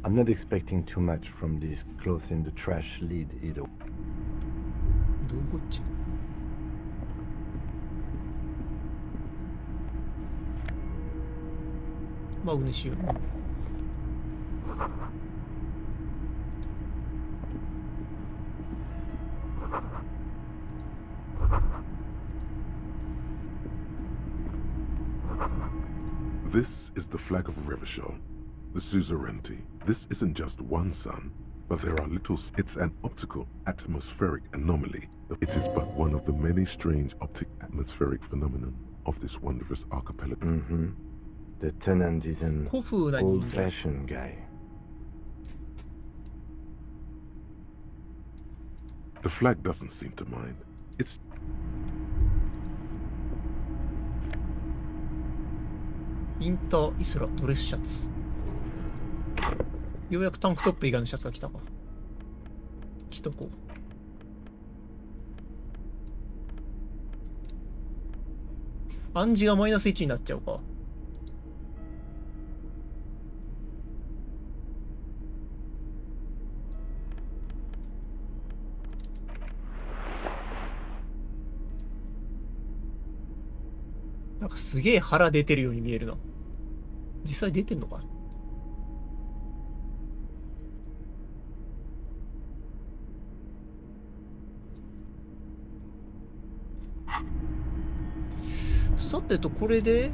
I'm not expecting too much from this close in the trash lead either. どういうこっち？マグネシウム。This is the flag of Revachol, the suzerainty. This isn't just one sun, but there are little... It's an optical atmospheric anomaly. It is but one of the many strange optic atmospheric phenomena of this wondrous archipelago. Mm-hmm. The tenant is an old-fashioned guy. The flag doesn't seem to mind. It's... インターイスラドレスシャツ。ようやくタンクトップ以外のシャツが来たか。着とこう。暗示がマイナス1になっちゃうか。なんかすげえ腹出てるように見えるな。実際出てんのかな。さてと、これで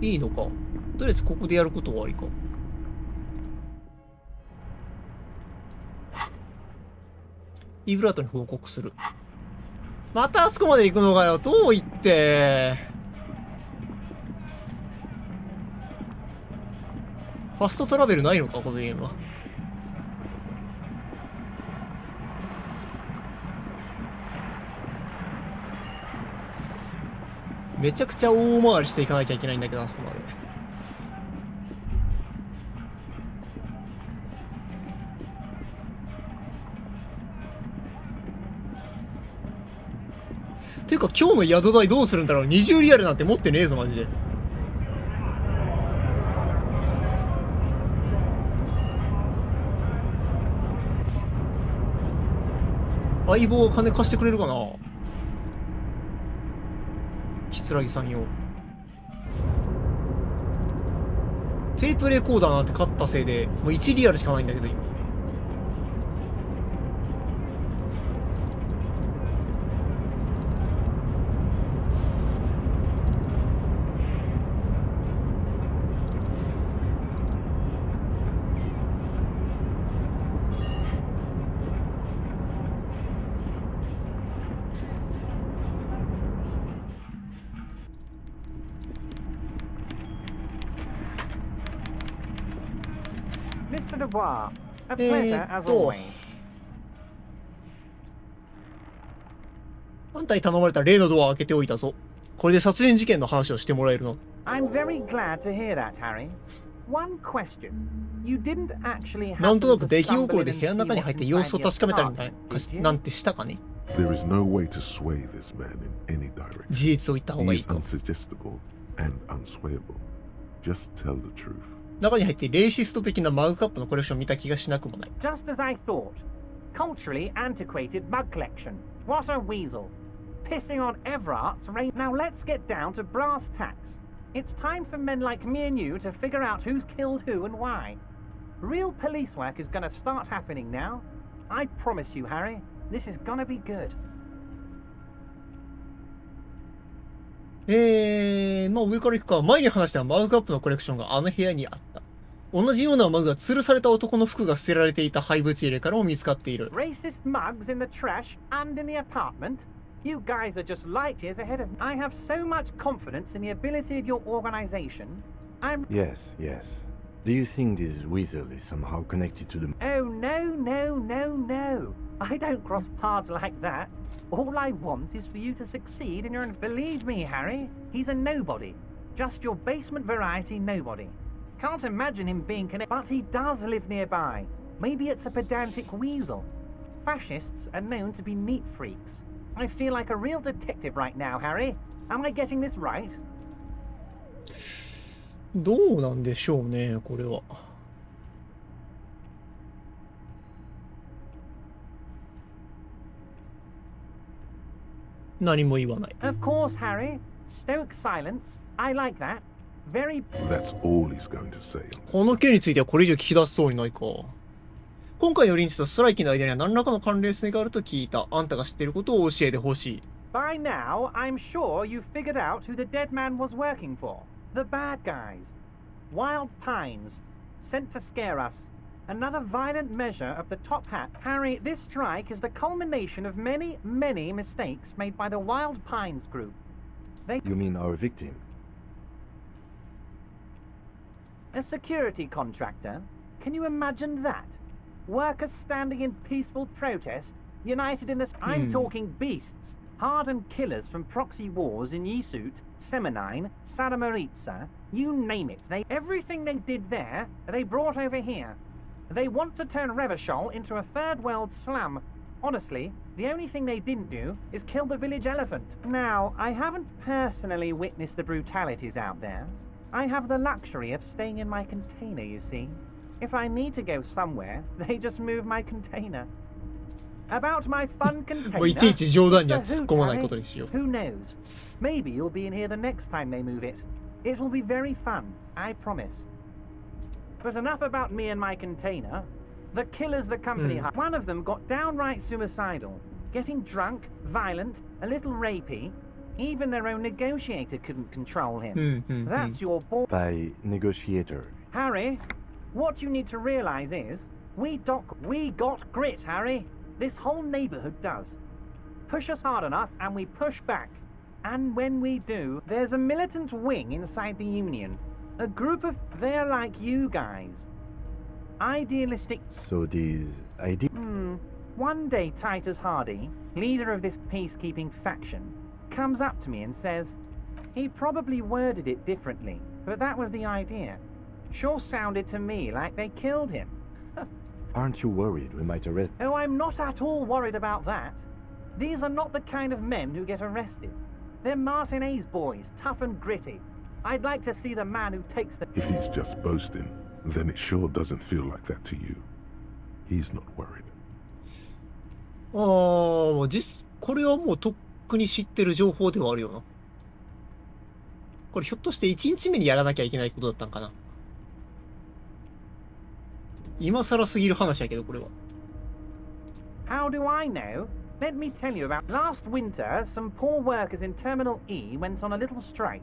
いいのか。とりあえずここでやることはありか。イブラートに報告する。またあそこまで行くのかよ。遠いって。ファストトラベルないのか、このゲームは。めちゃくちゃ大回りしていかなきゃいけないんだけど、あそこまで。ていうか今日の宿代どうするんだろう。20リアルなんて持ってねえぞマジで。相棒が金貸してくれるかな。木さんよ。テープレコーダーなんて買ったせいでもう1リアルしかないんだけど今。Mr. Dubois, a pleasure as always. あんたに頼まれた例のドアを開けておいたぞ。これで殺人事件の話をしてもらえるの。I'm very glad to hear that, Harry. One question. You didn't actually なんとな happen く to 出来 stumble 心 in で and 部屋の see 中に what's 入って様子を inside 確かめたり your な apartment, んか did you? なんてしたかね。 There is no way to sway this man in any direction. 事実を言った方が He いい is か。 unsuggestible and unswayable. Just tell the truth. 中に入ってレイシスト的なマグカップのコレクションを見た気がしなくもない。 Just as I thought. Culturally antiquated mug collection. What a weasel. Pissing on Everart's rain. Now let's get down to brass tacks. It's time for men like me and you to figure out who's killed who and why. Real police work is gonna start happening now. I promise you, Harry, this is gonna be good. まあ上から行くか。前に話したマグカップのコレクションがあの部屋にあった。同じようなマグが吊るされた男の服が捨てられていた廃物入れからも見つかっている。 Racist mugs in the trash and in the apartment? You guys are just light years ahead of me. I have so much confidence in the ability of your organization. I'm... Yes, yes. Do you think this weasel is somehow connected to the... Oh, no. I don't cross paths like that. All I want is for you to succeed in your... Believe me, Harry, he's a nobody. Just your basement variety nobody. Can't imagine him being connected, but he does live nearby. Maybe it's a pedantic weasel. Fascists are known to be neat freaks. I feel like a real detective right now, Harry. Am I getting this right? どうなんでしょうね、これは。何も言わない。 Of course, Harry. Stoic silence. I like that. Very... That's all he's going to say. この件についてはこれ以上聞き出すそうにないか。今回のリンチとストライキの間には何らかの関連性があると聞いた。あんたが知っていることを教えてほしい。 By now, I'm sure you've figured out who the dead man was working for. The bad guys. Wild Pines. Sent to scare us. Another violent measure of the top hat. Harry, this strike is the culmination of many, many mistakes made by the Wild Pines group. They... You mean our victim? A security contractor? Can you imagine that? Workers standing in peaceful protest, united in this... I'm talking beasts. Hardened killers from proxy wars in Yisut, Semenine, Saramaritsa, you name it. Everything they did there, they brought over here. They want to turn Revachol into a third world slum. Honestly, the only thing they didn't do is kill the village elephant. Now, I haven't personally witnessed the brutalities out there. I have the luxury of staying in my container, you see. If I need to go somewhere, they just move my container. About my fun container, もういちいち冗談には it's a 突っ込まないことにしよう。 Who knows? Maybe you'll be in here the next time they move it. It will be very fun, I promise. But enough about me and my container. The killers the company hired. One of them got downright suicidal. Getting drunk, violent, a little rapey. Even their own negotiator couldn't control him. That's your boy. By negotiator. Harry, what you need to realize is, we got grit, Harry. This whole neighborhood does. Push us hard enough and we push back. And when we do, there's a militant wing inside the Union. A group of... They're like you guys. Idealistic... So these... One day Titus Hardy, leader of this peacekeeping faction, comes up to me and says, he probably worded it differently, but that was the idea. Sure sounded to me like they killed him. Aren't you worried we might arrest... Oh, I'm not at all worried about that. These are not the kind of men who get arrested. They're Martinez boys, tough and gritty. I'd like to see the man who takes the... If he's just boasting, then it sure doesn't feel like that to you. He's not worried. これはもうとっくに知ってる情報ではあるよな。これひょっとして1日目にやらなきゃいけないことだったんかな。今更すぎる話やけど、これは。How do I know? Let me tell you about last winter, some poor workers in Terminal E went on a little strike.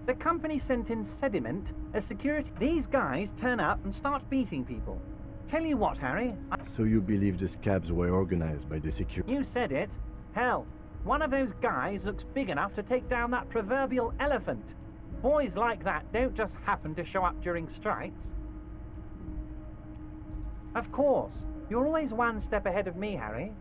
The company sent in sediment, a security. These guys turn up and start beating people. Tell you what, Harry. So you believe the scabs were organized by the security? You said it. Hell, one of those guys looks big enough to take down that proverbial elephant. Boys like that don't just happen to show up during strikes. Of course, you're always one step ahead of me, Harry.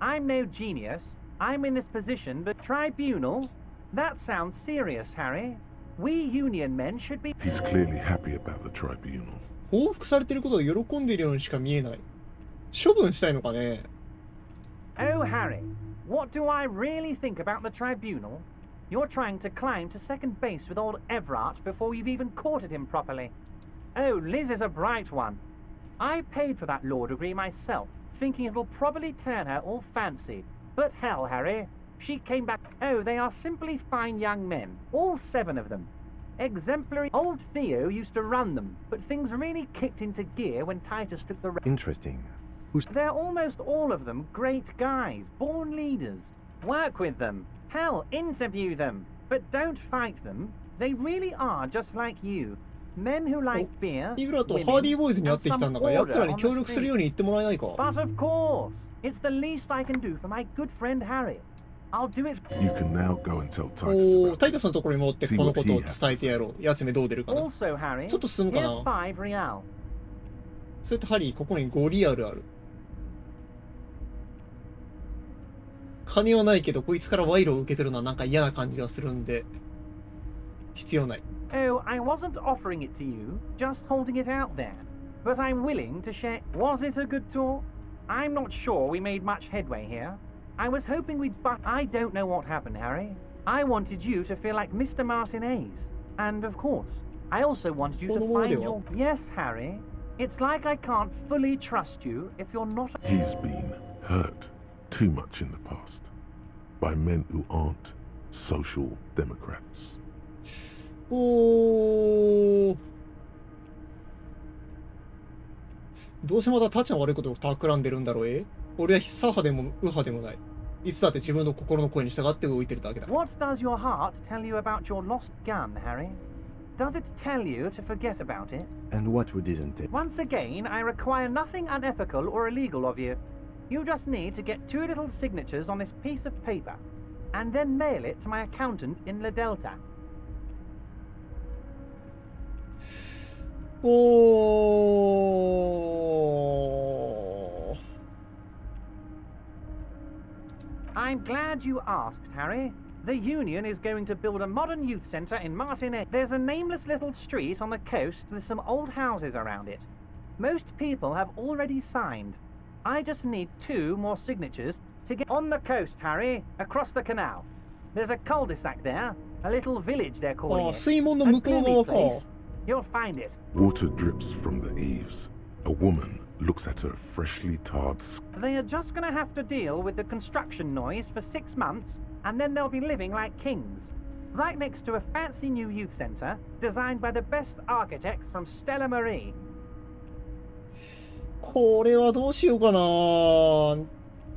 I'm no genius. I'm in this position, but tribunal? That sounds serious, Harry. We union men should be... He's clearly happy about the tribunal. 報復されてることを喜んでいるようにしか見えない。処分したいのかね。Oh, Harry, what do I really think about the tribunal? You're trying to climb to second base with old Everard before you've even courted him properly. Oh, Liz is a bright one. I paid for that law degree myself, thinking it'll probably turn her all fancy. But hell, Harry, she came back. Oh, they are simply fine young men, all 7 of them. Exemplary. Old Theo used to run them, but things really kicked into gear when Titus took the... Interesting. They're almost all of them great guys, born leaders. Work with them. Hell, interview them. But don't fight them. They really are just like you. Men who like beer, イグラとハーディーボーイズに会ってきたんだから、奴らに協力するように言ってもらえないか。But of course, it's the least I can do for my good friend Harry. I'll do it. You can now go and tell Titus お about ー、タイタスのところに戻ってこのことを伝えてやろう。やつめどう出るかな。 Also, Harry, ちょっと進むかな。 here's 5 real. それとハリー、ここに5リアルある。金はないけど、こいつから賄賂を受け取るのはなんか嫌な感じがするんで、必要ない。Oh, I wasn't offering it to you, just holding it out there. But I'm willing to share. Was it a good tour? I'm not sure we made much headway here. I was hoping we'd I don't know what happened, Harry. I wanted you to feel like Mr. Martinez. And of course, I also wanted you to find your... Yes, Harry. It's like I can't fully trust you if you're not... He's been hurt too much in the past by men who aren't social democrats. おー。どうせまたタチの悪いことを企んでるんだろう。俺は左派でも右派でもない。いつだって自分の心の声に従って動いてるだけだ。 What does your heart tell you about your lost gun, Harry? Does it tell you to forget about it? And what would isn't it? Once again, I require nothing unethical or illegal of you. You just need to get 2 little signatures on this piece of paper, and then mail it to my accountant in La Delta. おー。 I'm glad you asked, Harry. The Union is going to build a modern youth centre in Martinez. There's a nameless little street on the coast with some old houses around it. Most people have already signed. I just need 2 more signatures to get on the coast, Harry, across the canal. There's a cul-de-sac there, a little village they're calling it. 水門の向こう側か。 You'll find it. Water drips from the eaves. A woman looks at her freshly tarred They are just going to have to deal with the construction noise for 6 months, and then they'll be living like kings. Right next to a fancy new youth centre, designed by the best architects from Stella Marie. これはどうしようかな。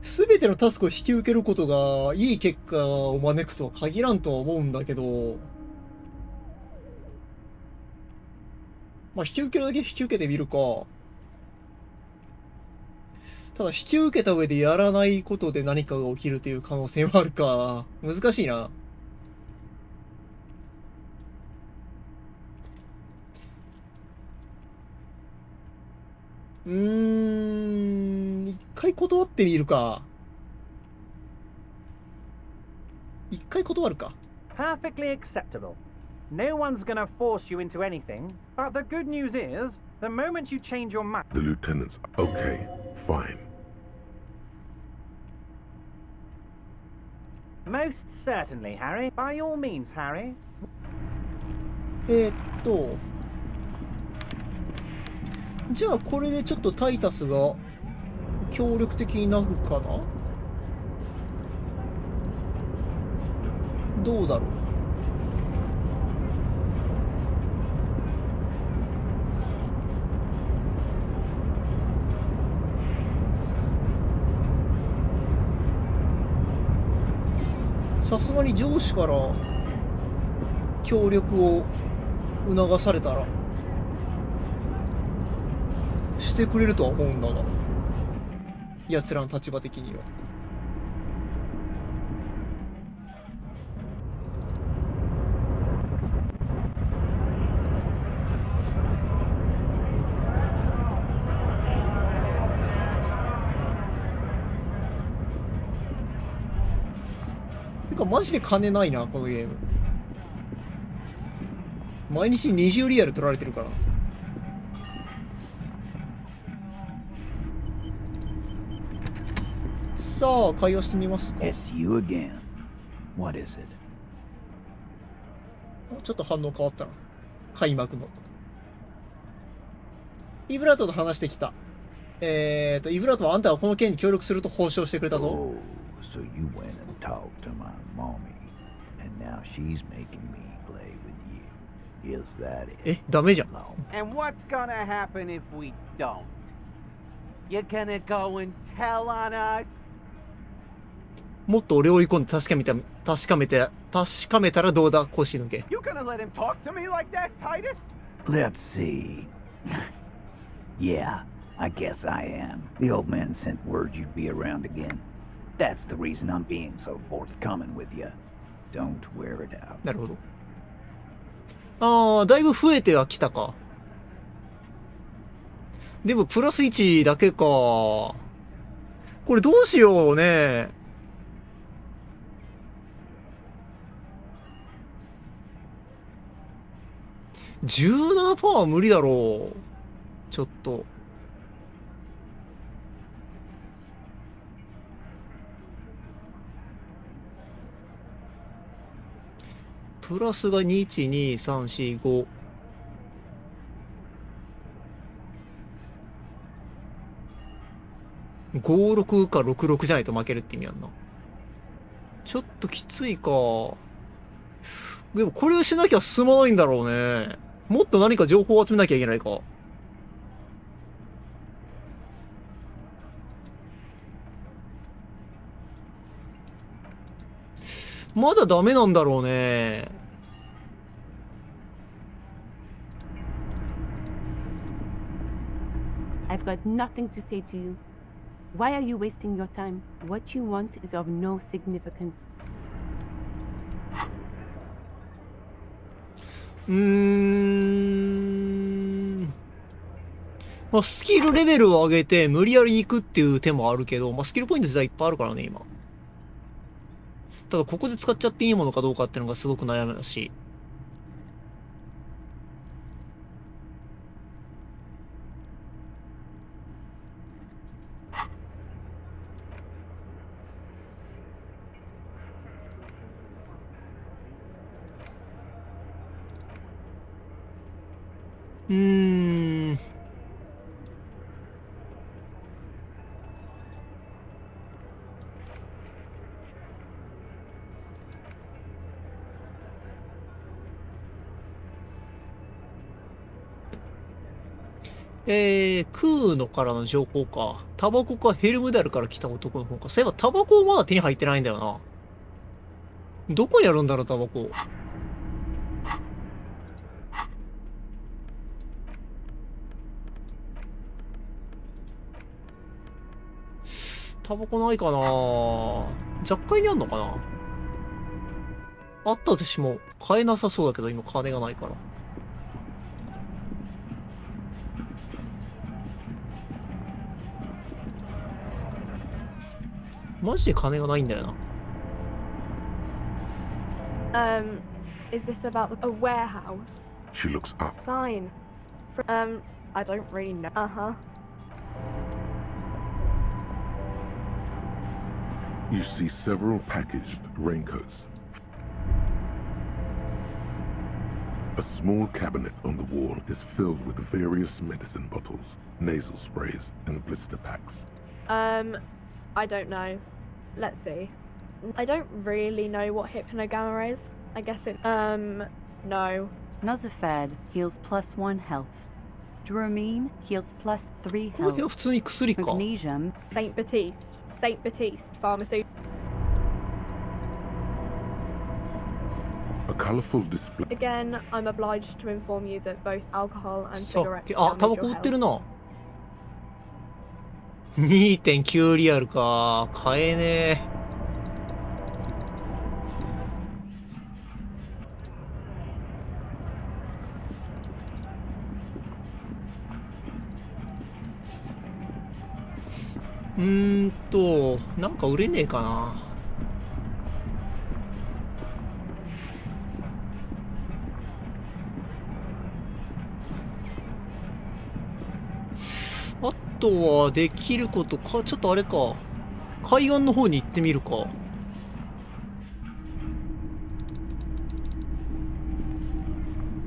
すべてのタスクを引き受けることがいい結果を招くとは限らんとは思うんだけど、まあ引き受けるだけ引き受けてみるか。ただ引き受けた上でやらないことで何かが起きるという可能性もあるか。難しいな。一回断ってみるか。一回断るか。 Perfectly acceptable. No one's gonna force you into anything, but the good news is, the moment you change your mind... The lieutenant's okay, fine. Most certainly, Harry. By all means, Harry. じゃあこれでちょっとタイタスが協力的になるかな。どうだろう。さすがに上司から協力を促されたらしてくれるとは思うんだが、奴らの立場的には。マジで金ないな、このゲーム。毎日20リアル取られてるから。さあ、会話してみますか。It's you again. What is it? ちょっと反応変わったな。開幕の。イブラートと話してきた。イブラートはあんたがこの件に協力すると保証してくれたぞ。Oh, so you went and talked to my mommy, and now she's making me play with you. Is that it? え、ダメじゃん。And what's gonna happen if we don't? You're gonna go and tell on us? もっと俺を追い込んで確かめたらどうだ、腰抜け。You gonna let him talk to me like that, Titus? Let's see. Yeah, I guess I am. The old man sent word you'd be around again. That's the reason I'm being so forthcoming with you. Don't wear it out. なるほど。ああ、だいぶ増えてはきたか。でもプラス1だけか。これどうしようね。17% は無理だろう。ちょっと。プラスが2、1、2、3、4、5。56か66じゃないと負けるって意味やんな。ちょっときついか。でもこれをしなきゃ進まないんだろうね。もっと何か情報を集めなきゃいけないか。まだダメなんだろうね。I've got nothing to say to you. Why are you wasting your time? What you want is of no significance. まあ、スキルレベルを上げて無理やり行くっていう手もあるけど、まあ、スキルポイント自体いっぱいあるからね、今。ただ、ここで使っちゃっていいものかどうかっていうのがすごく悩みだし。クーノからの情報か。タバコかヘルムダルから来た男の方か。そういえばタバコまだ手に入ってないんだよな。どこにあるんだろう、タバコ。タバコないかな。雑貨屋にあんのかな。あったとしても買えなさそうだけど今金がないから。マジで金がないんだよな。Is this about a warehouse? She looks up. Fine. I don't really know. Uh-huh. You see several packaged raincoats. A small cabinet on the wall is filled with various medicine bottles, nasal sprays, and blister packs. I don't know. Let's see. I don't really know what hypnogamma is. I guess it. No. Nozafed heals +1 health. Dramine heals +3 この辺は health. 普通に薬か。 Magnesium. Saint Baptiste pharmaceutical. A colourful display. Again, I'm obliged to inform you that both alcohol and さっ cigarettes き、あ、タ damage バコ your 売ってる health. な。2.9 リアルか。買えねえ。なんか売れねえかな。あとはできることか、ちょっとあれか。海岸の方に行ってみるか。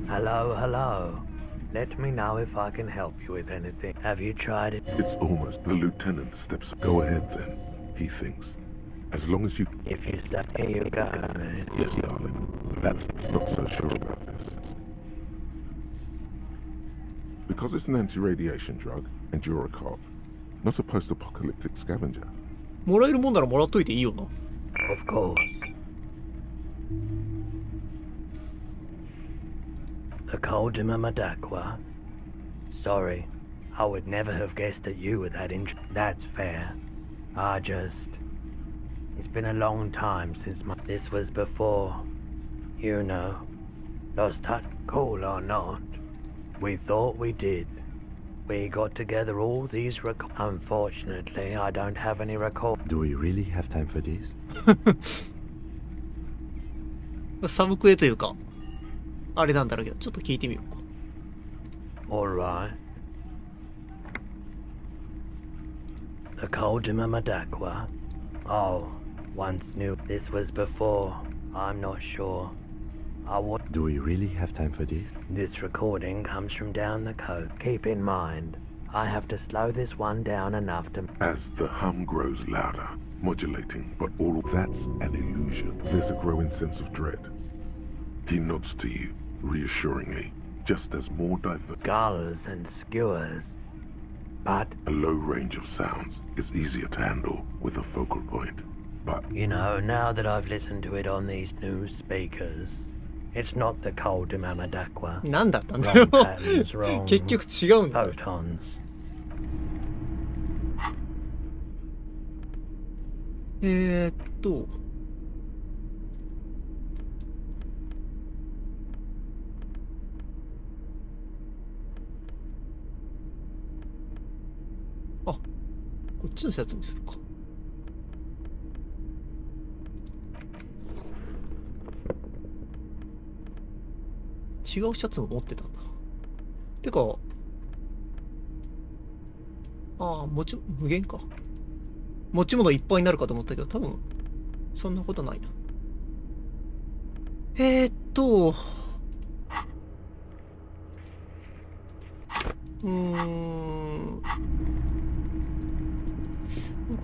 Hello, hello. Let me know if I can help you with anything. Have you tried it? It's almost. The lieutenant steps up. Go ahead then, he thinks. As long as you. If you stop, here you go, man. Yes, darling. That's not so sure about this. Because it's an anti-radiation drug, and you're a cop, not a post-apocalyptic scavenger. もらえるもんならもらっといていいよな。Of course. The Coldima Madakwa. Sorry, I would never have guessed that you were that That's fair. It's been a long time since This was before, you know, lost touch. Cool or not, we thought we did. We got together all these Unfortunately, I don't have any record. Do we really have time for this? サブクエというか、あれなんだろうけど、ちょっと聞いてみようか。Alright. The Coldima Madakwa. Oh, once knew. This was before. I'm not sure. Do we really have time for this? This recording comes from down the coast. Keep in mind, I have to slow this one down enough to... As the hum grows louder, modulating, but all that's an illusion. There's a growing sense of dread. He nods to you, reassuringly, just as more diverse. Gulls and skewers. But... A low range of sounds is easier to handle with a focal point. But... You know, now that I've listened to it on these new speakers, it's not the Coldima Madakwa. なんだったんだよ。 wrong 結局違うんだ。 photons. あ、こっちのやつにするか。違うシャツも持ってたんだ。てか、ああ、無限か。持ち物いっぱいになるかと思ったけど、多分、そんなことないな。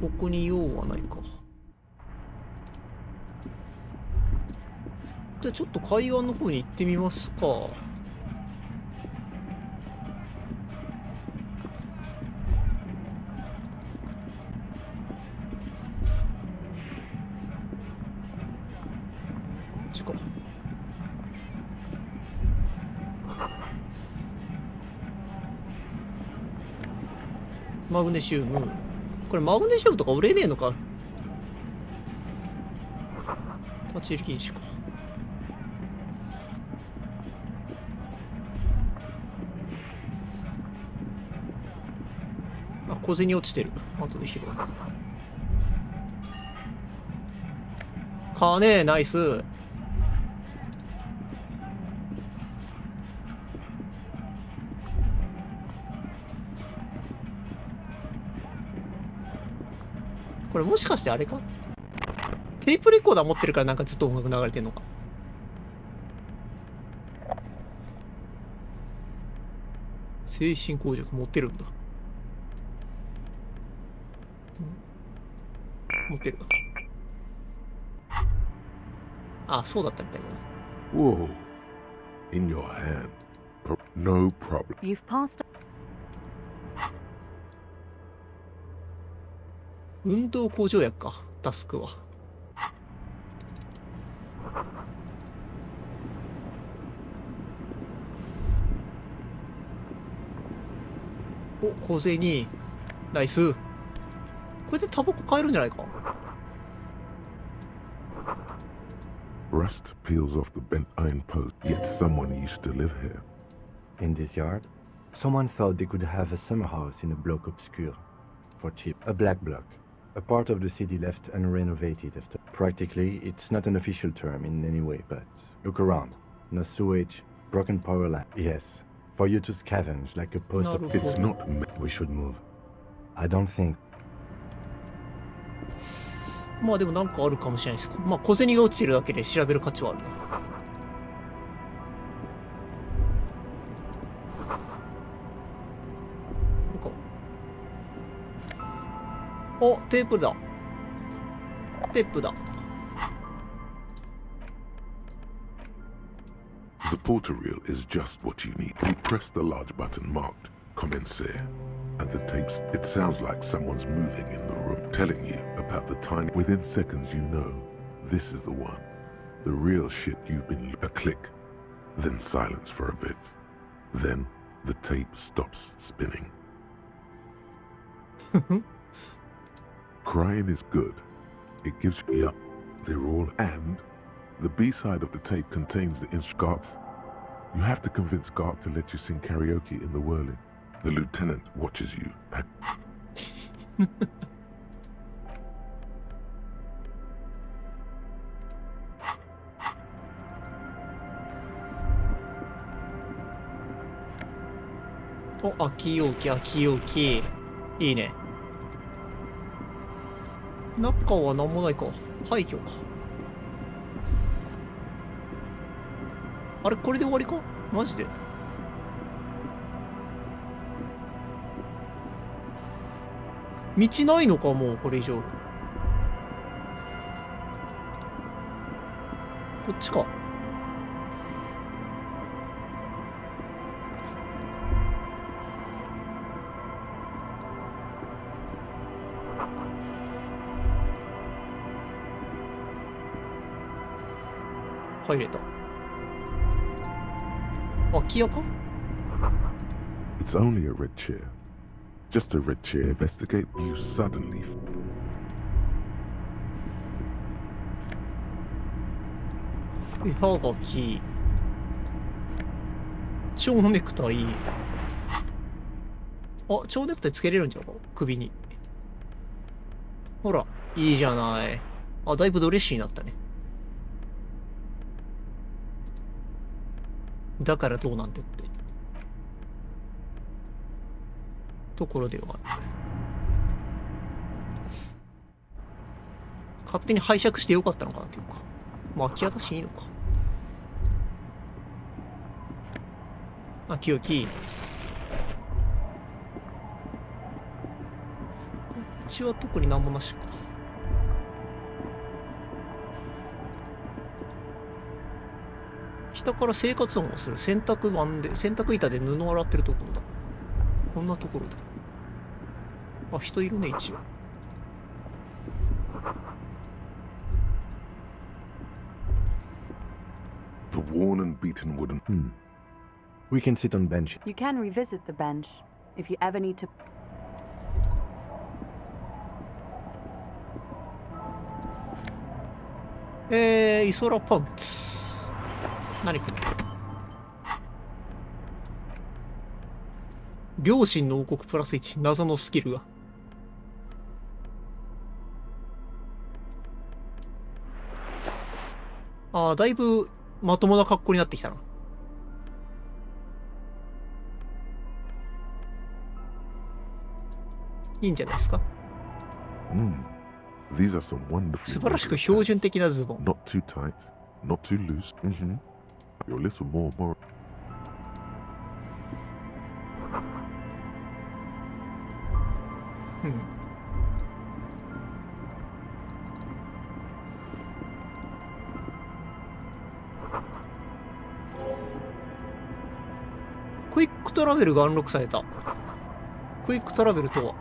ここに用はないか。じゃあちょっと海岸の方に行ってみますか。マグネシウム。これマグネシウムとか売れねえのか。立ち入り禁止か。あ、小銭落ちてる。後で拾う。金ナイス。これもしかしてあれか？テープレコーダー持ってるからなんかずっと音楽流れてんのか。精神工場持ってるんだ。持ってる。あ、そうだったみたいだな。Whoa. In your hand. No problem. You've passed. 運動向上薬か、タスクは。お、小銭。ナイス。これでタバコ買えるんじゃないか。Rust peels off the bent iron post, yet someone used to live here. In this yard, someone thought they could have a summer house in a bloc obscur. For cheap. A black bloc. A part of the city left unrenovated after. Practically, it's not an official term in any way, but look around. No sewage, broken power line. Yes, for you to scavenge like a post. It's not. We should move. I don't think. まあでもなんかあるかもしれないです。まあ小銭が落ちてるだけで調べる価値はあるな。お、テープだ。テープだ。The portal reel is just what you need. You press the large button marked Commencer, and the tapes. It sounds like someone's moving in the room, telling you about the tiny. Within seconds, you know this is the one. The real shit you've been. A click, then silence for a bit. Then the tape stops spinning. Crying is good. It gives you. Yep, they're all. And the B-side of the tape contains the instruments. You have to convince Gart to let you sing karaoke in the whirling. The lieutenant watches you.お、空き容器、空き容器。いいね。中は何もないか。廃墟か。あれ、これで終わりか？マジで？道ないのか、もうこれ以上。こっちか。入れた。空き家か？ It's only a red chair. Just a red chair. Investigate. You suddenly. 絵はがき。蝶ネクタイ。あ、蝶ネクタイつけれるんじゃないか、首に。ほら、いいじゃない。あ、だいぶドレッシーになったね。だからどうなんでってところではある。勝手に拝借してよかったのかなっていうか、まあ空き家だしいいのか。あ、清き。こっちは特になんもなしか。下から生活音がする。洗濯板で、洗濯板で布を洗ってるところだ。こんなところだ。あ、人いるね、一応。The worn and beaten wooden. We can sit on bench. You can revisit the bench if you ever need to. イソラパンツ。何くんだ。両親の王国プラス1。謎のスキルが。ああ、だいぶまともな格好になってきたな。いいんじゃないですか。These are some wonderful. 素晴らしく標準的なズボン。 Not too tight, not too loose. You're a little more. クトラベルがアンロックされた。クイックトラベルとは。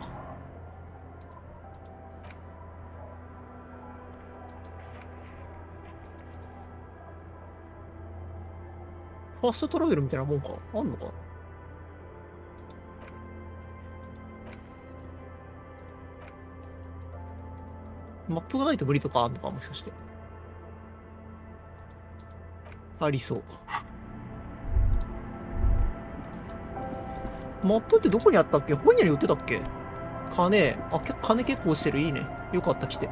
ファーストトラベルみたいなもんか。あんのか。マップがないと無理とかあんのか、もしかして。ありそう。マップってどこにあったっけ？本屋に売ってたっけ？金。あ、金結構落ちてる。いいね。よかった、来て。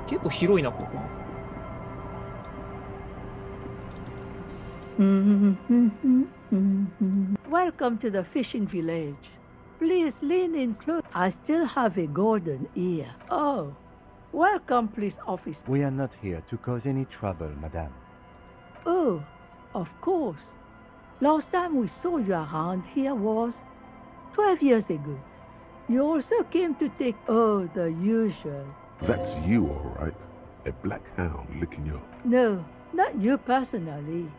結構広いな、ここも。Welcome to the fishing village. Please lean in close. I still have a golden ear. Oh, welcome, police officer. We are not here to cause any trouble, madame. Oh, of course. Last time we saw you around here was 12 years ago. You also came to take, the usual. That's you, all right. A black hound licking your... No, not you personally.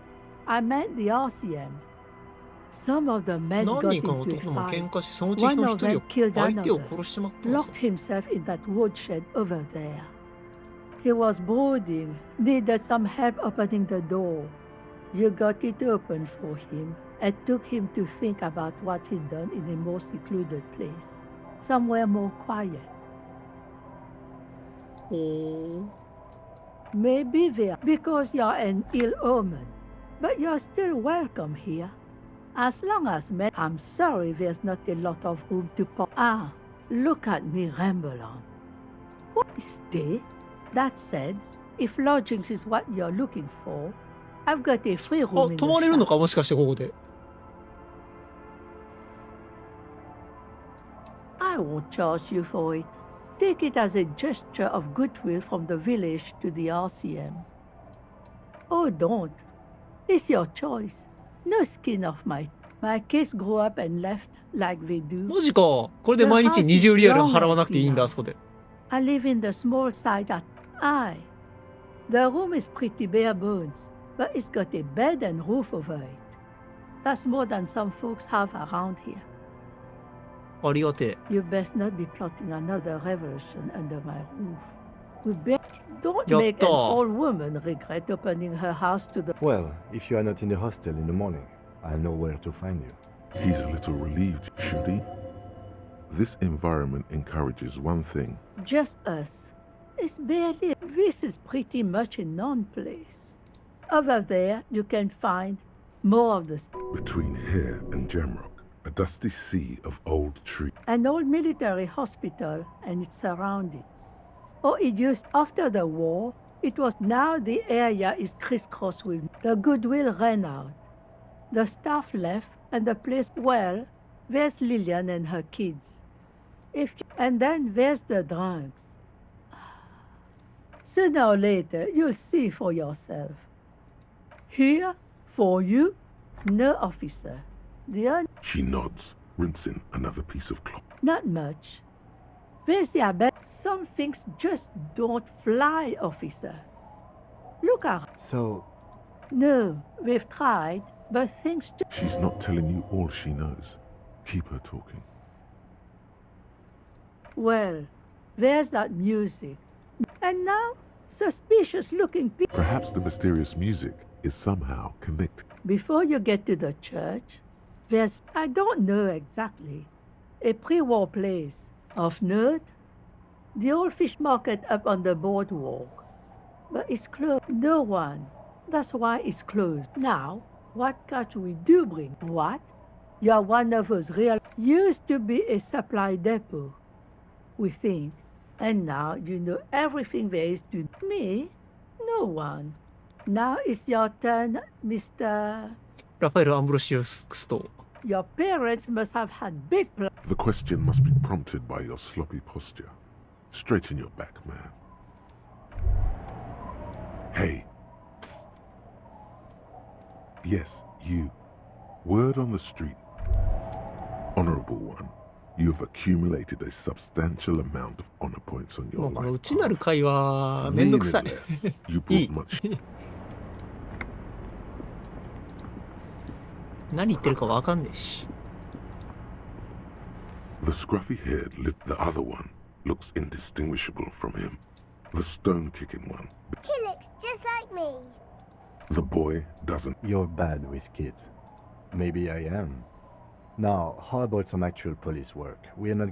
I meant the RCM. Some of the men got into a fight. One of them killed another, locked himself in that woodshed over there. He was brooding, needed some help opening the door. You got it open for him and took him to think about what he'd done in a more secluded place, somewhere more quiet. Maybe there, because you're an ill omen, but you're still welcome here. As long as men, I'm sorry there's not a lot of room to pop. Ah, look at me ramble on. What? Stay? That said, if lodgings is what you're looking for, I've got a free room in the shop. のかもしかしてここで。I won't charge you for it. Take it as a gesture of goodwill from the village to the RCM. Oh, don't. It's your choice. No skin off my kids grew up and left like they do. マジか。これで毎日20リアル払わなくていいんだ、あそこで。I live in the small side at The room is pretty bare bones, but it's got a bed and roof over it. That's more than some folks have around here. ありがてえ。 You best not be plotting another revolution under my roof. Don't やっ make た。 an old woman regret opening her house to the... Well, if you are not in the hostel in the morning, I'll know where to find you. He's a little relieved, should he? This environment encourages one thing. Just us. It's barely... This is pretty much a non-place. Over there, you can find more of the... Between here and Jamrock, a dusty sea of old trees. An old military hospital and its surroundings. It used after the war. It was now the area is crisscrossed with. The goodwill ran out. The staff left, and the place. Well, there's Lillian and her kids. And then there's the drugs. Sooner or later, you'll see for yourself. Here, for you, no officer. She nods, rinsing another piece of cloth. Not much. Where's the abed? Some things just don't fly, officer. Look at... So... No, we've tried, but things just... She's not telling you all she knows. Keep her talking. Well, there's that music. And now, suspicious-looking people... Perhaps the mysterious music is somehow connected. Before you get to the church, there's... I don't know exactly. A pre-war place. Of note, the old fish market up on the boardwalk. But it's closed. No one. That's why it's closed. Now, what catch we do bring? What? You're one of those real... Used to be a supply depot, we think. And now you know everything there is to... Me? No one. Now it's your turn, Mr... ラファエル・アンブロシウス・クスト。 Your parents must have had big plans. The question must be prompted by your sloppy posture. Straighten your back, man. Hey. Psst. Yes, you. Word on the street. Honorable one. You've accumulated a substantial amount of honor points on も your うこの life. 内なる会話めんどくさい Nevertheless, you い brought い much. 何言ってるかわかんねえし The scruffy-haired the other one looks indistinguishable from him. The stone-kicking one. He looks just like me. The boy doesn't. You're bad with kids. Maybe I am. Now, how about some actual police work? We are not.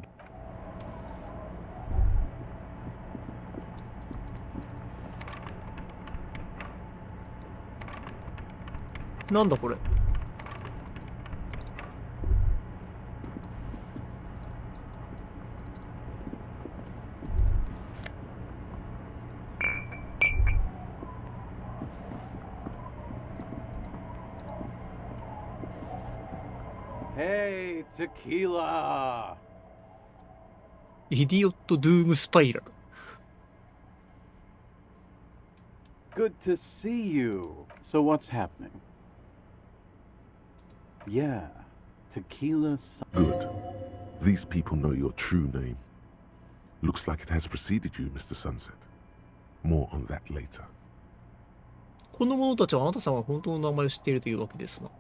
なんだこれHey, tequila! イディオット・ドゥーム・スパイラル Good to see you. So what's happening? Yeah, tequila. Good. These people know your true name. Looks like it has preceded you, Mr. Sunset. More on that later. この者たちはあなたさんは本当の名前を知っているというわけですな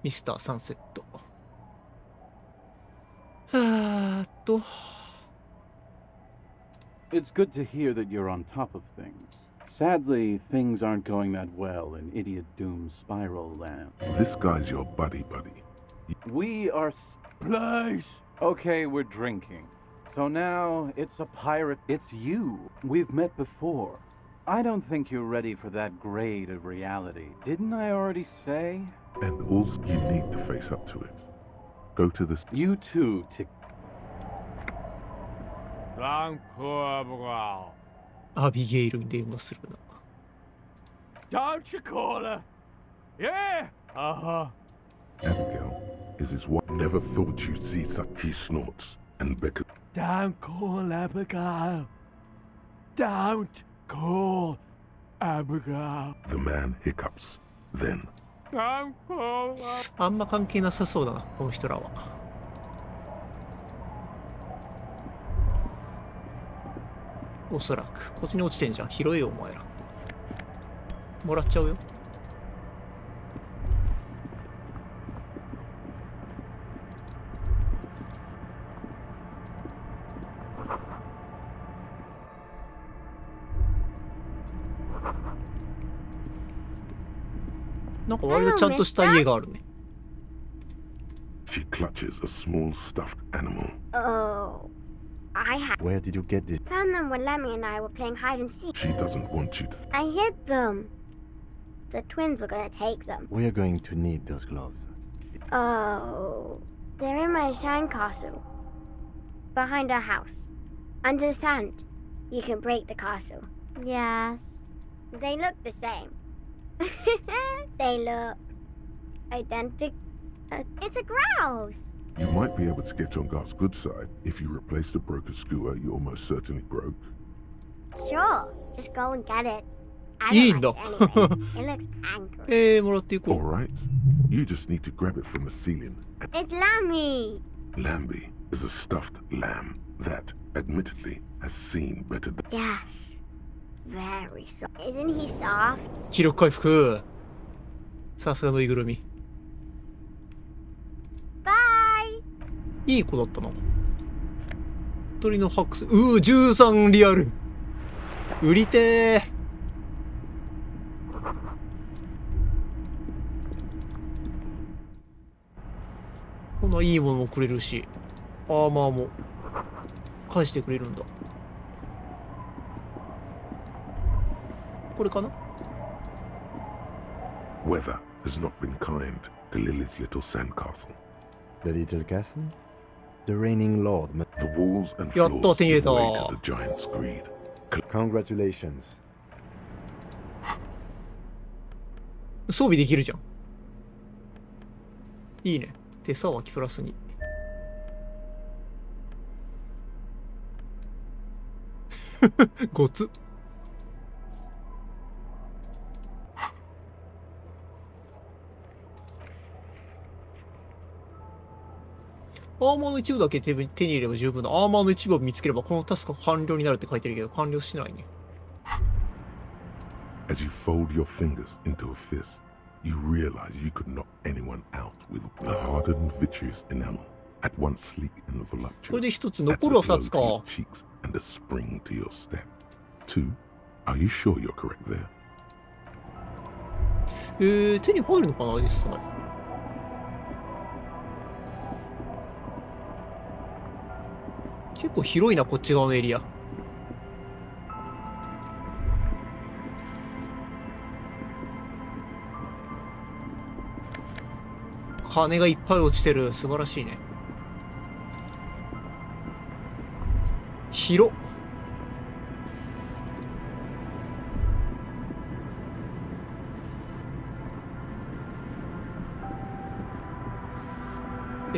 ミスター・サンセットIt's good to hear that you're on top of things. Sadly, things aren't going that well in Idiot Doom Spiral Land. This guy's your buddy. We are... Place! Okay, we're drinking. So now, it's a pirate... It's you. We've met before. I don't think you're ready for that grade of reality. Didn't I already say? And also, you need to face up to it. Go to the... You too, Tick. アビゲイルに電話するな Don't you call her? Yeah! Uh-huh. Abigail is his wife. Never thought you'd see such. He snorts and beckons. Don't call Abigail. Don't call Abigail. The man hiccups. Then, Don't call her. あんま関係なさそうだなこの人らはおそらくこっちに落ちてんじゃん拾えよお前らもらっちゃうよなんか割とちゃんとした家があるね she clutches a small stuffed animal. Oh, I have. Where did you get this? Found them when Lemmy and I were playing hide and seek. She doesn't want you to. I hid them. The twins were gonna take them. We are going to need those gloves. Oh, they're in my sandcastle. Behind our house. Under the sand. You can break the castle. Yes. They look the same. They look identical. It's a grouse. You might be able to get on Gart's good side. If you replace the broken skewer, you almost certainly broke. Sure. Just go and get it. I いい don't んだ like it anyway. It looks angry. もらっていこう Alright. You just need to grab it from the ceiling. It's Lammy. Lambie is a stuffed lamb that, admittedly, has seen better than. Yes. Very soft. Isn't he soft? 記録回復さすがのぬいぐるみ Bye. いい子だったな鳥のハックス13リアル売りてーこんないいものもくれるしアーマーも返してくれるんだこれかな Weather has not been kind to Lily's little sandcastle. The little castle? The reigning lord. The walls and やった floors 手に入れ give た way to the giant's greed. Congratulations. 装備できるじゃんいいね手さばきプラスにごつあアーマーの一部だけ手に入れれば十分だ。アーマーの一部を見つければこのタスク完了になるって書いてるけど、完了してないね。As you fold your fingers into a fist, you realize you could knock anyone out with the hardened vitreous enamel, at once sleek and voluptuous. これで一つ、残るは二つか。 cheeks and a spring to your step. 2. Are you sure you're correct there? 手に入るのかな実際。結構広いな、こっち側のエリア。金がいっぱい落ちてる。素晴らしいね。広っ。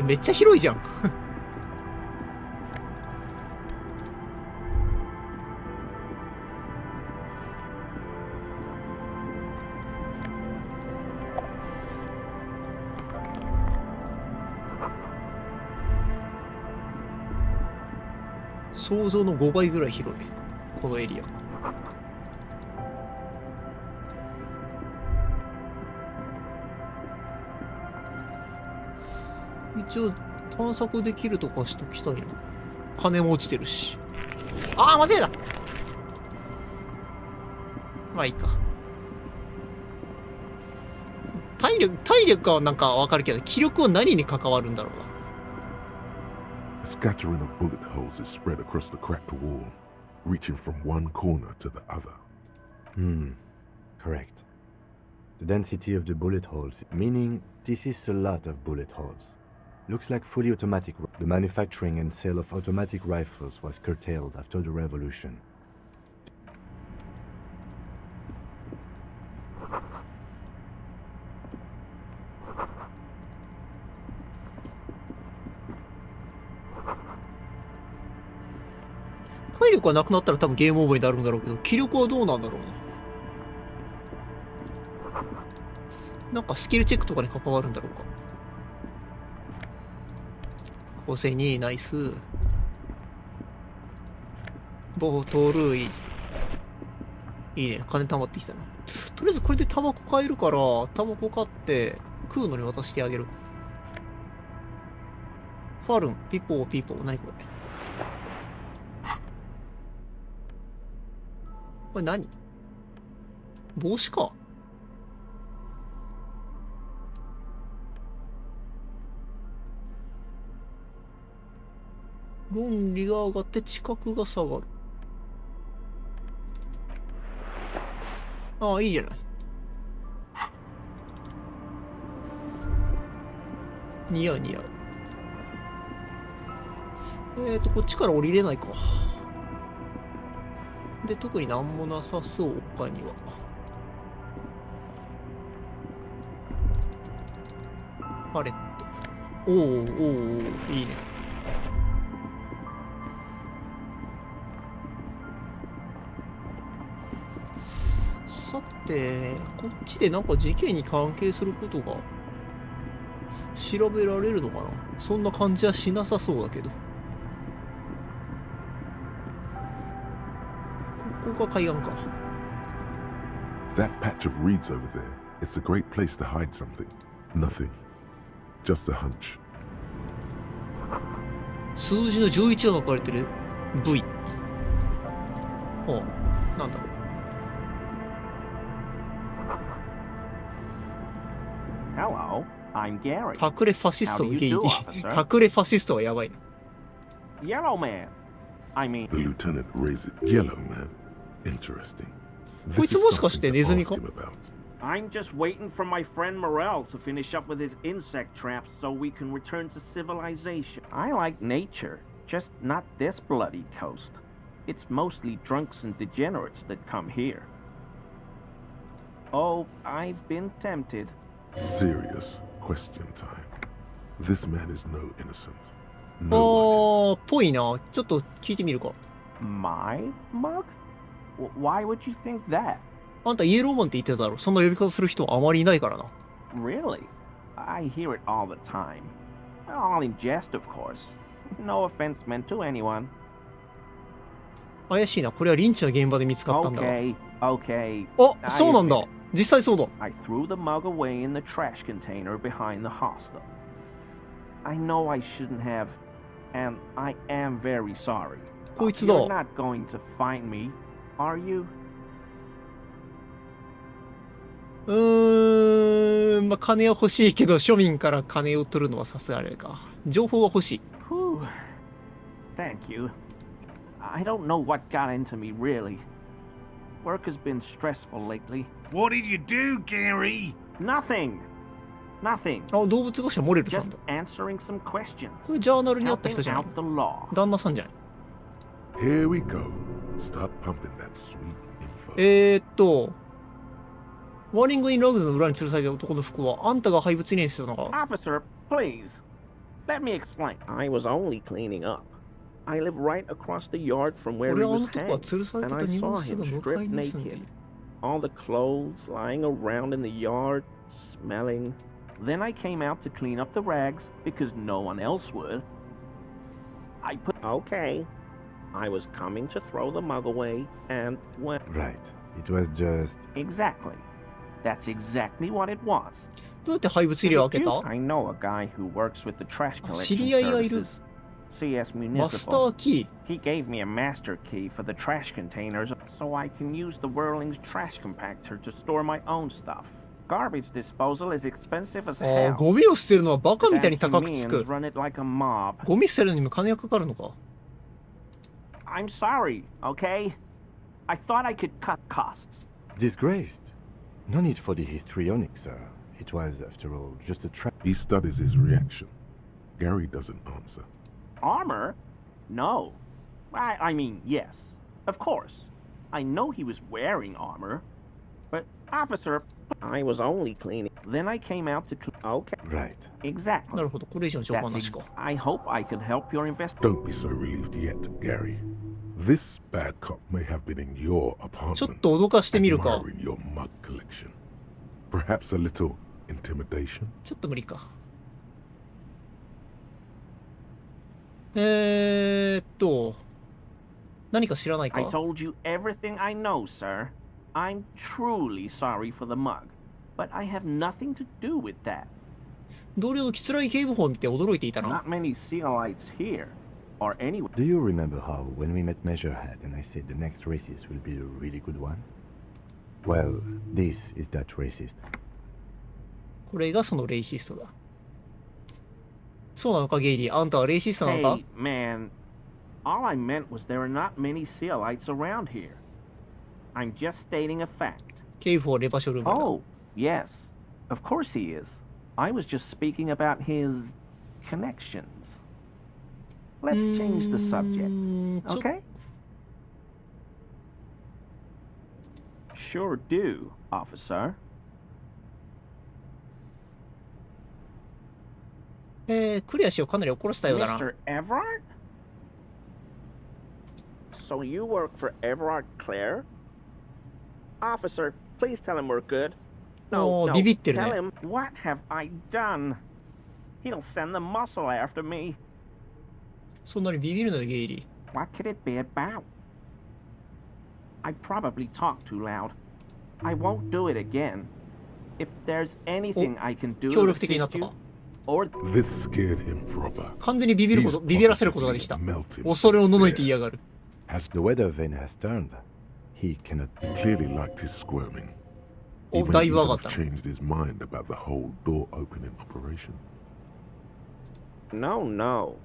めっちゃ広いじゃん。想像の5倍ぐらい広いこのエリア。一応探索できるとかしときたいな。金も落ちてるし。ああ間違えた。まあいいか。体力はなんかわかるけど、気力は何に関わるんだろうな。A scattering of bullet holes is spread across the cracked wall, reaching from one corner to the other. Correct. The density of the bullet holes, meaning this is a lot of bullet holes. Looks like fully automatic. The manufacturing and sale of automatic rifles was curtailed after the revolution. .体力がなくなったら多分ゲームオーバーになるんだろうけど、気力はどうなんだろうな。なんかスキルチェックとかに関わるんだろうか。構成2ナイス。ボトルいい。いいね。金貯まってきたな。とりあえずこれでタバコ買えるから、タバコ買って食うのに渡してあげる。ファルン、ピポーピポー。何これ。これ何？帽子か。論理が上がって知覚が下がる。ああ、いいじゃない。似合う似合う。こっちから降りれないか。で、特になんもなさそう、他には。パレット。おお、おお、いいね。さて、こっちでなんか事件に関係することが調べられるのかな。そんな感じはしなさそうだけど。ここが海岸か。That patch of reeds over there, it's a great place to hide something. Nothing. Just a hunch. 数字の11が書かれてる V。ほう、なんだろう。Hello, I'm Gary. 隠れファシストのゲイ。隠 How do you do, officer? れファシストはやばいな。Yellow man. I mean. The lieutenant raised it. Yellow man. Interesting. こいつもしかしてネズミか？ I'm just waiting for my friend Morel to finish up with his insect traps so we can return to civilization. I like nature, just not this bloody coast. It's mostly drunks and degenerates that come here. Oh, I've been tempted. Serious question time. This man is no innocent. あー、ぽいな。ちょっと聞いてみるか。My mug? Why would you think that? あんたイエローマンって言ってただろ。そんな呼び方する人あまりいないからな。Really? I hear it all the time. All in jest, of course. No offense meant to anyone. 怪しいな。これはリンチの現場で見つかったんだ。Okay, okay. あ、そうなんだ。実際そうだ。I threw the mug away in the trash container behind the hostel. I know I shouldn't have, and I am very sorry. こいつだ。 You're not going to find me, are you? まあ、金は欲しいけど、庶民から金を取るのはさすがあれか。情報は欲しい。Whew. Thank you. I don't know what got into me, really. Work has been stressful lately. What did you do, Gary? Nothing. Nothing. あ、動物学者モレルさんだ。 Just answering some questions. これジャーナルにあった人じゃない。 Helping out the law. 旦那さんじゃない。 Here we go. Start pumping that sweet info. ワーリングインラグズの裏に吊るされた男の服はあんたが廃物にしてたのか。 Officer, please. Let me explain. I was only cleaning up. I live right across the yard from where he was hanged, and I saw him stripped naked. All the clothes lying around in the yard, smelling. Then I came out to clean up the rags because no one else would. Okay. I was coming to throw the mug away, and when... Right. It was just... Exactly. That's exactly what it was. どうやって廃物入れを開けた？ I know a guy who works with the trash collection 知り合いがいる。 CS マスター Municipal. キー。 He gave me a master key for the trash containers so I can use the Whirling's trash compactor to store my own stuff. Garbage disposal is expensive as ああ、 hell. ゴミを捨てるのはバカみたいに高くつ Anthonyans く。 run it like a mob. ゴミ捨てるのにも金がかかるのか。 I'm sorry, okay? I thought I could cut costs. Disgraced. No need for the histrionic, sir. It was, after all, just a trap. He studies his reaction. Gary doesn't answer. Armor? No. I mean, yes. Of course. I know he was wearing armor. But, officer, I was only cleaning. Then I came out to clean. Okay. Right. Exactly. なるほど。これ以上の情報はなしか。 I hope I could help your invest. Don't be so relieved yet, Gary. This bad cop may have been in your ちょっ apartment, と脅かしてみるか。 admiring your mug collection. Perhaps a little intimidation? ちょっと無理か。何か知らないか。 I told you everything I know, sir. I'm truly sorry for the mug. But I have nothing to do with that. 同僚のキツラギ警部補を見て驚いていたな。 Not many Sealites here. Or anywhere. Do you remember how, when we met Measurehead and I said the next racist will be a really good one? Well, this is that racist. これがそのレイシストだ。そうなのか、ゲイリー。あんたはレイシストなのか？ Hey, man. All I meant was there are not many Sealites around here. I'm just stating a fact. 警部補レバショルームだ。 Oh, yes. Of course he is. I was just speaking about his connections. Let's change the subject. Okay? Sure do, officer. クリアしよう。かなり怒らせたようだな。 Mr. Everard? So you work for Everard Clare? Officer, please tell him we're good. No, no, ビビってるね。 tell him what have I done? He'll send the muscle after me. そんなにビビるのよ、ゲイリー。 What could it be about? I probably talked too loud. I won't do it again. If there's anything I can do 協 to 力的になっ assist た you, か。 or This scared him proper. 完全にビビらせることができた。恐れをののいて嫌がる。 As the weather vane has turned, he cannot... He clearly liked his squirming. お、 He だ may いぶ上 even がっ have たな。 changed his mind about the whole door opening operation. No, no.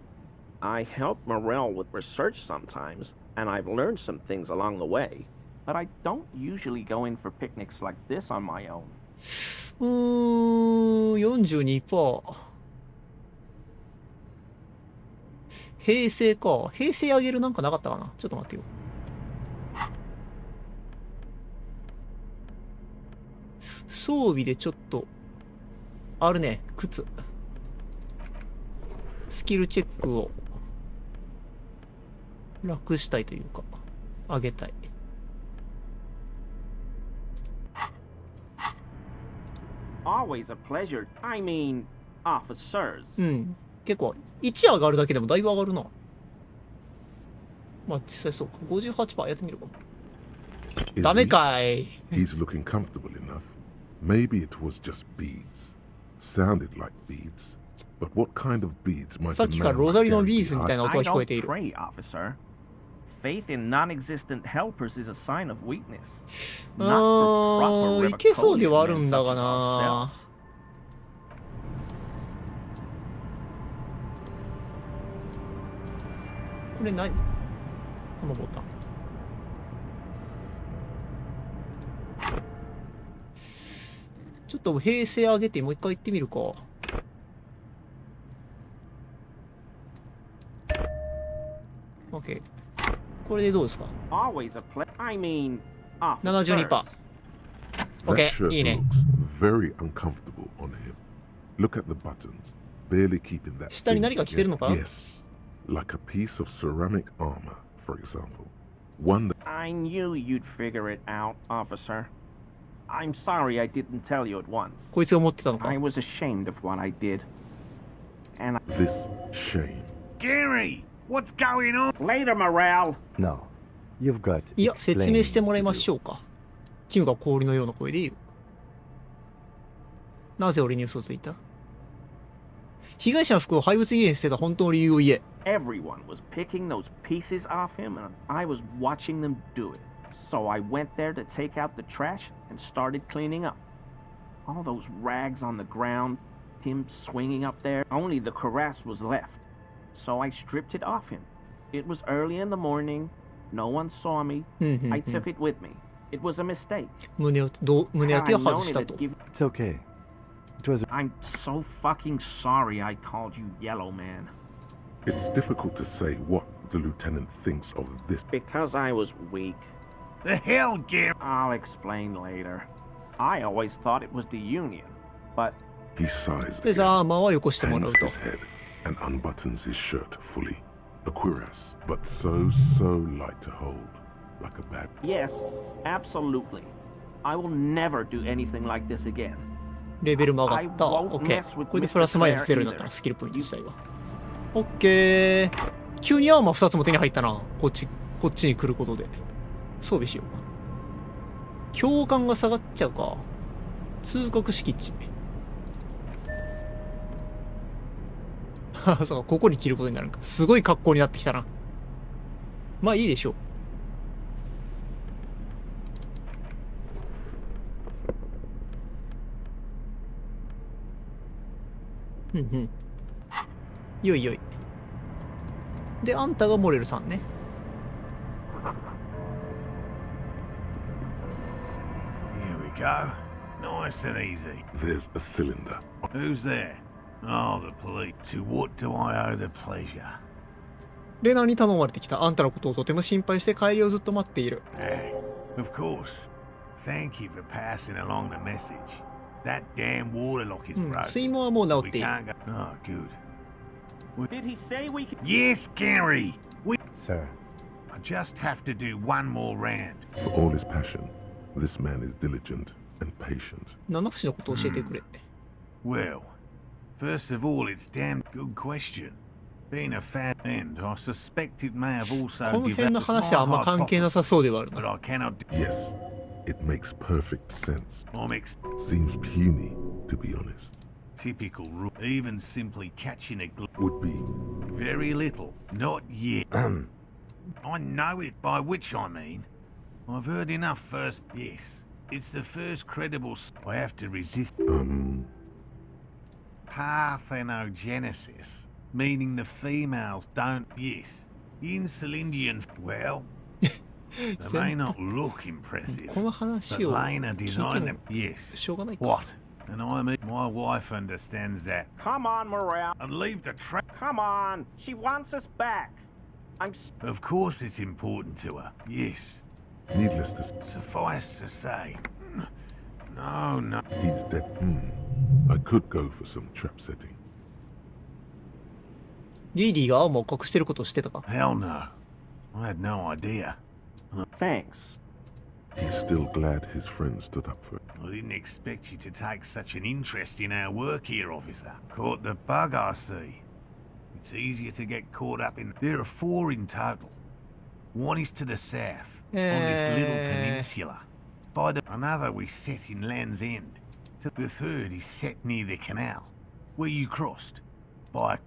I help Morel with research sometimes, and I've learned some things along the way. But I don't usually go in for picnics like this on my own. 42%。平成か。平成上げるなんかなかったかな。ちょっと待ってよ。装備でちょっと、あるね。靴。スキルチェックを楽したいというか、上げたい。Always a pleasure. I mean, officers. 結構、1上がるだけでもだいぶ上がるな。まあ実際そうか。58% やってみるか。ダメかい。He's looking comfortable enough. Maybe it was just beads. Sounded like beads. But what kind of beads might さっきからロザリのビーズみたいな音が聞こえている。 I don't pray, officer. Faith in non-existent helpers is a sign of weakness. Not for proper いけそうではある Rebecca んだ such が as な。 ourselves. これ何？このボタン。ちょっと平成上げてもう一回行ってみるか。OK。これでどうですか？ Always a play. I mean, officer. 72%。That OK、 shirt いいね。 looks very uncomfortable on him. Look at the buttons. Barely keeping that. 下に何か着てるのか？ Yes. Like a piece of ceramic armor, for example. One that I knew you'd figure it out, officer. I'm sorry I didn't tell you at once. こいつが持ってたのか？ I was ashamed of what I did. And this shame. Gary, what's going on? Later, Morale. No. You've got いや、説明してもらいま explaining しょうか。キムが氷のような声で言う。なぜ俺に嘘をついた？被害者の服を廃物入れに捨てた本当の理由を言え。 Everyone was picking those pieces off him, and I was watching them do it. So I went there to take out the trash and started cleaning up. All those rags on the ground, him swinging up there, only the cuirass was left. So I stripped it off him. It was early in the morning. No one saw me. I took it with me. It was a mistake. 胸当てを Had I 外 known した it と would。give- It's okay. It was I'm so fucking sorry I called you Yellow Man. It's difficult to say what the lieutenant thinks of this. Because I was weak. The hell, Gary? I'll explain later. I always thought it was the Union, but He sighs で、 again, アーマーはよこしてもら hangs うと。 his head, and unbuttons his shirt fully. A cuirass, but so light to hold, like a bag. yes, absolutely. I will never do anything like this again. レベルも上がった。 I won't OK。 mess with これでプラスマイナス0になったな、 Mr. スキルポイント自体は。OK。急にアーマー2つも手に入ったな。こっちに来ることで。装備しようか。共感が下がっちゃうか。通告敷地。そうか、ここに着ることになるか。すごい格好になってきたな。まあいいでしょう。うんうん。よいよい。で、あんたがモレルさんね。Here we go. Nice and easy. There's a cylinder. Who's there? Oh, the police. To what do I owe the pleasure? レナに頼まれてきた。あんたのことをとても心配して帰りをずっと待っている。Of course. Thank you for passing along the message. That damn water lock is うん、 broken. 水門はもう治っ We ている。 can't go. Oh, good. Did he say we could? Yes, Gary. We Sir. I just have to do one more round. For all his passion, this man is diligent and patient. 七不思のことを教えてくれ。Well, first of all, it's damn good question. Being a fat end, I suspect it may have こ also の辺の developed 話はあんま関係なさそうではある but な。 I cannot do Yes, it makes perfect sense. I'm ex- Seems puny, to be honest. typical rule. Even simply catching a Would be. very little. Not yet. I know it, by which I mean. I've heard enough first. Yes, it's the first credible. I have to resist. Parthenogenesis, meaning the females don't. Yes, insulindian. Well, they may not look impressive, この but 話を Lena 聞いて designed も them. Yes. しょうがないか。 What? And I mean, my wife understands that. Come on, Morale. And leave the trap. Come on. She wants us back. Of course, it's important to her. Yes. Needless to Suffice to say. No. he's dead. I could go for some trap setting. リーリーがアーマーを隠してることを知ってたか？ Hell no. I had no idea. Thanks. He's still glad his friend stood up for it. I didn't expect you to take such an interest in our work here, officer. Caught the bug, I see. It's easier to get caught up in. There are 4 in total. One is to the south, on this little peninsula. Another we set in Land's End. The third is set near the canal, where you crossed.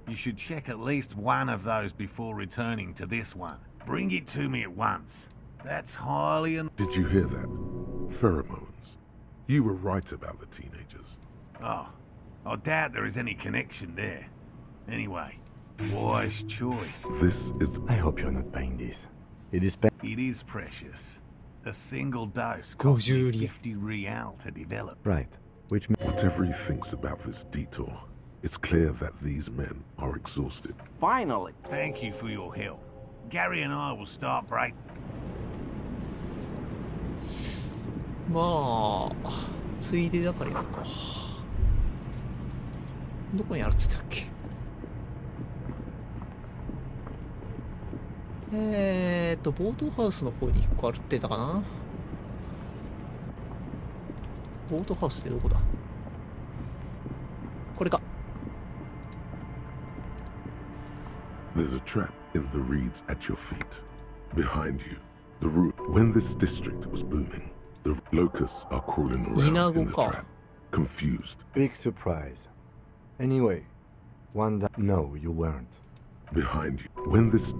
You should check at least one of those before returning to this one. Bring it to me at once. That's highly Did you hear that? Pheromones. You were right about the teenagers. Oh, I doubt there is any connection there. Anyway, wise choice. This is... I hope you're not buying this. It is precious. A single dose cost me 50 real to develop. Right. Which whatever he thinks about this detour, it's clear that these men are exhausted. Finally. Thank you for your help. Gary and I will start break. まあついでだからやるか。どこにあるっつったっけ。ボートハウスの方に1個歩ってたかな。ボートハウスってどこだ。これか。There's a trap in the reeds at your feet. Behind you, the root. When this district was booming, the locusts are crawling around in the trap, confused. Big surprise. Anyway, no, you weren't. Behind you, when this.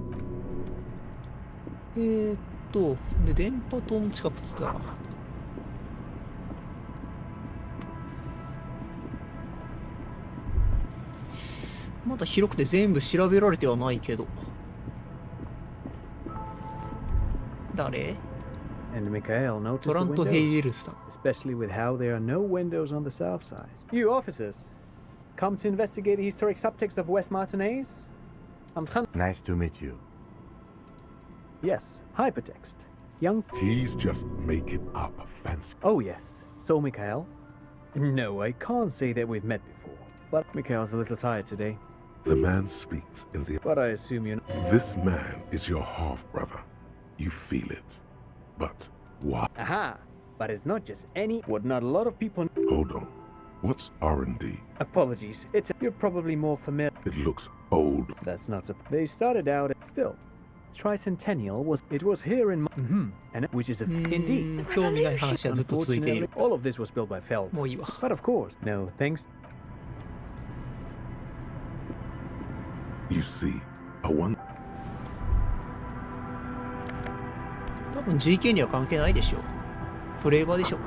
で電波塔の近くっつったら。まだ広くて全部調べられてはないけど。誰？ And Mikhail noticed the Toronto windows, especially with how there are no windows on the south side. You officers, come to investigate the historic subtext of West Martinez? Nice to meet you. Yes, hypertext. Young... He's just making up fancy... Oh yes, so Mikhail? No, I can't say that we've met before, but Mikhail's a little tired today. The man speaks in the... But I assume you know... This man is your half-brother. You feel it. But why? Aha! But it's not just any... What not a lot of people... Hold on. What's R&D? Apologies. You're probably more familiar... It looks old. That's not so... They started out... Still. Tricentennial was... It was here in... And which is a... Indeed. Unfortunately, all of this was built by Feld. But of course, no thanks... You see, a one... 多分 GK には関係ないでしょう。フレーバーでしょう。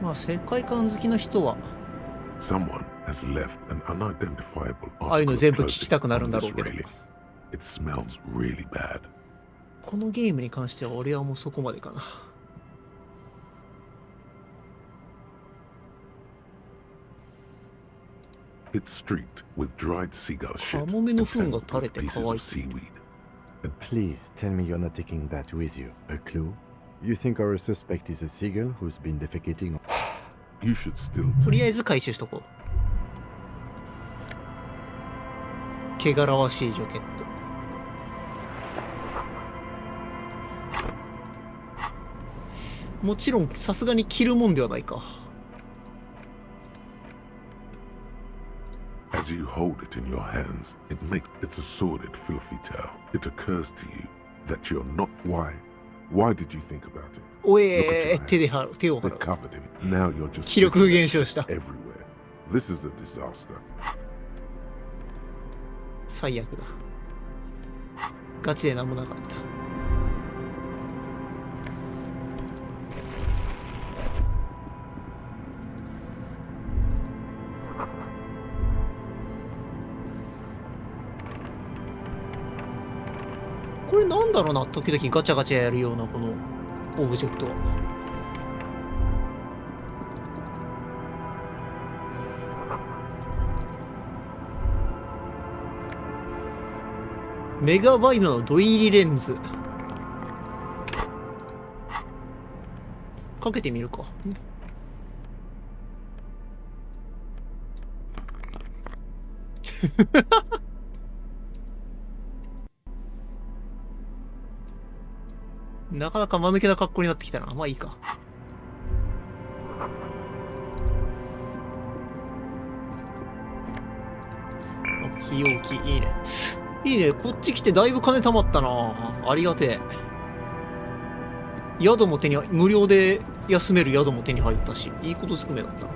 まあ世界観好きな人は Someone has left an unidentifiable ああいうの全部聞きたくなるんだろうけど。It smells really bad. このゲームに関しては俺はもうそこまでかな。It's streaked with dried seagull shit カモメの and 糞が tangled 垂れ with て pieces 乾 of いてる。 seaweed. Please tell me you're not taking that with you. A clue? You think our suspect is a seagull who's been defecating? You should still とりあえず回収しとこう。汚らわしいジャケット。もちろんさすがに着るもんではないか。As you hold it in your hands, it's a sordid, filthy tale. It occurs to you that you're not why. Why did you think about it? おえ、手を払う。 Covered in. Now you're just 気力減少した。 everywhere. This is a disaster. 最悪だ。ガチで何もなかった。これなんだろうな、時々ガチャガチャやるようなこのオブジェクトは。メガバイナの土入りレンズかけてみるか。なかなか間抜けな格好になってきたな。まあいいか。大きい大きい。いいね。いいね。こっち来てだいぶ金貯まったな。ありがてえ。宿も無料で休める宿も手に入ったし、いいことずくめだったな。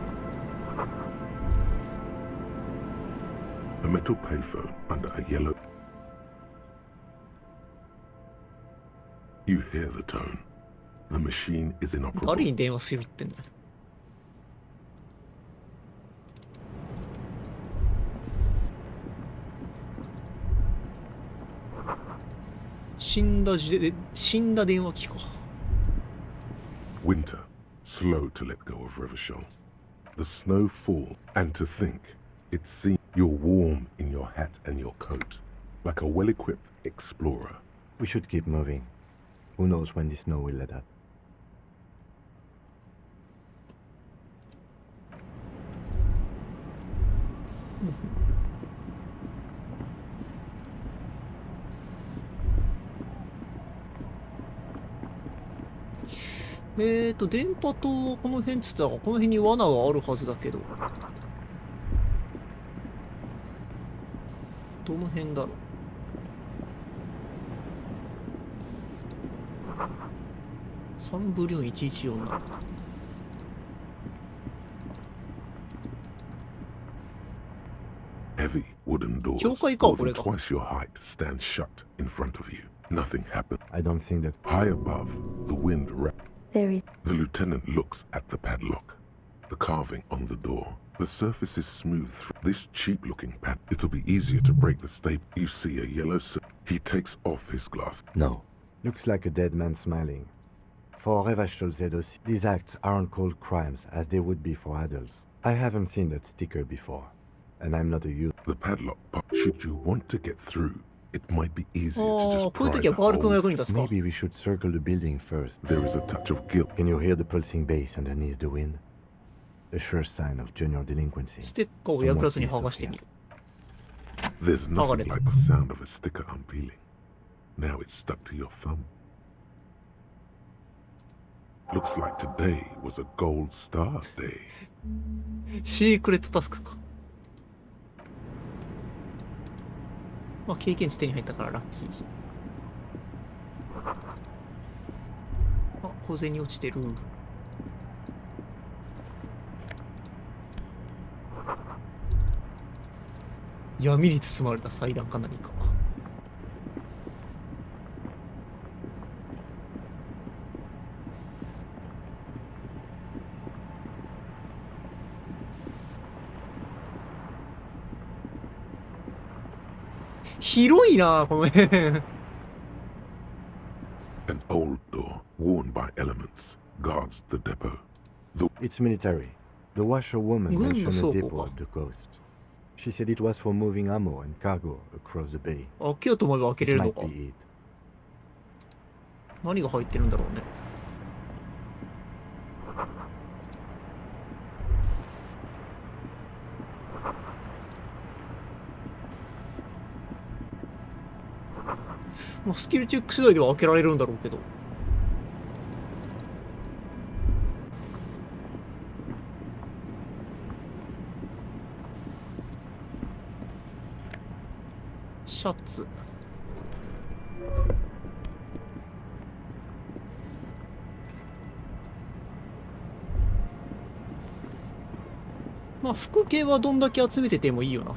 A metal payphone under a yellow. You hear the tone. The machine is inoperable. 誰に電話するってんだよ。死んだ電話機か。Winter, slow to let go of Rivershell. The snow fall, and to think, it seems you're warm in your hat and your coat, like a well-equipped explorer. We should keep moving. Who knows when the snow will let up? .電波塔この辺っつったらこの辺に罠があるはずだけど、どの辺だろう。3ブリオン114だ。Heavy wooden doors, 教会か、 more これ than が。 twice your height, stand shut in front of you. Nothing happened. I don't think that. High above, the wind There is. The lieutenant looks at the padlock, the carving on the door. The surface is smooth. This cheap-looking pad. It'll be easier to break the staple. You see a yellow. He takes off his glass. No. Looks like a dead man smiling. For Revachol Zedos, these acts aren't called crimes as they would be for adults. I haven't seen that sticker before, and I'm not a youth. The padlock. Should you want to get through, it might be easier to just こういう pry 時は the バール君が whole. 役に立つか。 Maybe we should circle the building first. There is a touch of guilt. Can you hear the pulsing bass underneath the wind? A sure sign of junior delinquency. ステッカーを役立つに剥がしてみる。 There's nothing like the sound of a sticker unpeeling. Now it's stuck to your thumb. Looks like today was a gold star day. シークレットタスクか。まあ経験値手に入ったからラッキー。あ、小銭落ちてる。闇に包まれた祭壇か何か。広いなこの辺。 An old door, worn by elements, guards the depot. It's military. The washerwoman Gun mentioned so a depot cool. off the coast. She said it was for moving ammo and cargo across the bay. 開けようと思えば開けれ This るの might か。 be it. 何が入ってるんだろうね。まあスキルチェック次第では開けられるんだろうけど。シャツ。まあ服系はどんだけ集めててもいいよな。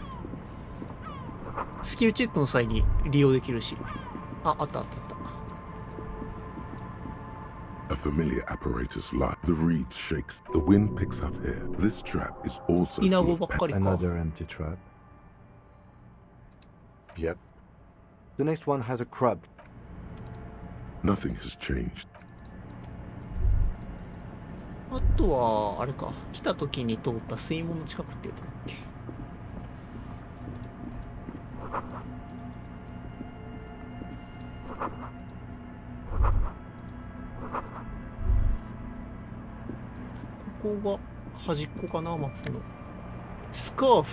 スキルチェックの際に利用できるし。あ、あったあったあった。 A familiar apparatus light. The reed shakes. The wind picks up here. This trap is also full of Another empty trap. Yep. The next one has a crab. Nothing has changed. あとは、あれか。来た時に通った水門の近くって言ったっけ。ここが端っこかな、マップの。スカーフ。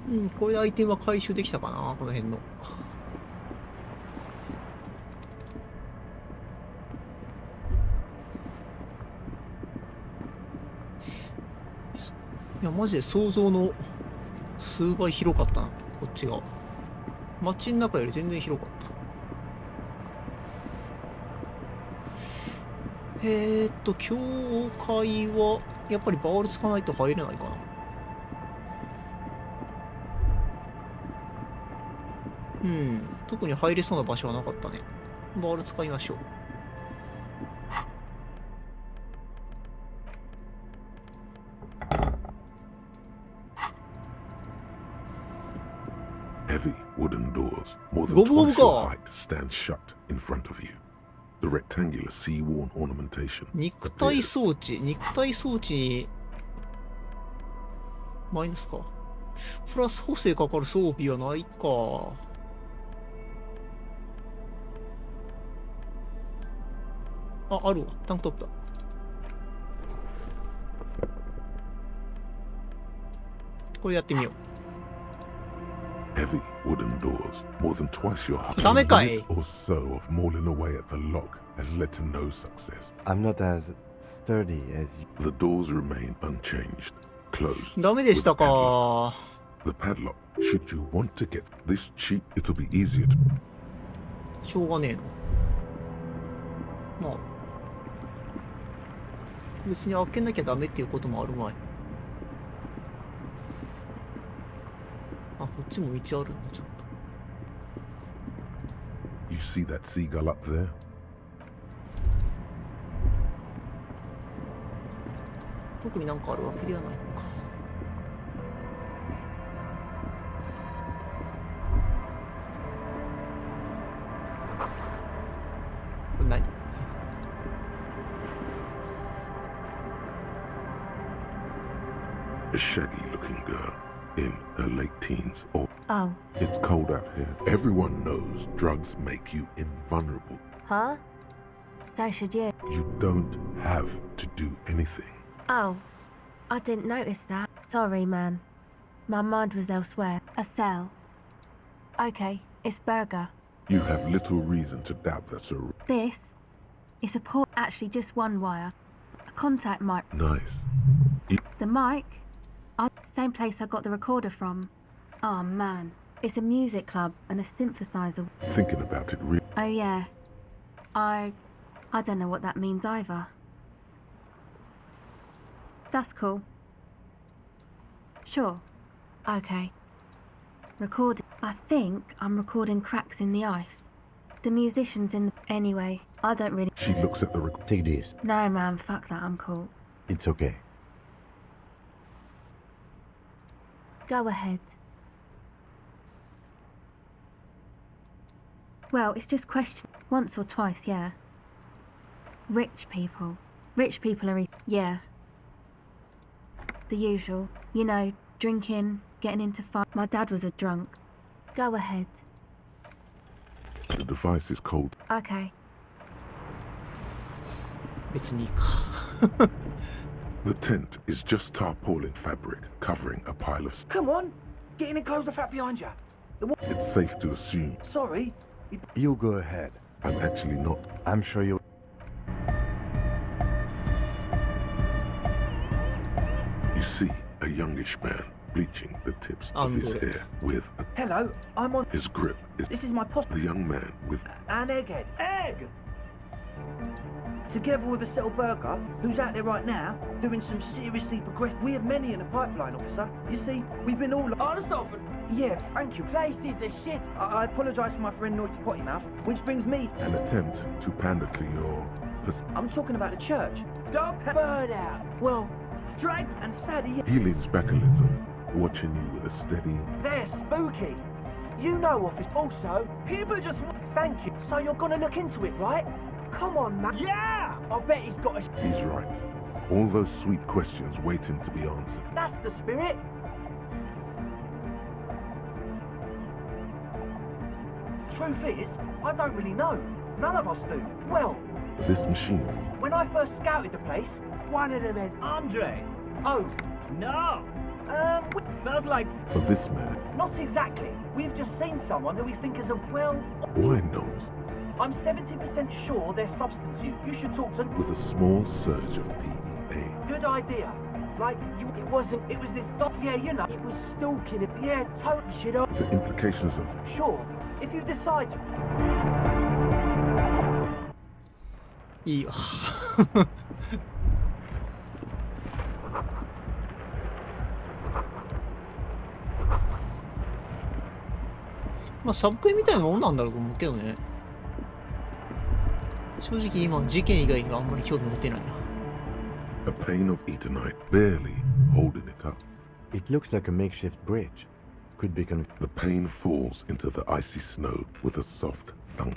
うん、これでアイテムは回収できたかな、この辺の。いや、マジで想像の数倍広かったな、こっちが。街の中より全然広かった。教会は、やっぱりバール使わないと入れないかな。うん、特に入れそうな場所はなかったね。バール使いましょう。Heavy wooden doors, more than twice your height, stand shut in front of you. The rectangular sea-worn ornamentation. 肉体装置にマイナスか。プラス補正かかる装備はないか。あ、あるわ。タンクトップだ。これやってみよう。Heavy wooden doors, more than twice your height. ダメかい。 or so of mauling away at the lock has led to no success. I'm not as sturdy as you. The doors remain unchanged, closed. ダメでしたか。The padlock. Should you want to get this cheap, it'll be easier to. しょうがねえな。まあ、別に開けなきゃダメっていうこともあるまい。あ、こっちも道あるんだ、ちゃんと。You see that seagull up there? 特になんかあるわけではないのか。これ何？ A shaggy-looking girl in her late teens. Or Oh. It's cold out here. Everyone knows drugs make you invulnerable. Huh? So should you. You don't have to do anything. Oh. I didn't notice that. Sorry, man. My mind was elsewhere. A cell. Okay, it's Burger. You have little reason to doubt that's a... This is a port. Actually, just one wire. A contact mic. Nice. The mic? Same place I got the recorder from. Oh, man. It's a music club and a synthesizer. Thinking about it really... Oh, yeah. I don't know what that means either. That's cool. Sure. Okay. Recording. I think I'm recording cracks in the ice. The musicians in the... Anyway, I don't really... She looks at the... Take this. No, man, fuck that, I'm cool. It's okay. Go ahead. Well, it's just question... Once or twice, yeah. Rich people. Rich people are... Yeah. The usual. You know, drinking, getting into fight. My dad was a drunk. Go ahead. The device is cold. Okay. 別にいいか。 The tent is just tarpaulin fabric covering a pile of... Come on! Get in and close the flap behind you. It's safe to assume. Sorry. You go ahead. I'm actually not. I'm sure you... You see a youngish man bleaching the tips of his hair with... Hello, I'm on... His grip is... This is my post... The young man with... An egghead. Egg! Together with a Settle Burger, who's out there right now, doing some seriously progressive... We have many in the pipeline, officer. You see, we've been all... Honest offer. Yeah, thank you. Place is a shit. I apologise for my friend Noit's potty mouth, which brings me... An attempt to pander to your... I'm talking about the church. Don't bird out. Well, straight and sad. He leans back a little, watching you with a steady... They're spooky. You know, officer. Also, people just... Thank you. So you're gonna look into it, right? Come on, man. Yeah! I bet he's got a... He's right. All those sweet questions waiting to be answered. That's the spirit. Truth is, I don't really know. None of us do. Well... This machine... When I first scouted the place, one of them is... Andre! Oh, no! Felt like... For this man. Not exactly. We've just seen someone who we think is a, well... Why not? I'm 70% sure they're substance use. You should talk to... With a small surge of PEA. Good idea. Like, it wasn't... It was this... Yeah, you know. It was stalking it. Yeah, totally shit up. The implications of... Sure. If you decide to... いいよ。まあサブクエみたいなもんなんだろうと思うけどね。正直今事件以外にはあんまり興味持てないな。A pane of Eternite, barely holding it up. It looks like a makeshift bridge. Could be The pane falls into the icy snow with a soft thunk.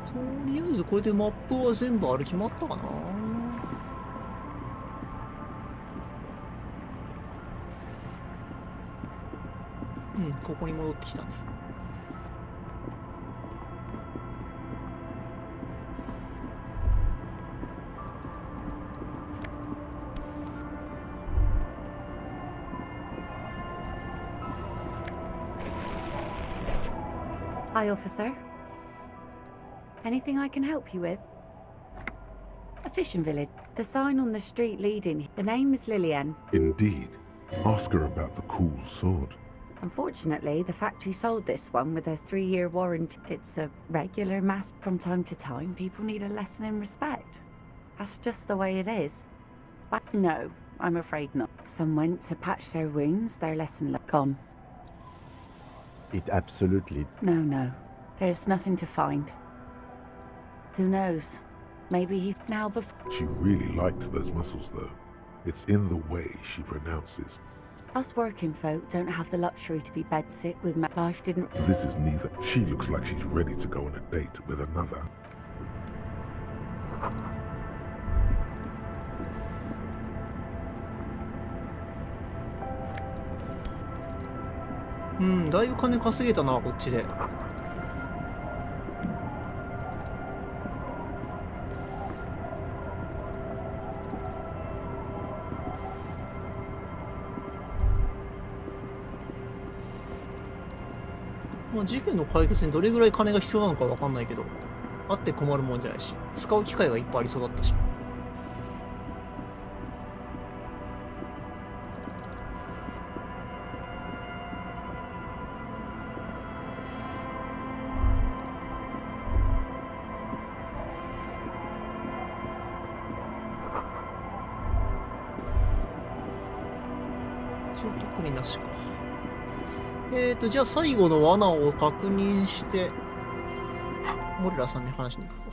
Toりあえずこれでマップは全部あれ決まったかな。うん、ここに戻ってきたね。Hi, officer. Anything I can help you with? A fishing village. The sign on the street leading. The name is Lillian. Indeed. Ask her about the cool sword. Unfortunately, the factory sold this one with a 3-year warranty. It's a regular mass from time to time. People need a lesson in respect. That's just the way it is. But no, I'm afraid not. Some went to patch their wounds, their lesson gone. It absolutely... No. There's nothing to find. Who knows? Maybe he now before... She really liked those muscles, though. It's in the way she pronounces. Us working folk don't have the luxury to be bedsick with my life didn't... This is neither. She looks like she's ready to go on a date with another. Hmm, だいぶ金稼げたな、こっちで。まあ、事件の解決にどれぐらい金が必要なのかわかんないけど、あって困るもんじゃないし、使う機会はいっぱいありそうだったし。特になしか。じゃあ最後の罠を確認して、モレラさんに話しに行くか。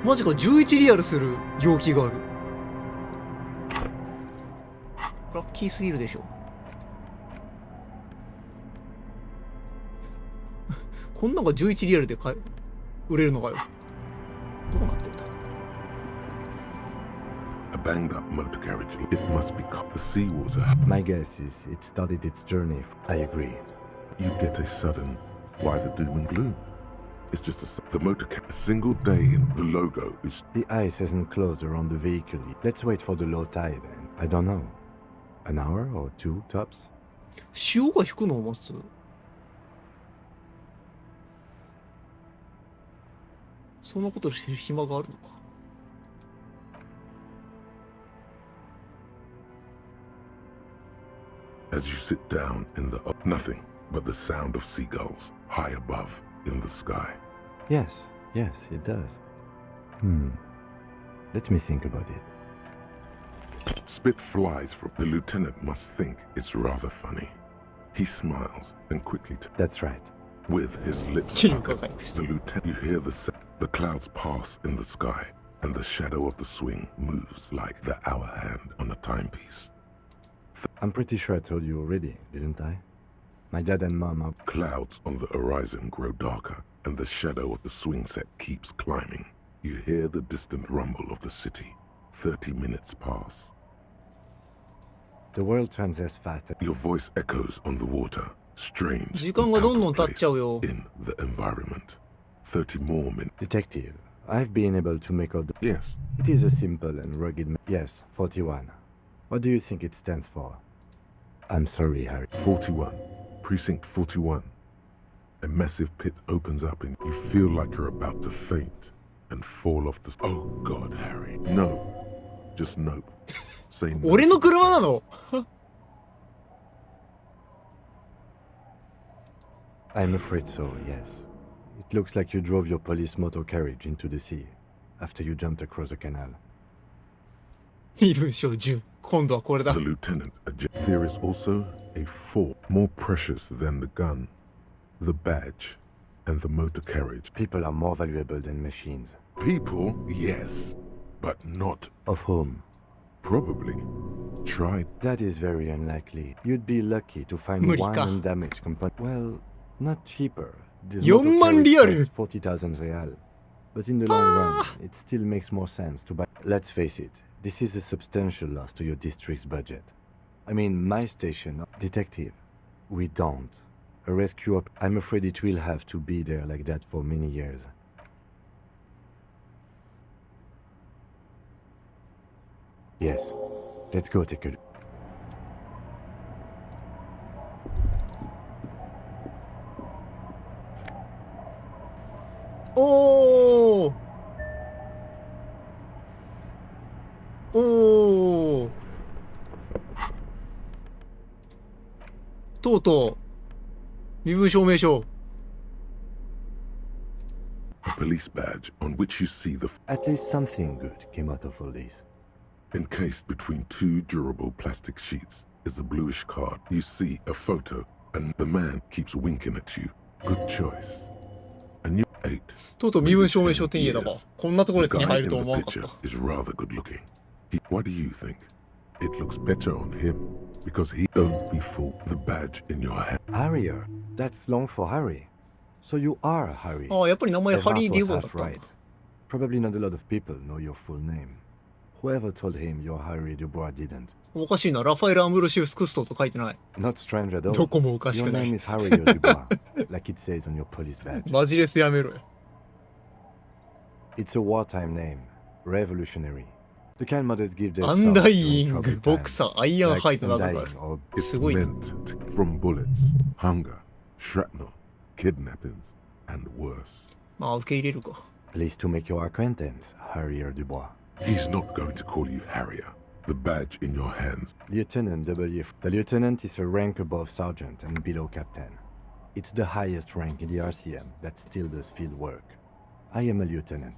マジか、11リアルする容器がある。ラッキーすぎるでしょ。こんなのが11リアルで売れるのかよ。どうなってんだ。A banged up motor carriage. It must be cut. The seawater. My guess is it started its journey. I agree. You get a sudden. Why the doom and gloom? It's just the motor a single day. The logo is. The ice hasn't closed around the vehicle. Let's wait for the low tide. I don't know. An hour or two tops. 潮が引くのを待つ。そんなことしてる暇があるのか。As you sit down in the nothing but the sound of seagulls high above in the sky. Yes, it does. Let me think about it. Spit flies from the lieutenant must think it's rather funny. He smiles and quickly That's right. With his lips puckered, the lieutenant you hear the clouds pass in the sky and the shadow of the swing moves like the hour hand on a timepiece. I'm pretty sure I told you already, didn't I? My dad and mom are... Clouds on the horizon grow darker, and the shadow of the swing set keeps climbing. You hear the distant rumble of the city. 30 minutes pass. The world turns as fast as... Your voice echoes on the water. Strange. 時間がどんどん経っちゃうよ。 In the environment. 30 more minutes. Detective, I've been able to make out the... Yes. It is a simple and rugged... Yes, 41. What do you think it stands for? I'm sorry, Harry. 41. Precinct 41. A massive pit opens up and you feel like you're about to faint and fall off the... Oh God, Harry. No. Just nope. Say no. 俺の車なのI'm afraid so, yes. It looks like you drove your police motor carriage into the sea after you jumped across the canal. 身分証10。今度はこれだ。 The lieutenant. There is also a fourth, more precious than the gun, the badge, and the motor carriage. People are more valuable than machines. People, yes, but not... Of whom? Probably. Try. That is very unlikely. You'd be lucky to find one undamaged component. Well, not cheaper. This motor carriage costs 40,000 real. But in the long run, it still makes more sense to buy... Let's face it, this is a substantial loss to your district's budget. I mean, my station... Detective, we don't. A rescue op... I'm afraid it will have to be there like that for many years. Yes. Let's go take a look. Oh! Oh! とうとう身分証明書 A police badge on which you see the... At least something good came out of all this. Encased between two durable plastic sheets is a bluish card. You see a photo, and the man keeps winking at you. Good choice. A new 8. とうとう身分証明書手に入れたわ。こんなところで手に入ると思わなかった。 Is rather good looking. What do you think? It looks better on him because he don't be fooled. The badge in your hand. Harrier. That's long for Harry. So you are Harry. ああ、やっぱり名前ハリー・デュボンだったんだ。 Probably not a lot of people know your full name. Whoever told him you're Harry Dubois didn't. おかしいな、ラファエル・アンブロシウス・クストと書いてない。 Not strange at all. どこもおかしく Your ない。 name is Harry Dubois, like it says on your police badge. マジレスやめろよ。 It's a wartime name. Revolutionary. The kind mothers give their アンダイイング、ボクサー、アイアンハイトなどがある。 It's meant from bullets, hunger, shrapnel, kidnappings, and worse. まあ受け入れるか。 Pleased to make your acquaintance, Harrier Dubois. He's not going to call you Harrier. The badge in your hands. Lieutenant W. The lieutenant is a rank above sergeant and below captain. It's the highest rank in the RCM that still does field work. I am a lieutenant.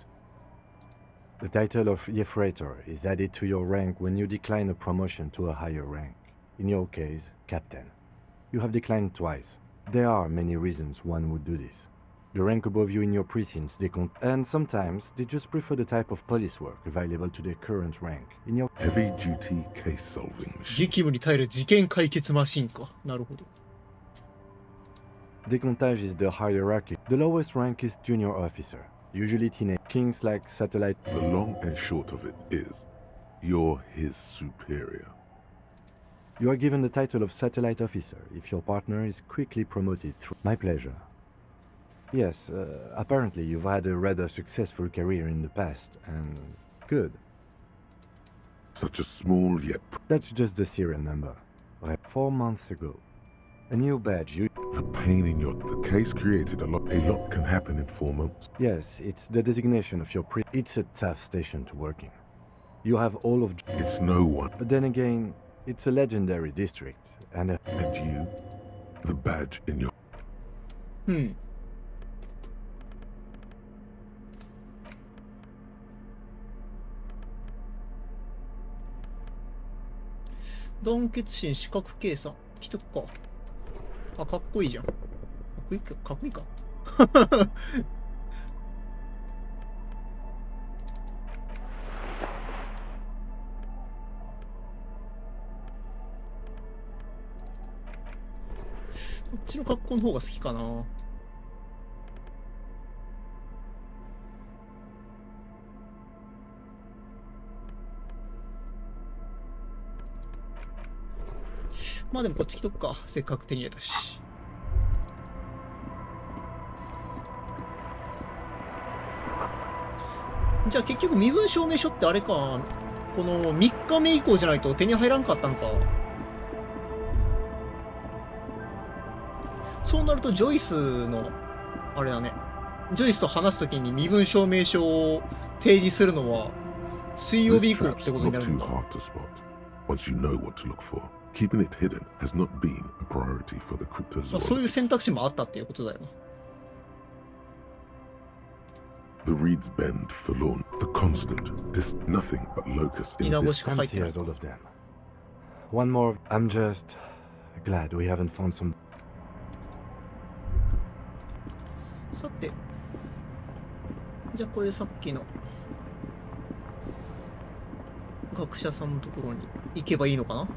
The title of Yefreitor is added to your rank when you decline a promotion to a higher rank. In your case, captain. You have declined twice. There are many reasons one would do this. The rank above you in your precincts, and sometimes they just prefer the type of police work available to their current rank. In your heavy-duty case-solving machine. 激務に耐える事件解決マシンか。なるほど。Decontage is the hierarchy. The lowest rank is junior officer. Usually teenage kings like satellite. The long and short of it is, you're his superior. You are given the title of satellite officer if your partner is quickly promoted through. My pleasure. Yes, apparently you've had a rather successful career in the past, and good. Such a small yet... That's just the serial number. 4 months ago. A new badge, you... The pain in your... The case created a lot. A lot can happen in 4 months. Yes, it's the designation of your It's a tough station to work in. You have all of... It's no one. But then again, it's a legendary district, and... And you? The badge in your... Hmm. 団結心、視覚計算。来とくか。あ、かっこいいじゃん。かっこいいか、かっこいいか。っちの格好の方が好きかな。まあでもこっち来とくか。せっかく手に入れたし。じゃあ結局身分証明書ってあれか。この3日目以降じゃないと手に入らんかったんか。そうなるとジョイスのあれだね。ジョイスと話すときに身分証明書を提示するのは水曜日以降ってことになるんだ。Keeping it hidden has not been a priority for the cryptozoologists. そういう選択肢もあったっていうことだよ。The reeds bend forlorn, the constant, nothing but locusts in this. Here's all of them. One more. I'm just glad we haven't found some. さて、じゃあこれでさっきの学者さんのところに行けばいいのかな。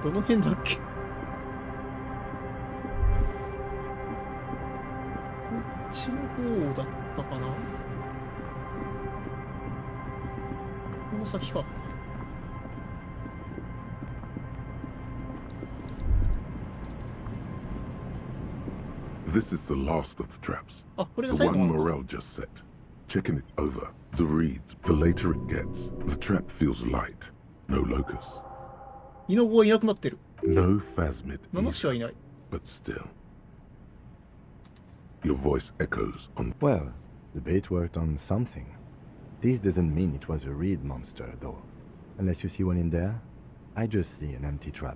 どの辺だっけ？こっちの方だったかな？この先か。This is the last of the traps. あ、これが The 最後 one なのか。 Morel just set. Checking it over. The reeds. The later it gets, the trap feels light. No locust. イノゴはいなくなってる。 No phasmid. 七種はいない。 But still. Your voice echoes on. Well, the bait worked on something. This doesn't mean it was a reed monster, though. Unless you see one in there, I just see an empty trap.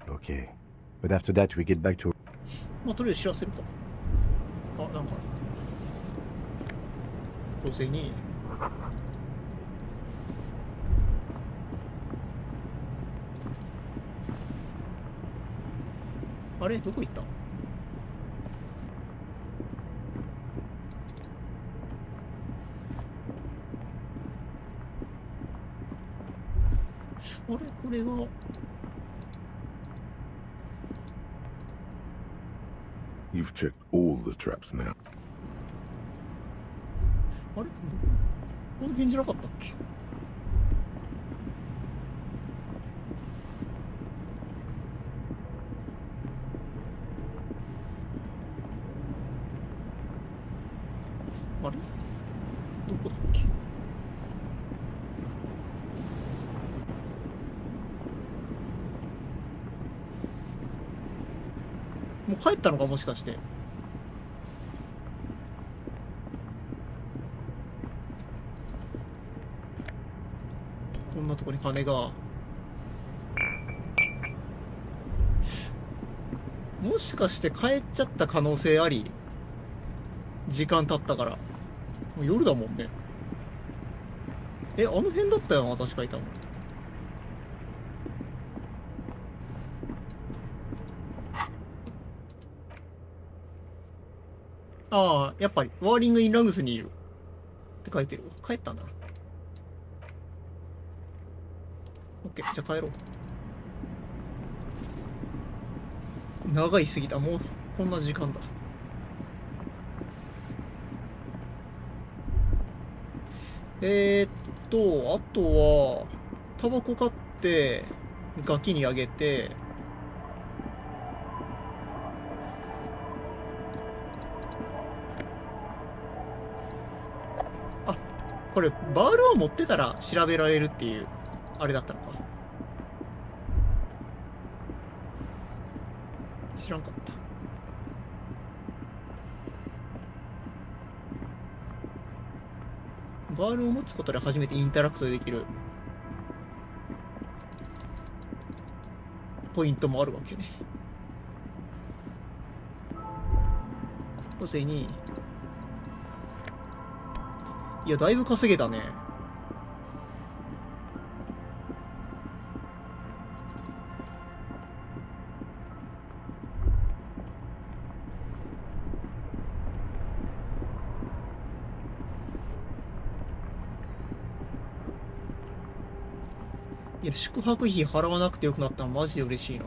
Okay, but after that we get back to. まあとりあえず知らせるか。あ、なんか小銭。あれどこ行った？あれこれは。You've checked all the traps now. あれこの辺じゃなかったっけ？あれどこだっけ？もう帰ったのかもしかして。こんなとこに金が。もしかして帰っちゃった可能性あり。時間経ったから。もう夜だもんね。あの辺だったよな、私がいたの。ああ、やっぱり、ワーリング・イン・ラグスにいる。って書いてるわ。帰ったんだな。オッケー、じゃあ帰ろう。長いすぎた。もう、こんな時間だ。あとは、タバコ買って、ガキにあげて、あ、これ、バールを持ってたら調べられるっていう、あれだったのか。知らんかった。バールを持つことで初めてインタラクトできる。ポイントもあるわけね。それに、いや、だいぶ稼げたね。いや、宿泊費払わなくてよくなったのマジで嬉しいな。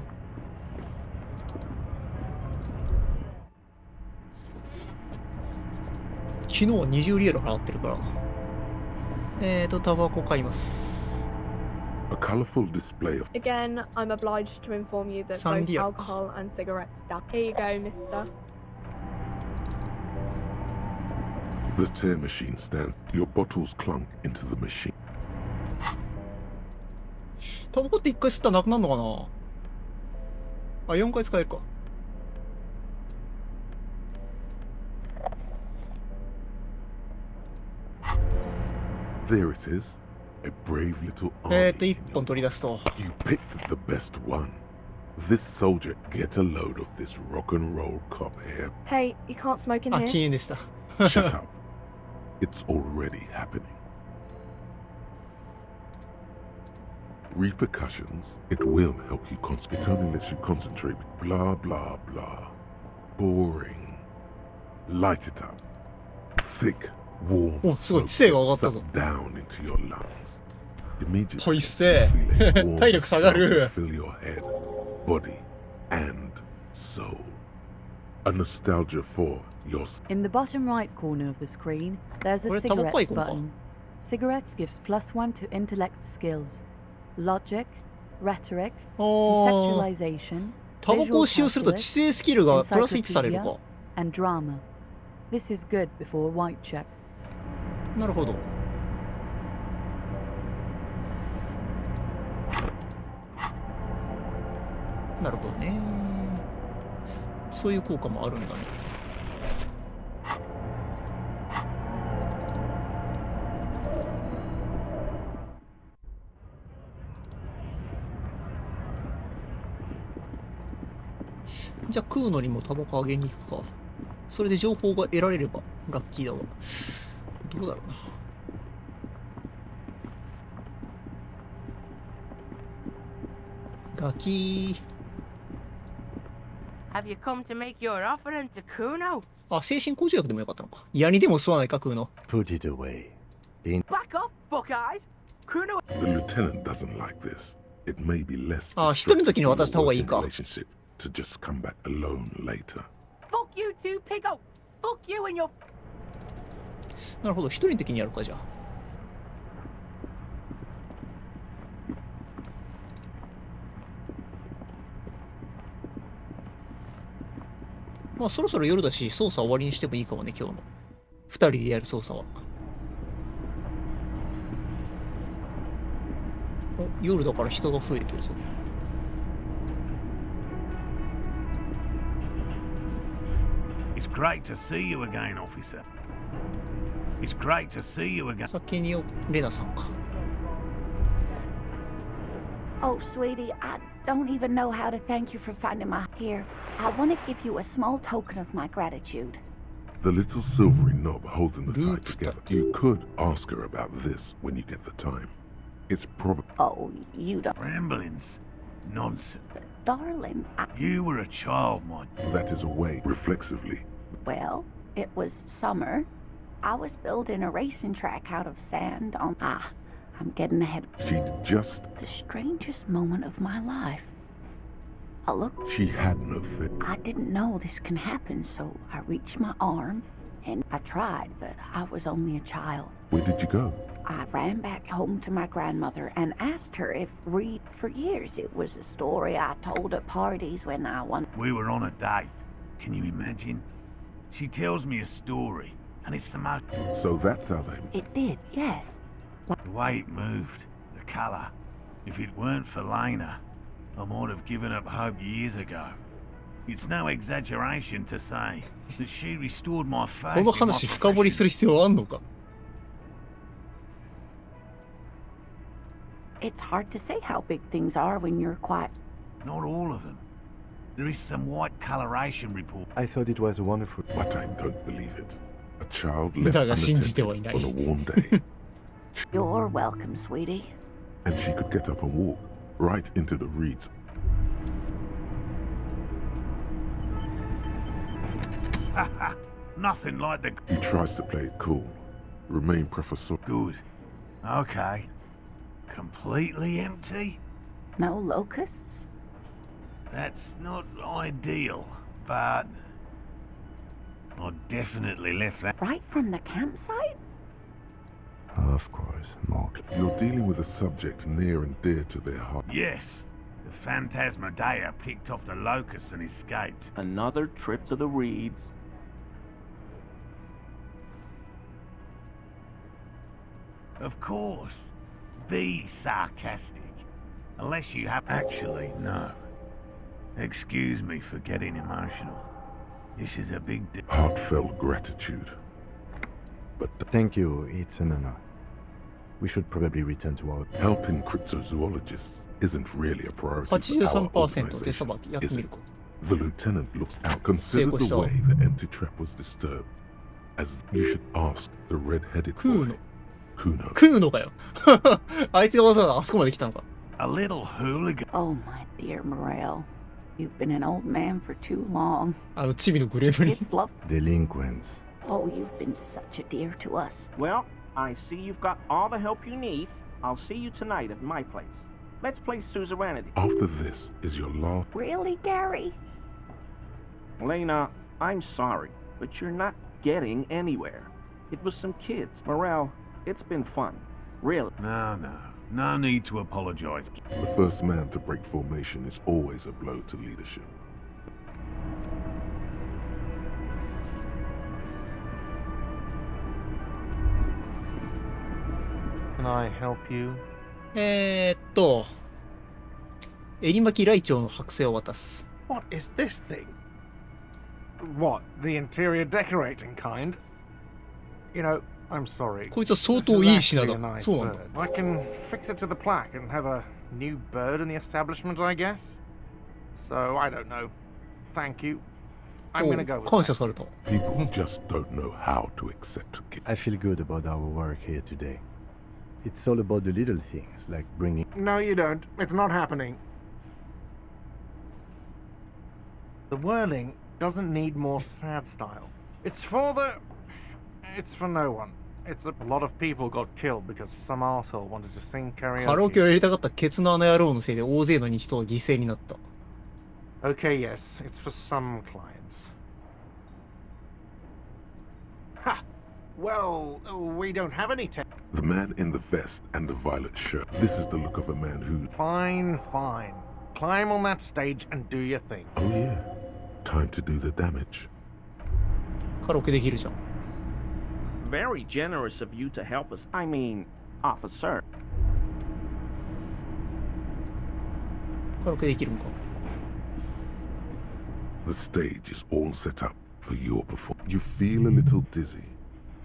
昨日は20リエル払ってるからな。タバコ買います。A colorful display of Again, I'm obliged to inform you that both alcohol and cigarettes are. Here you go, mister. the tear machine stands. Your bottles clunk into the machine. タバコって1回吸ったらなくなるのかなあ、4回使えるか。There it is. A brave little army. 1本取り出すと。You picked the best one. This soldier, get a load of this rock and roll cop here. Hey, you can't smoke in あ、 here. 禁煙でした。Shut up. It's already happening. Repercussions, it will help you concentrate. It only lets you concentrate. Blah, blah, blah. Boring. Light it up. Thick, warm smoke gets sucked down into your lungs. Immediately, you feel a warm sound fill your head, body, and soul. A nostalgia for your... In the bottom right corner of the screen, there's a cigarettes button. Cigarettes gives +1 to intellect skills. Logic, rhetoric, conceptualization, タバコを使用すると知性スキルがプラス1されるか。 and drama. This is good before white check. なるほど。なるほどね。そういう効果もあるんだね。じゃあ食うのにもタバコあげに行くか。それで情報が得られればラッキーだわ。どうだろうな。ガキー。Have you come to make your offering to Kuno? あ、精神向上薬でもよかったのか。矢にでも吸わないか、食うの。Put it away. Back off, fuck eyes! Kuno. The lieutenant doesn't like this. It may be less あ、一人の時に渡した方がいいか。To just come back alone later. Fuck you too, piggo! Fuck you and your... なるほど、一人の時にやるか、じゃあ。まあそろそろ夜だし、操作終わりにしてもいいかもね、今日の。二人でやる操作は。お、夜だから人が増えてるぞ。It's great to see you again, officer. It's great to see you again. 先にレナさんか。Oh, sweetie, I don't even know how to thank you for finding my here. I want to give you a small token of my gratitude. The little silvery knob holding the tie together. You could ask her about this when you get the time. It's probably... Oh, you don't... Ramblings. Nonsense. Darling, You were a child, my... That is a way, reflexively. Well, it was summer. I was building a racing track out of sand on... I'm getting ahead. She'd just... The strangest moment of my life. I looked... She had no fit. I didn't know this can happen, so I reached my arm, and I tried, but I was only a child. Where did you go? I ran back home to my grandmother and asked her if Reed... For years, it was a story I told at parties when I won... We were on a date. Can you imagine? She tells me a story, and it's the most... So that's how they... It did, yes. The way it moved, the colour. If it weren't for Lena, I might have given up hope years ago. It's no exaggeration to say that she restored my faith. この話深掘りする必要あんのか。It's hard to say how big things are when you're quiet. Not all of them. There is some white coloration report. I thought it was wonderful. But I don't believe it. A child left だが信じて unattended はいない on a warm day. You're welcome, sweetie. And she could get up and walk right into the reeds. Nothing like the... He tries to play it cool. Remain professor. Good. Okay. Completely empty? No locusts? That's not ideal, but... I definitely left that... Right from the campsite? Of course, Mark. You're dealing with a subject near and dear to their heart. Yes. The Phantasmadeia picked off the locusts and escaped. Another trip to the reeds. Of course. Be sarcastic. Unless you have... Actually, no. Excuse me for getting emotional. This is a big... Heartfelt gratitude. But Thank you, it's an honor. We should probably return to our... helping cryptozoologists isn't really a priority for our 83% 手さ organization, ばきやってみ is る it? か。 The lieutenant looks out. Consider the way the empty trap was disturbed. As you should ask the red-headed boy. 食うのかよ。あいつがわざわざあそこまで来たのか。 A little hooligan. Oh, my dear Morel. You've been an old man for too long. あのチビのグレームに。 It's love. Delinquents. Oh, you've been such a dear to us. Well, I see you've got all the help you need. I'll see you tonight at my place. Let's play Suzerainty. After this is your last... Really, Gary? Lena, I'm sorry, but you're not getting anywhere. It was some kids. Morel, it's been fun. Really. No. No need to apologize. The first man to break formation is always a blow to leadership. Can I help you? 襟巻きライチョウの剥製を渡す。 What is this thing? What, the interior decorating kind? You know, I'm sorry. こいつは相当いい品 This is だ。 actually a nice そうなんだ。 bird. I can fix it to the plaque and have a new bird in the establishment, I guess. So, I don't know. Thank you. I'm gonna go with 感謝された。 People just don't know how to accept a gift. I feel good about our work here today. It's all about the little things, like bringing... No, you don't. It's not happening. The whirling doesn't need more sad style. It's for no one. It's a lot of people got killed because some arsehole wanted to sing カラオケ karaoke. をやりたかったケツの穴野郎のせいで大勢の人が犠牲になった。 Okay, yes, it's for some clients. Ha! Well, we don't have any The man in the vest and the violet shirt. This is the look of a man who... Fine. Climb on that stage and do your thing. Oh yeah. Time to do the damage. カラオケできるじゃん。 Very generous of you to help us. I mean, officer. カラオケできるんか。 The stage is all set up for your performance. You feel a little dizzy.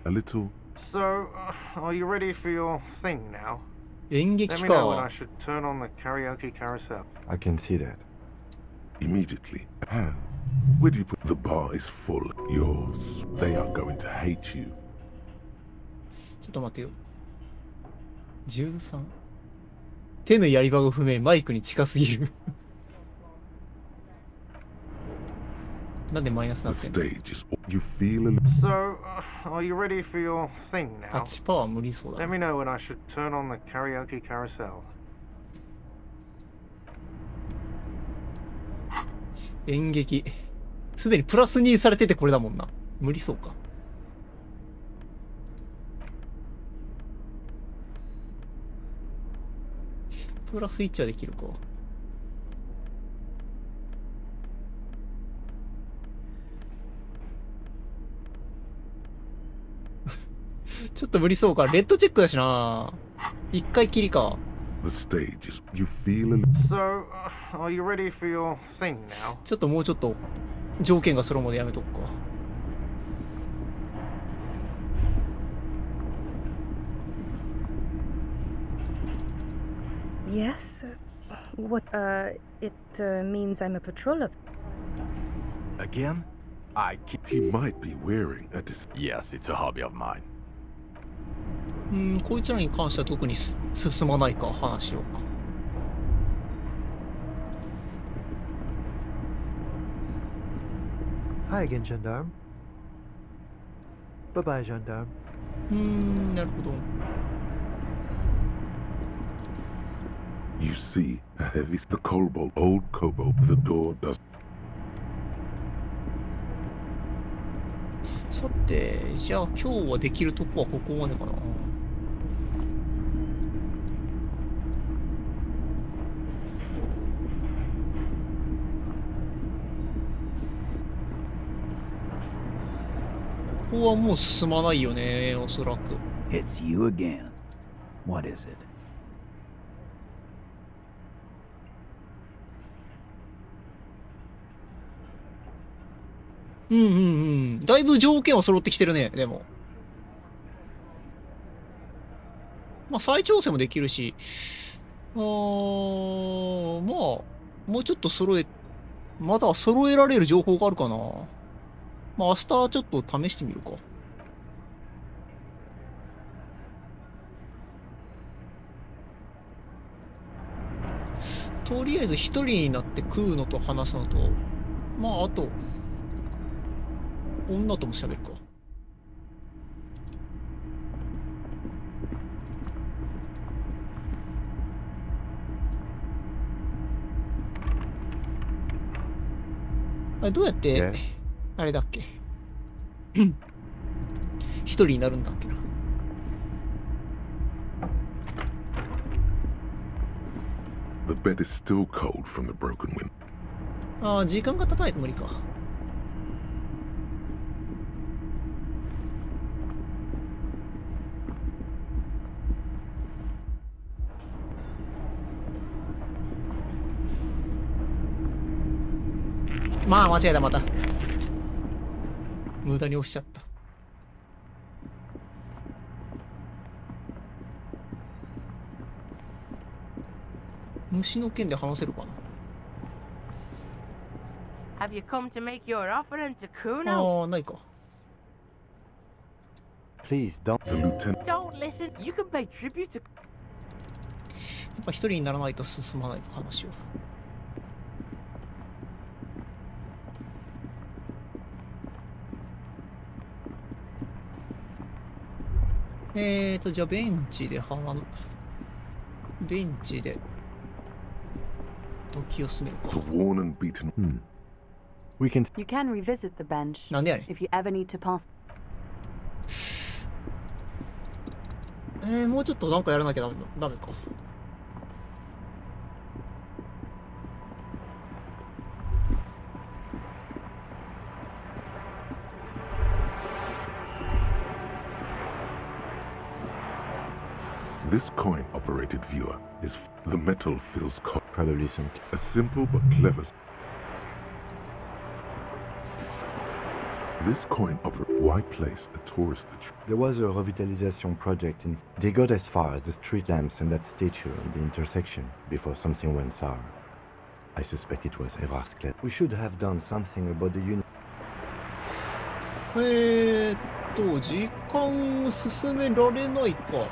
A little... So, are you ready for your thing now? 演劇 Let me know when か I。should turn on the karaoke carousel. I can see that. Immediately, hands. Where do you put... The bar is full. Yours. They are going to hate you. ちょっと待ってよ。13? 手のやり場が不明、マイクに近すぎる。なんでマイナスな The ってんの stage is... You feel a... So, are you ready for your thing now? 8%は無理そうだ Let な。 me know when I should turn on the karaoke carousel. 演劇。すでにプラス2されててこれだもんな。無理そうか。プラス1はできるか。ちょっと無理そうか。レッドチェックだしな。一回きりか。 The stage is... You feel a... So, are you ready for your thing now? ちょっともうちょっと条件が揃うまでやめとくか。Yes, What, it means I'm a patrol of. Again? He might be wearing a Yes, it's a hobby of mine. こいつらに関しては特に進まないか、話を。Hi again, gendarme. Bye bye, gendarme. なるほど。You see a heavy the kobold, old kobold, the door does. さて、じゃあ今日はできるとこはここまでかな。ここはもう進まないよね、おそらく。It's you again. What is it? だいぶ条件は揃ってきてるね、でも。まあ、再挑戦もできるし、まあ、もうちょっとまだ揃えられる情報があるかな。まあ、明日ちょっと試してみるか。とりあえず一人になって食うのと話すのと、まあ、あと、女とも喋るか。あれどうやって、あれだっけ一人になるんだっけな。The bed is still cold from the broken window. ああ、時間が高いと無理か。まあ間違えた、また無駄に押しちゃった。虫の剣で話せるかな。 Have you come to make your offering to Kuno? ああ、ないか。 Please don't. The lieutenant. Don't listen. You can pay tribute to. やっぱ一人にならないと進まないと話を。じゃあベンチで時を進めるか。The worn and beaten. We can. You can revisit the bench なんでやねん。 if you ever need to pass. もうちょっとなんかやらなきゃダメか。This coin-operated viewer is the metal feels Probably some. a simple but clever. This coin why place a tourist attraction? There was a revitalization project in. They got as far as the street lamps and that statue at the intersection before something went sour. I suspect it was Erard's class. We should have done something about the unit. 時間を進められないか。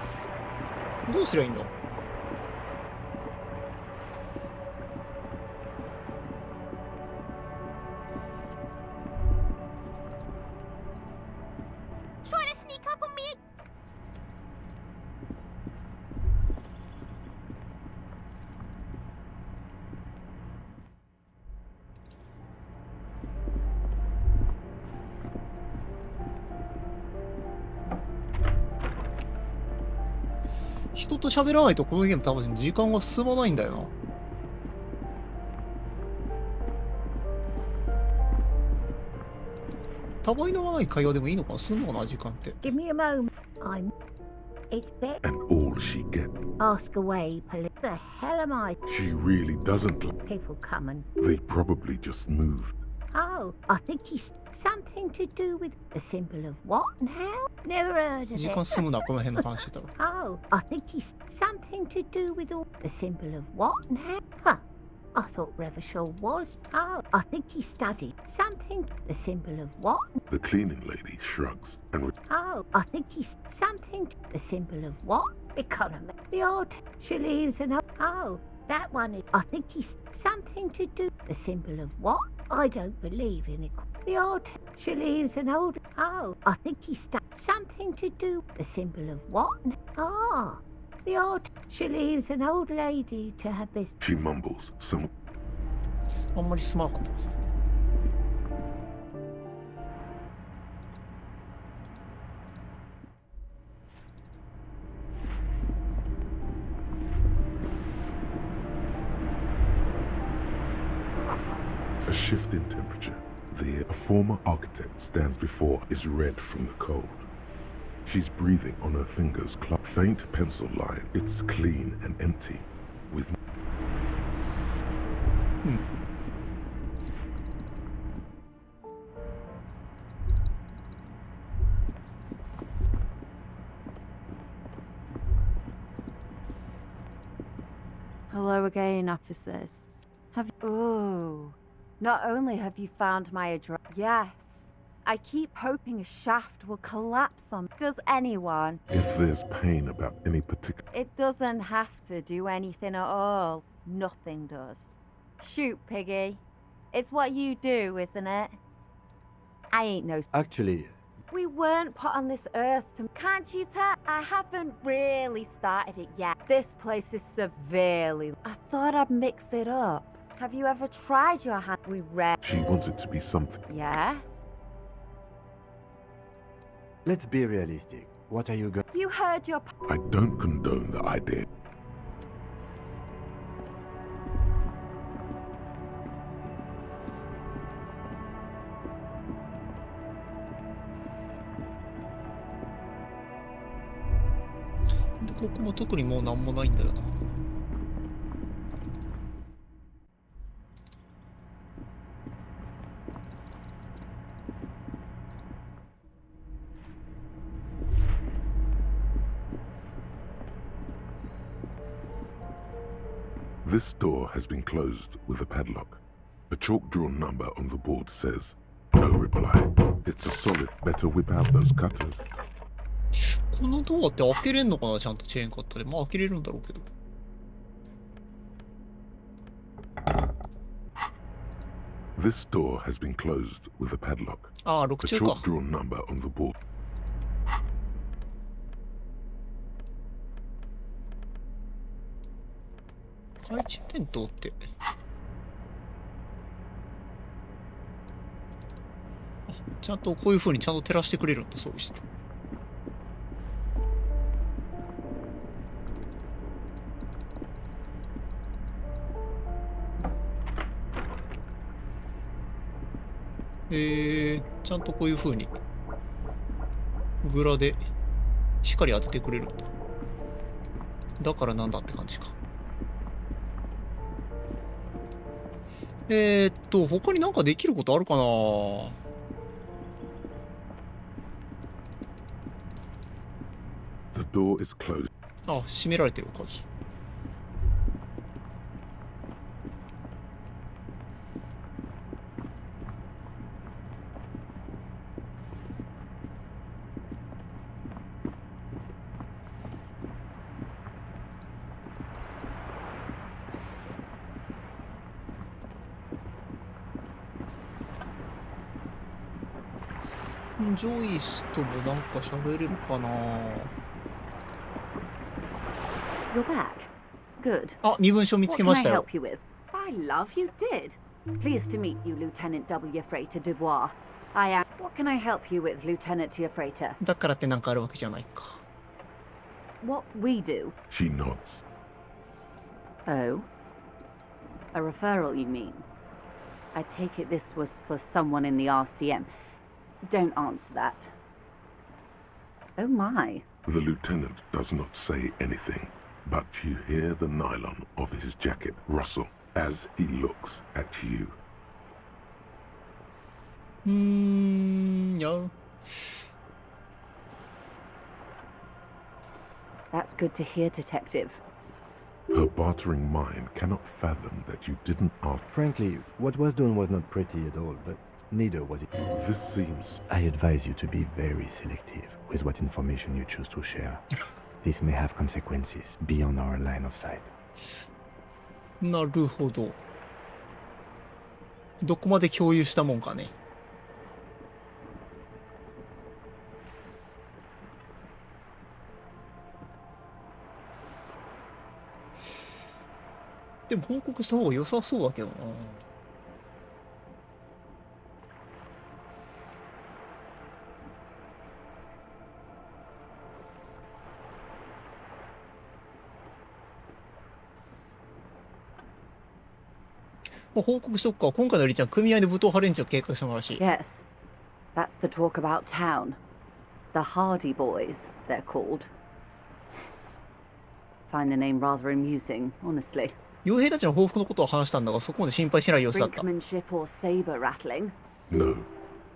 どうすりゃいいんだ。Trying to sneak up on me? 人と喋らないとこのゲーム多分時間が進まないんだよな。たわいのない会話でもいいのかな、すんのかな、時間って。Give me a moment. I'm. It's Bet. And all she get. Ask away, police. The hell am I? She really doesn't. People coming. They probably just moved. Oh, I think he's something to do with the symbol of what and how? Never heard of 時間 it. 進むな、この辺の話だろ。Oh, I think he's something to do with all the symbol of what and how? Huh. I thought Revachol was. Oh, I think he studied something. The symbol of what? The cleaning lady shrugs and Oh, I think he's something. The symbol of what? Economy. The old. She leaves an. Oh, that one is. I think he's something to do. The symbol of what? I don't believe in it. The old. She leaves an old. Oh, I think he's something to do. The symbol of what? Ah. The old. She leaves an old lady to her business. she mumbles some. あんまりすまなかった。A shift in temperature. There, a former architect stands before, is red from the cold. She's breathing on her fingers, faint pencil line. It's clean and empty, with. Hello again, officers. Have you... Ooh. Not only have you found my address... Yes. I keep hoping a shaft will collapse on... Does anyone? If there's pain about any particular. It doesn't have to do anything at all. Nothing does. Shoot, Piggy. It's what you do, isn't it? I ain't no... Actually... We weren't put on this earth to... Can't you tell? I haven't really started it yet. This place is severely... I thought I'd mix it up. Have you ever tried your hand? We read... She wants it to be something. Yeah? Let's be realistic. What are you going... You heard your... I don't condone the idea. De ここも特にもうなんもないんだよな。This door has been closed with a padlock. A chalk-drawn number on the board says, no reply. It's a solid. Better whip out those cutters. このドアって開けれんのかな、ちゃんとチェーンカッターで。まあ開けれるんだろうけど。This door has been closed with a padlock. ああ、A 6中か。 chalk-drawn number on the board. 懐中電灯って。あ、ちゃんとこういう風にちゃんと照らしてくれるんだ、そういう人。ちゃんとこういう風にグラで光当ててくれるんだ。だからなんだって感じか。他になんかできることあるかな。 The door is closed. あ、閉められてる鍵。ジョイスともなんか喋れるかな。 You're back. Good. あ、身分証見つけましたよ。 What can I help you with? I love you did. Pleased to meet you, Lieutenant W. Freighter Dubois. I am... What can I help you with, Lieutenant Freighter? だからってなんかあるわけじゃないか。 What we do? She nods. Oh? A referral, you mean? I take it this was for someone in the RCM. Don't answer that. Oh my. The lieutenant does not say anything, but you hear the nylon of his jacket rustle as he looks at you. Yeah. That's good to hear, Detective. Her bartering mind cannot fathom that you didn't ask. Frankly, what was done was not pretty at all, but neither was it. This seems... I advise you to be very selective with what information you choose to share. This may have consequences beyond our line of sight. なるほど。どこまで共有したもんかね。でも報告した方が良さそうだけどな。もう報告しとくか。今回のリちゃん、組合で武闘派連中を計画したのらしい。Yes, that's the talk about town. The Hardy Boys, they're called. Find the name rather amusing, honestly. 傭兵たちの報復のことを話したんだが、そこまで心配しない様子だった。Brinkmanship or saber rattling? No,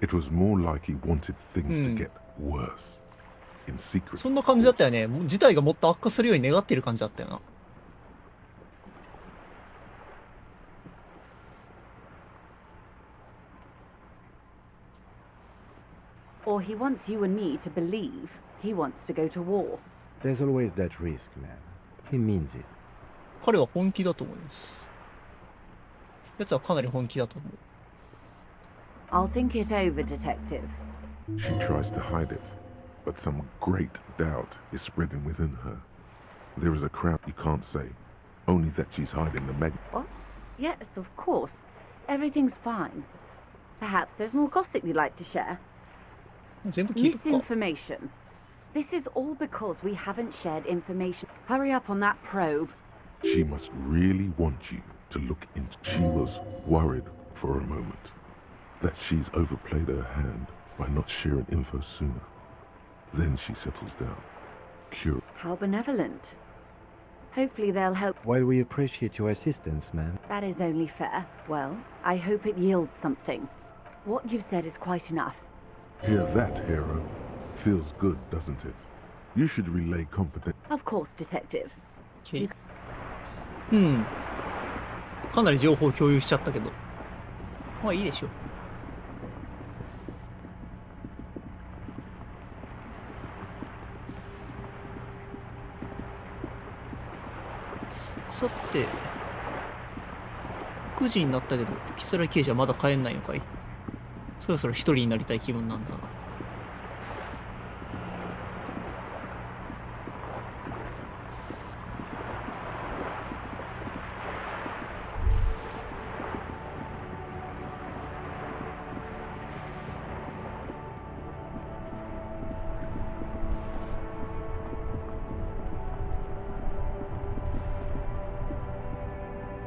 it was more like he wanted things to get worse. In secret. そんな感じだったよね。事態がもっと悪化するように願っている感じだったよな。Or he wants you and me to believe he wants to go to war. There's always that risk, man. He means it. 彼は本気だと思います。奴はかなり本気だと思う。I'll think it over, Detective. She tries to hide it, but some great doubt is spreading within her. There is a crowd you can't say, only that she's hiding the mag. What? Yes, of course. Everything's fine. Perhaps there's more gossip you'd like to share. Misinformation. This is all because we haven't shared information. Hurry up on that probe. She must really want you to look into. She was worried for a moment that she's overplayed her hand by not sharing info sooner. Then she settles down. How benevolent. Hopefully they'll help. While we appreciate your assistance, ma'am. That is only fair. Well, I hope it yields something. What you've said is quite enough. Hear that, hero? Feels good, doesn't it? You should relay confidence. Of course, Detective. Okay. かなり情報を共有しちゃったけど。まあいいでしょう。さて、9時になったけど、キツラ刑事はまだ帰んないのかい？そろそろ一人になりたい気分なんだが。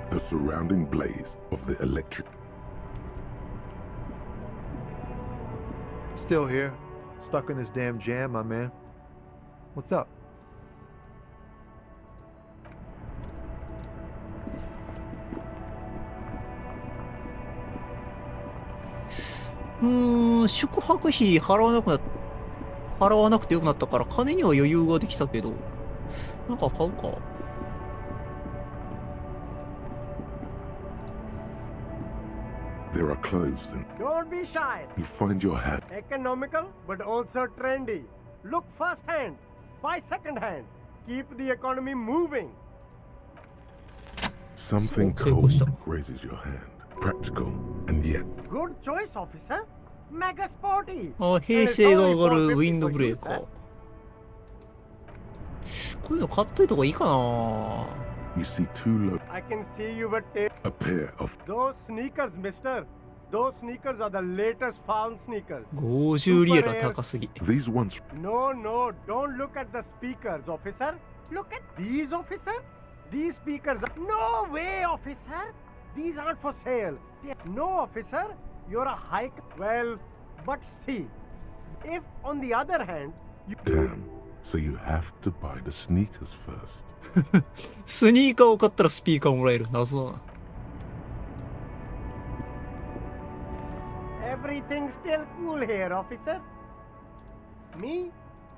The surrounding blaze of the electric. Still here, stuck in this damn jam, my man. What's up? 음, 宿泊費払わなくてよくなったから金には余裕ができたけど、なんか買うか。There are clothes and Don't be shy. you find your hat. Economical, but also trendy. Look first hand, buy second hand. Keep the economy moving. Something cold grazes your hand. Practical and yet. Good choice, officer. Mega sporty. あ、平成が上がるウィンドブレーカー。こういうの買っといた方がいいかな。You see two low. I can see you were A pair of those sneakers, mister. Those sneakers are the latest found sneakers. 50リエラ高すぎ。These ones. No, no, don't look at the speakers, officer. Look at these, officer. These speakers are... No way, officer. These aren't for sale. No, officer. You're a hike. Well, but see. If, on the other hand, you... Damn. So you have to buy the sneakers first. スニーカーを買ったらスピーカーもらえる。謎だな。everything's still cool here, officer. Me?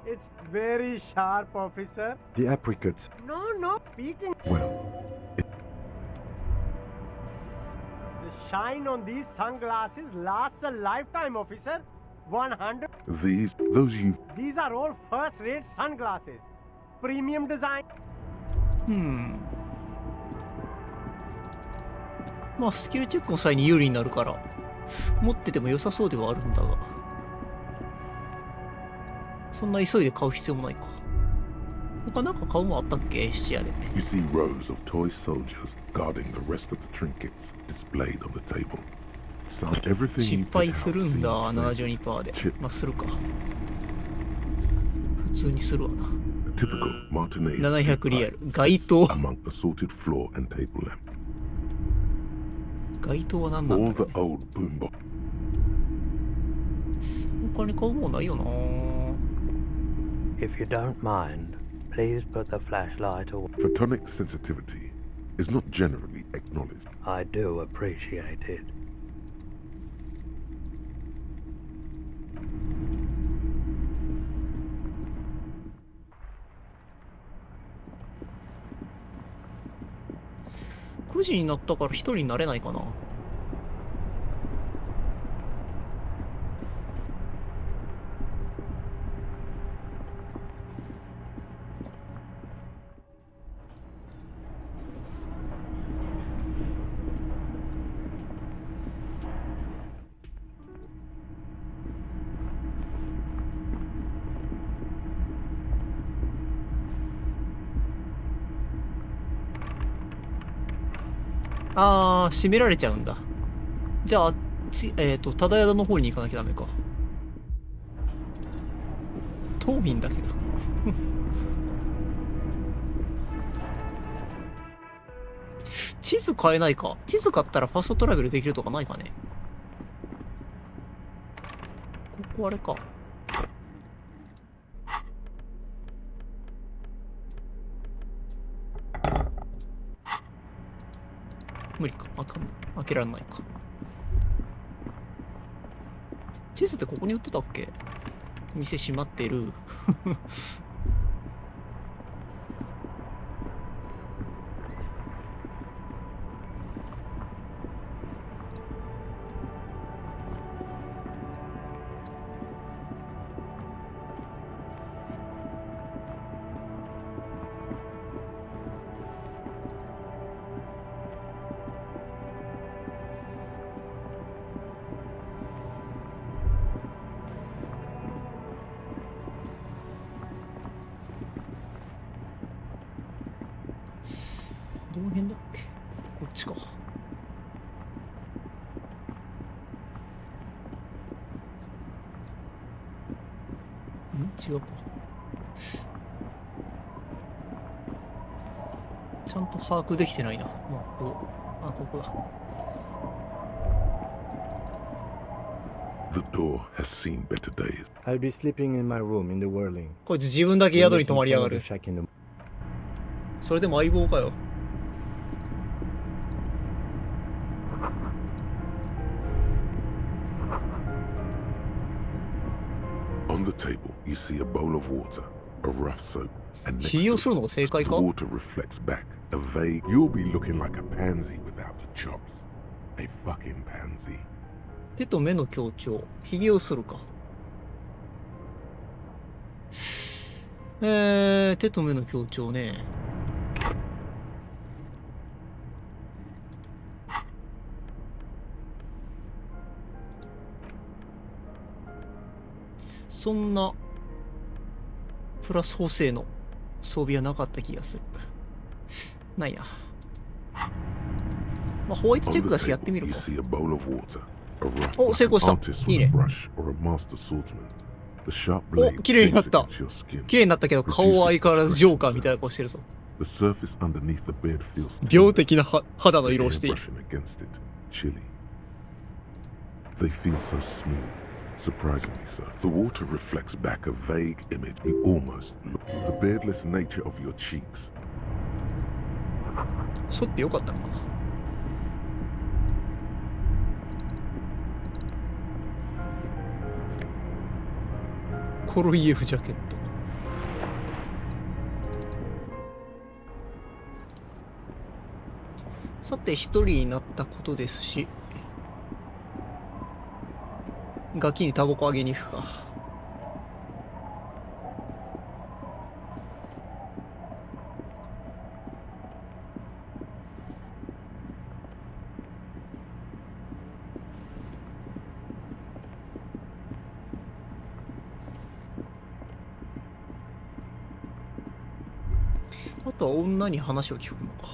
It's very sharp, officer. The apricots. No, speaking. Well, The shine on these sunglasses lasts a lifetime, officer. 100. Those you've... These are all first-rate sunglasses. Premium design. まあスキルチェックの際に有利になるから持ってても良さそうではあるんだが、そんな急いで買う必要もないか。他なんか買うもんあったっけ、質屋で。You see rows of toy soldiers guarding the rest of the trinkets displayed on the table. So everything 失敗するんだ、72% で。まあするか。普通にするわな。700リアル。街灯。街灯は何なんだろう。他に買うもんないよな。If you don't mind, please put the flashlight away. Photonic sensitivity is not generally acknowledged. I do appreciate it.9時になったから一人になれないかな。あー、閉められちゃうんだ。じゃあ、あっち、忠宿の方に行かなきゃダメか。遠いんだけど。地図買えないか。地図買ったらファストトラベルできるとかないかね。ここあれか。無理か。開けられないか。地図ってここに売ってたっけ？店閉まってる。どの辺だっけ？こっちか。違うか。ちゃんと把握できてないな。まあ、ここだ。The door has seen better days. I'll be sleeping in my room in the whirling. こいつ自分だけ宿に泊まりやがる。それでも相棒かよ。On the table, you see a bowl of water, a rough soap, and next 火をするのが正解か？ the water reflects back a vague. You'll be looking like a pansy without the chops. A fucking pansy. 手と目の強調。ひげを剃るか。手と目の強調ね。そんなプラス補正の装備はなかった気がする。ないな。まあ、ホワイトチェックだしやってみるか。お、成功した。いいね。お、綺麗になった。綺麗になったけど顔は相変わらずジョーカーみたいな顔してるぞ。病的な肌の色をしている。Surprisingly so. The water reflects back a vague image. You almost look the beardless nature of your cheeks. 剃ってよかったのかな。コロイエフジャケット。さて一人になったことですし、ガキにタバコあげに行くか。あとは女に話を聞くのか。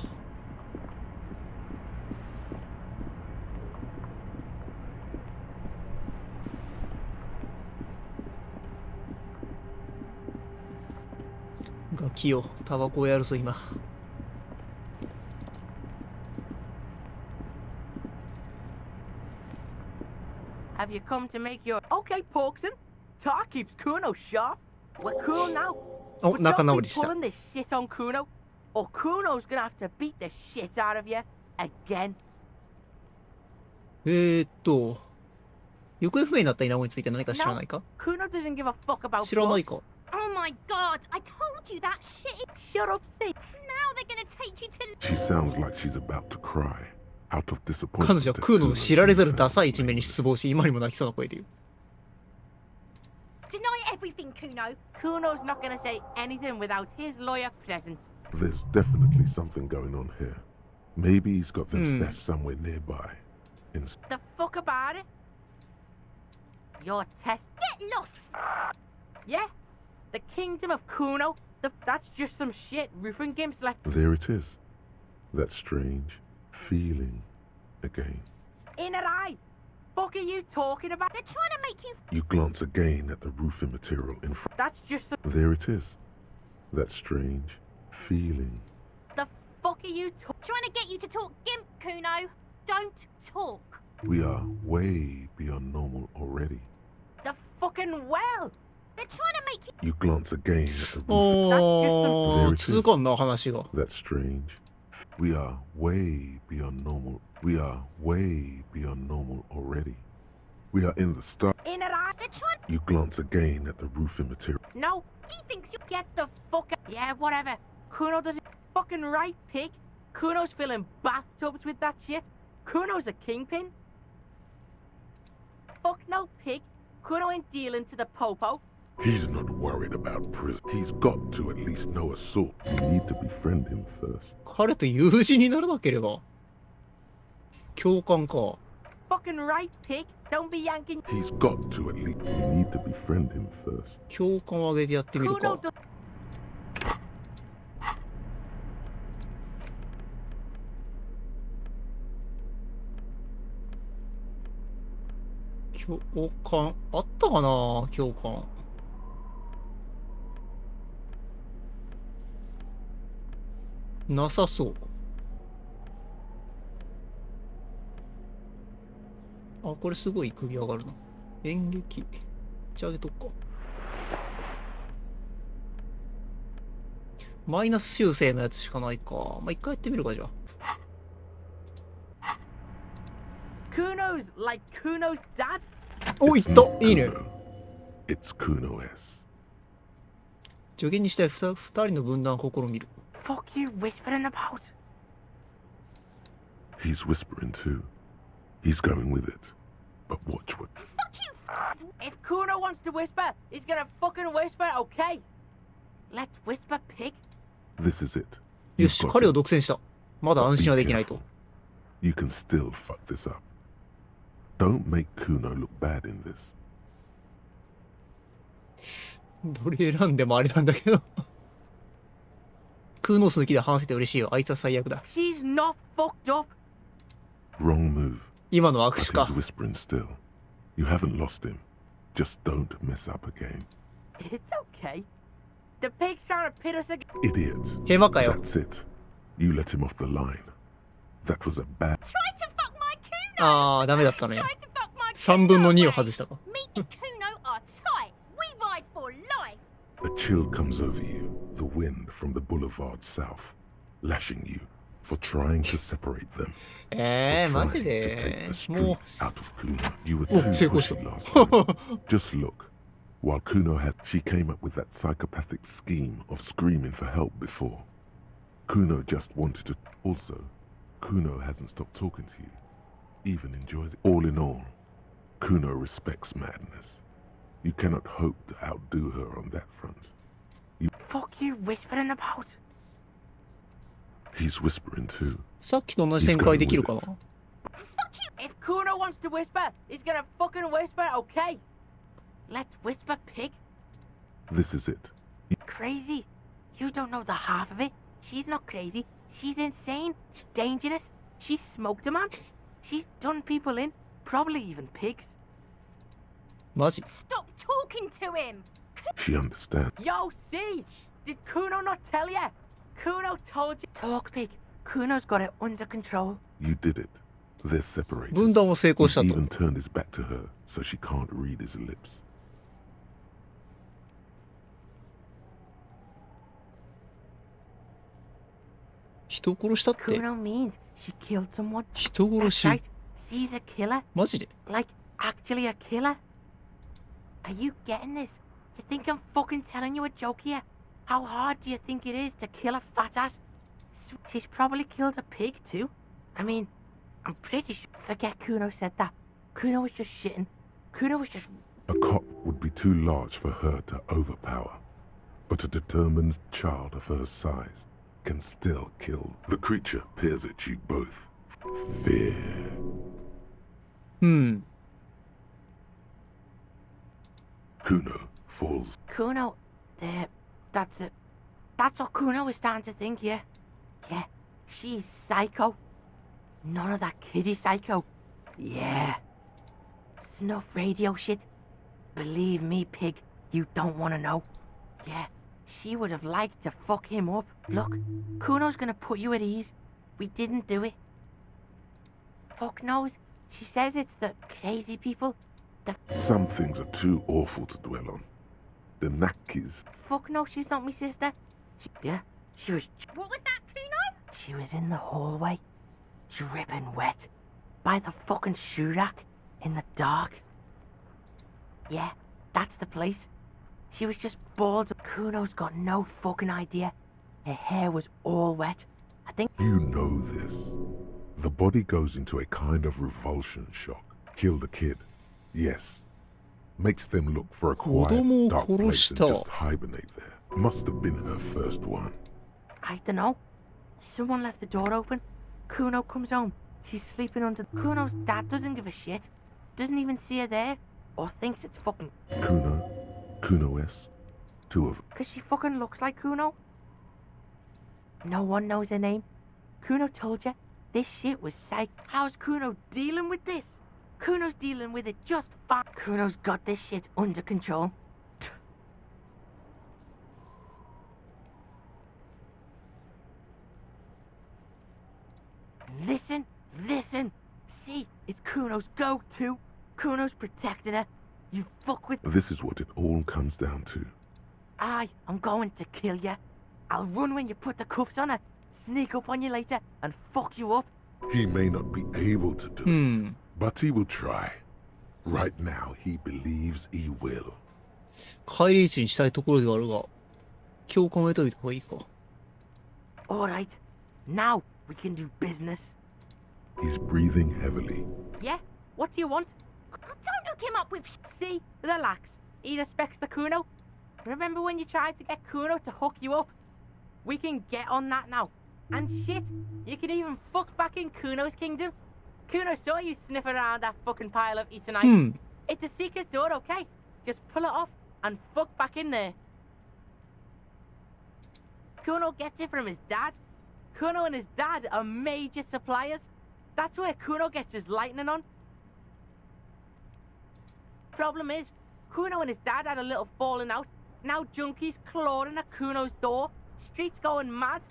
ガキよ、タバコをやるぞ今。Have you come to make your... Okay, Porkson. Tar keeps Kuno sharp. We're cool now. お、仲直りした。 Pulling this shit on Kuno, or Kuno's gonna have to beat the shit out of you again. 行方不明になった稲子について何か知らないか？ Kuno doesn't give a fuck about 知らないか？ Oh my god, I told you that shit. Shut up, see. Now they're gonna take you to... She sounds like she's about to cry out of 彼 disappointment. 女はクーノの知られざるダサい一面に失望し、今にも泣きそうな声で言う。Deny everything, Kuno. Kuno's not gonna say anything without his lawyer present. There's definitely something going on here. Maybe he's got them stashed somewhere nearby. The fuck about it? Your test. Get lost. Yeah, the kingdom of Kuno. That's just some shit Rufin Gimps left. There it is. That strange feeling again. In an eye. Fuck are you talking about? They're trying to make you... You glance again at the roofing material in front. That's just some... There it is. That strange feeling. The fuck are you trying to get you to talk gimp, Kuno. Don't talk. We are way beyond normal already. The fucking well. They're trying to make you... You glance again at the roofing. There it is. 続かんな話が。 That's strange. We are way beyond normal. We are way beyond normal already. We are in the start. In an eye. They're trying... You glance again at the roofing material. No, he thinks you get the fuck out. Yeah, whatever. Kuno does it fucking right, pig. Kuno's filling bathtubs with that shit. Kuno's a kingpin. Fuck no, pig. Kuno ain't dealing to the popo. He's not worried about prison. He's got to at least know a sort. You need to befriend him first. 彼と友人にならなければ。共感か。Fucking right, pig. Don't be yanking. He's got to at least. You need to befriend him first. 共感を上げてやってみるか。共感あったかな？共感。なさそう。あ、これすごい首上がるな。演劇。じゃあ上げとくか。マイナス修正のやつしかないか。まあ、一回やってみるか、じゃあ。Kuno's like Kuno's dad. お、いった。いいね。 It's Kuno S. 助言にして二人の分断を試みる。Fuck you whispering about? He's whispering too. He's going with it. But watch what. Fuck you! If Kuno wants to whisper, he's gonna fucking whisper, okay? Let's whisper, pig. This is it. よし、彼を独占した。まだ安心はできないと。You can still fuck this up. Don't make Kuno look bad in this. どれ選んでもあれなんだけど。クーノス抜きで話せて嬉しいよ。あいつは最悪だ。She's not fucked up. Wrong move. 今の握手か。But he's whispering still. You haven't lost him. Just don't mess up again. It's okay. The pig's trying to pit us again. Idiot. ヘマかよ。 That's it. You let him off the line. That was a bad. Try to fuck my Kuno. ああ、ダメだったのよ。 Try to fuck my Kuno. 3分の2を外したか。 Me and Kuno are tight. We ride for life. A chill comes over you, the wind from the boulevard south, lashing you for trying to separate them. マジ To で take the もう street out of Kuno. You were too 成功した。 pushy last time. Just look. While she came up with that psychopathic scheme of screaming for help before. Kuno just wanted to. Also, Kuno hasn't stopped talking to you. Even enjoys it. All in all, Kuno respects madness. You cannot hope to outdo her on that front. Fuck you whispering about? He's whispering too. さっきと同じ展開できるかな? Fuck you! If Kuno wants to whisper, he's gonna fucking whisper, okay? Let's whisper, pig. This is it. Crazy? You don't know the half of it. She's not crazy. She's insane. Dangerous. She's smoked a man. She's done people in. Probably even pigs. マジ? Stop talking to him! She understands. Yo, see? Did Kuno not tell you? Kuno told you. Talk, pig. Kuno's got it under control. You did it. They're separated. 分断を成功したと. He even turned his back to her, so she can't read his lips. 人殺したって? Kuno means she killed someone. 人殺し? That's right. She's a killer. マジで? Like, actually a killer. Are you getting this? You think I'm fucking telling you a joke here? How hard do you think it is to kill a fat ass? She's probably killed a pig too. I mean, I'm pretty sure. Forget Kuno said that. Kuno was just shitting. Kuno was just... A cop would be too large for her to overpower. But a determined child of her size can still kill. The creature peers at you both. Fear. Kuno falls. Kuno, that's it. That's what Kuno is starting to think, yeah. Yeah, she's psycho. None of that kiddie psycho. Yeah. Snuff radio shit. Believe me, pig, you don't want to know. Yeah, she would have liked to fuck him up. Look, Kuno's gonna put you at ease. We didn't do it. Fuck knows. She says it's the crazy people. Some things are too awful to dwell on. The Nakis. Fuck no, she's not my sister. She was... What was that, Kuno? She was in the hallway, dripping wet, by the fucking shoe rack, in the dark. Yeah, that's the place. She was just bald. Kuno's got no fucking idea. Her hair was all wet. I think... You know this. The body goes into a kind of revulsion shock. Kill the kid. Yes. Makes them look for a quiet, dark place and just hibernate there. Must have been her first one. I don't know. Someone left the door open. Kuno comes home. She's sleeping under... Kuno's dad doesn't give a shit. Doesn't even see her there. Or thinks it's fucking... Kuno S. Two of them. Because she fucking looks like Kuno. No one knows her name. Kuno told you. This shit was psych. How's Kuno dealing with this? Kuno's dealing with it just fine. Kuno's got this shit under control. Listen. See, it's Kuno's go-to. Kuno's protecting her. You fuck with... This is what it all comes down to. I'm going to kill you. I'll run when you put the cuffs on her, sneak up on you later, and fuck you up. He may not be able to do it, but he will try. Right now, he believes he will. 帰り道にしたいところではあるが、今日考えといた方がいいか。Alright, now we can do business. He's breathing heavily. Yeah? What do you want? Don't hook him up with... See, relax. He respects the Kuno. Remember when you tried to get Kuno to hook you up? We can get on that now. And shit, you can even fuck back in Kuno's kingdom. Kuno saw you sniffing around that fucking pile of Eternite. It's a secret door, okay? Just pull it off and fuck back in there. Kuno gets it from his dad. Kuno and his dad are major suppliers. That's where Kuno gets his lightning on. Problem is, Kuno and his dad had a little falling out. Now junkies clawing at Kuno's door. Streets going mad.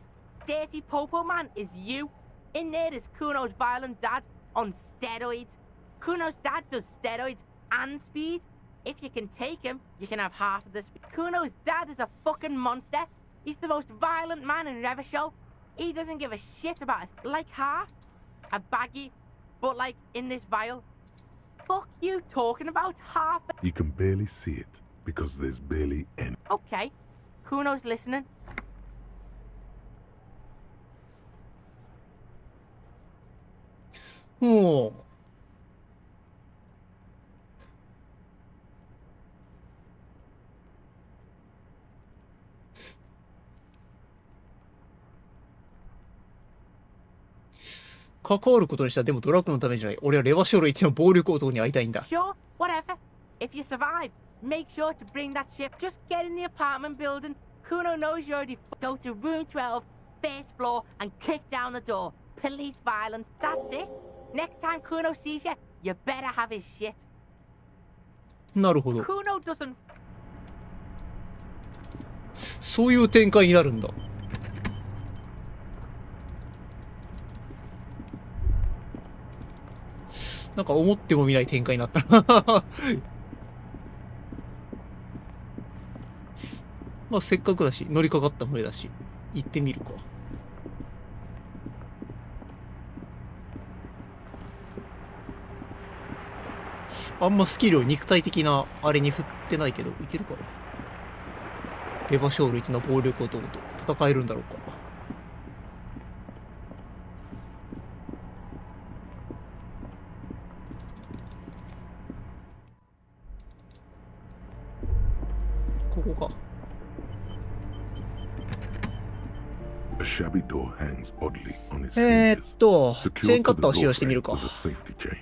Dirty Popo Man is you. In there is Kuno's violent dad on steroids. Kuno's dad does steroids and speed. If you can take him, you can have half of the speed. Kuno's dad is a fucking monster. He's the most violent man in Revachol. He doesn't give a shit about us. Like half. A baggy, but like in this vial. Fuck you talking about half. You can barely see it, because there's barely any. Okay, Kuno's listening. もう関わることにしたらでもドラッグのためじゃない。俺はレバショール一の暴力男に会いたいんだ。Sure, whatever. If you survive, make sure to bring that ship. Just get in the apartment building. Kuno knows you already. Go to room 12, first floor, and kick down the door. Police violence. That's it. Next time Kuno sees you, you better have his shit. なるほど。 Kuno doesn't. そういう展開になるんだ。なんか思ってもみない展開になったな。まあせっかくだし乗りかかった船だし行ってみるか。あんまスキルを肉体的なあれに振ってないけどいけるかな。レバショール1の暴力男と戦えるんだろうか。ここか。A shabby door hangs oddly on its チ hinges. ェーンカッターを使用してみる Secured か。 to the safety chain.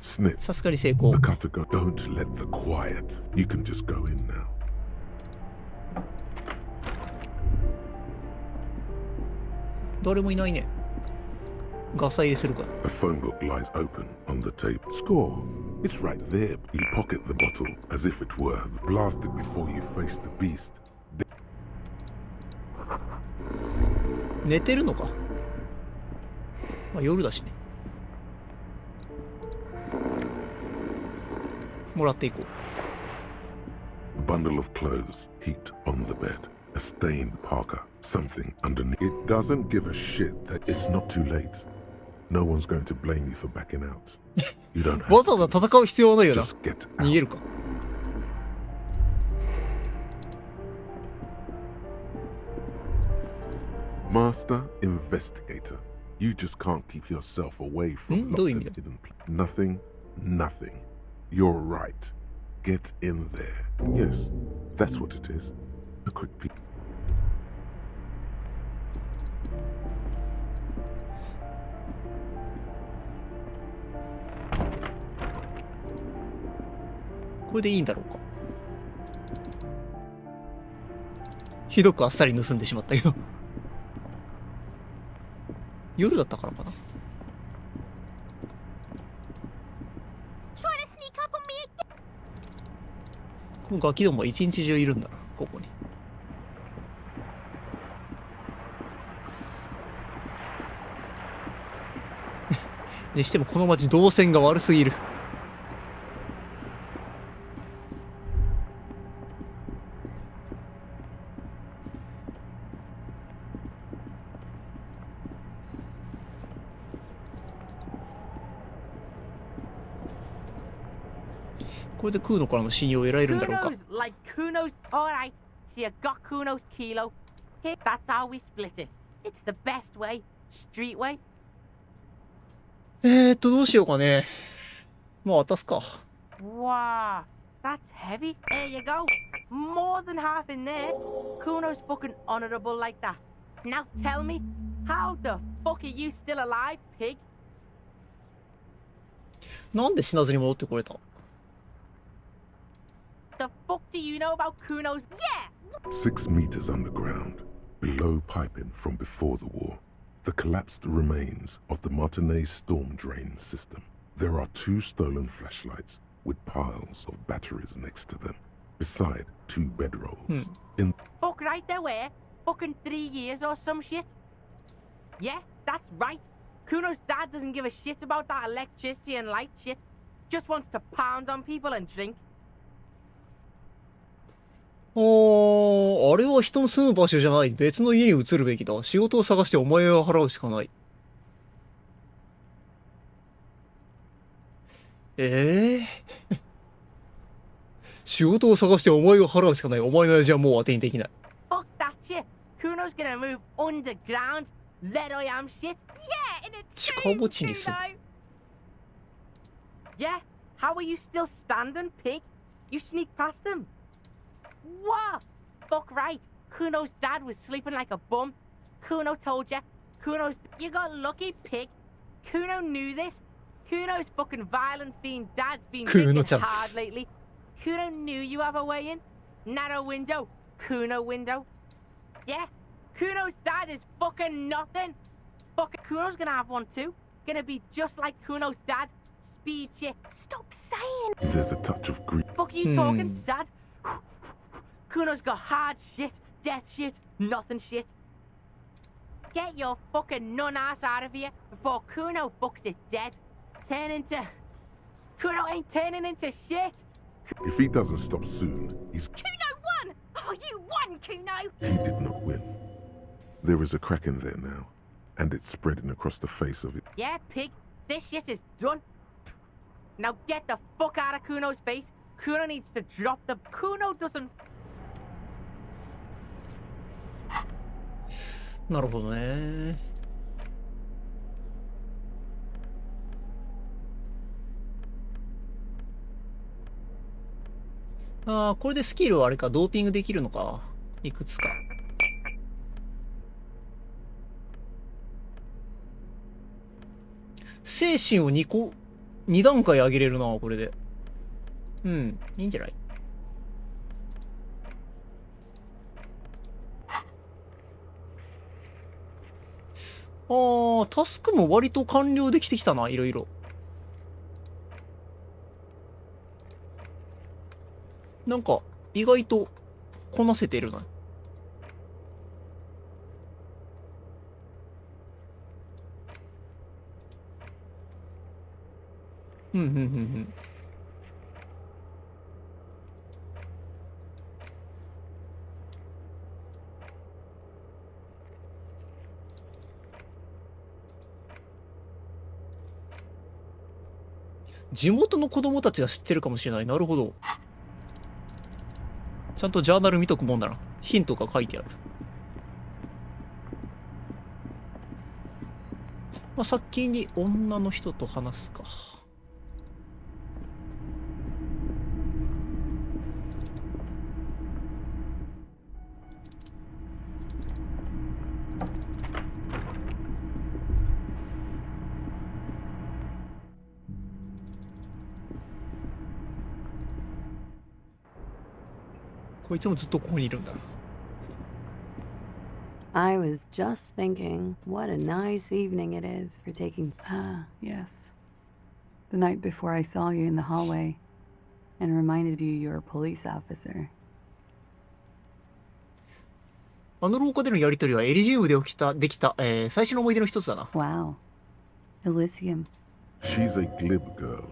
Snip. さすがに成功。 The cutter go. Don't let the quiet. You can just go in now. 誰もいないね。ガサ入れするか。 A phone book lies open on the table. Score. It's right there. You pocket the bottle as if it were blasted before you face the beast. 寝てるのか。まあ夜だしね。もらっていこう。 A bundle of clothes heaped on the bed. A stained parka. Something underneath. It doesn't give a shit that it's not too late. No one's going to blame you for backing out. You don't have わざわざ戦う必要はないよな。 Just get 逃げるか。 Master Investigator. You just can't keep yourself away from locked and hidden. Nothing, nothing. You're right. Get in there. Yes, that's what it is. A quick peek. これでいいんだろうか。ひどくあっさり盗んでしまったけど。夜だったからかな。このガキどもは一日中いるんだな、ここに。にしてもこの町動線が悪すぎる。これでクーノからの信用を得られるんだろうか。 Kuno's like Kuno's. All right, so you got Kuno's kilo. Here, that's how we split it. It's the best way, street way. どうしようかね。もう渡すか。 Wow, that's heavy. There you go. More than half in there. Kuno's fucking honorable like that. Now tell me, how the fuck are you still alive, pig? なんで死なずに戻ってこれた？ The fuck do you know about Kuno's? Yeah! 6 meters underground, below piping from before the war, the collapsed remains of the Martinez storm drain system. There are 2 stolen flashlights with piles of batteries next to them, beside 2 bedrolls. In Fuck right there were. Fucking 3 years or some shit. Yeah, that's right. Kuno's dad doesn't give a shit about that electricity and light shit. Just wants to pound on people and drink. あれは人の住む場所じゃない。別の家に移るべきだ。仕事を探してお前を払うしかない。仕仕事を探してお前が払うしかない。お前の親父はもう当てにできない。Fuck that shit. Kuno's gonna move underground. Let I am shit. Yeah, in a 地 tomb, 下墓地に住む。 Kuno. Yeah? How are you still standing, pig? You sneak past him. What? Fuck right. Kuno's dad was sleeping like a bum. Kuno told ya. Kuno's... You got lucky, pig. Kuno knew this. Kuno's fucking violent fiend dad's been Kuno thinking chance. hard lately. Kuno knew you have a way in. Narrow window. Kuno window. Yeah? Kuno's dad is fucking nothing. Fucking Kuno's gonna have one too. Gonna be just like Kuno's dad. Speed shit. Stop saying. There's a touch of grief. Fuck you talking, sad? Kuno's got hard shit, death shit, nothing shit. Get your fucking nun ass out of here before Kuno fucks it dead. Turn into... Kuno ain't turning into shit. If he doesn't stop soon, he's... Kuno won. Oh, you won, Kuno. He did not win. There is a crack in there now, and it's spreading across the face of it. Yeah, pig, this shit is done. Now get the fuck out of Kuno's face. Kuno needs to drop the... Kuno doesn't... なるほどね。ああ、これでスキルはあれか、ドーピングできるのか。いくつか。精神を2段階上げれるな、これで。うん、いいんじゃない？ああ、タスクも割と完了できてきたな、いろいろ。なんか、意外とこなせてるな。うんうんうんうん。地元の子供たちが知ってるかもしれない。なるほど。ちゃんとジャーナル見とくもんだな。ヒントが書いてある。まあ、先に女の人と話すか。こいつもずっとここにいるんだ。I was just thinking, what a nice evening it is for taking... Ah, yes. The night before I saw you in the hallway and reminded you you're a police officer. あの廊下でのやりとりはエリジウムでできた、最初の思い出の一つだな。Wow. Elysium. She's a glib girl,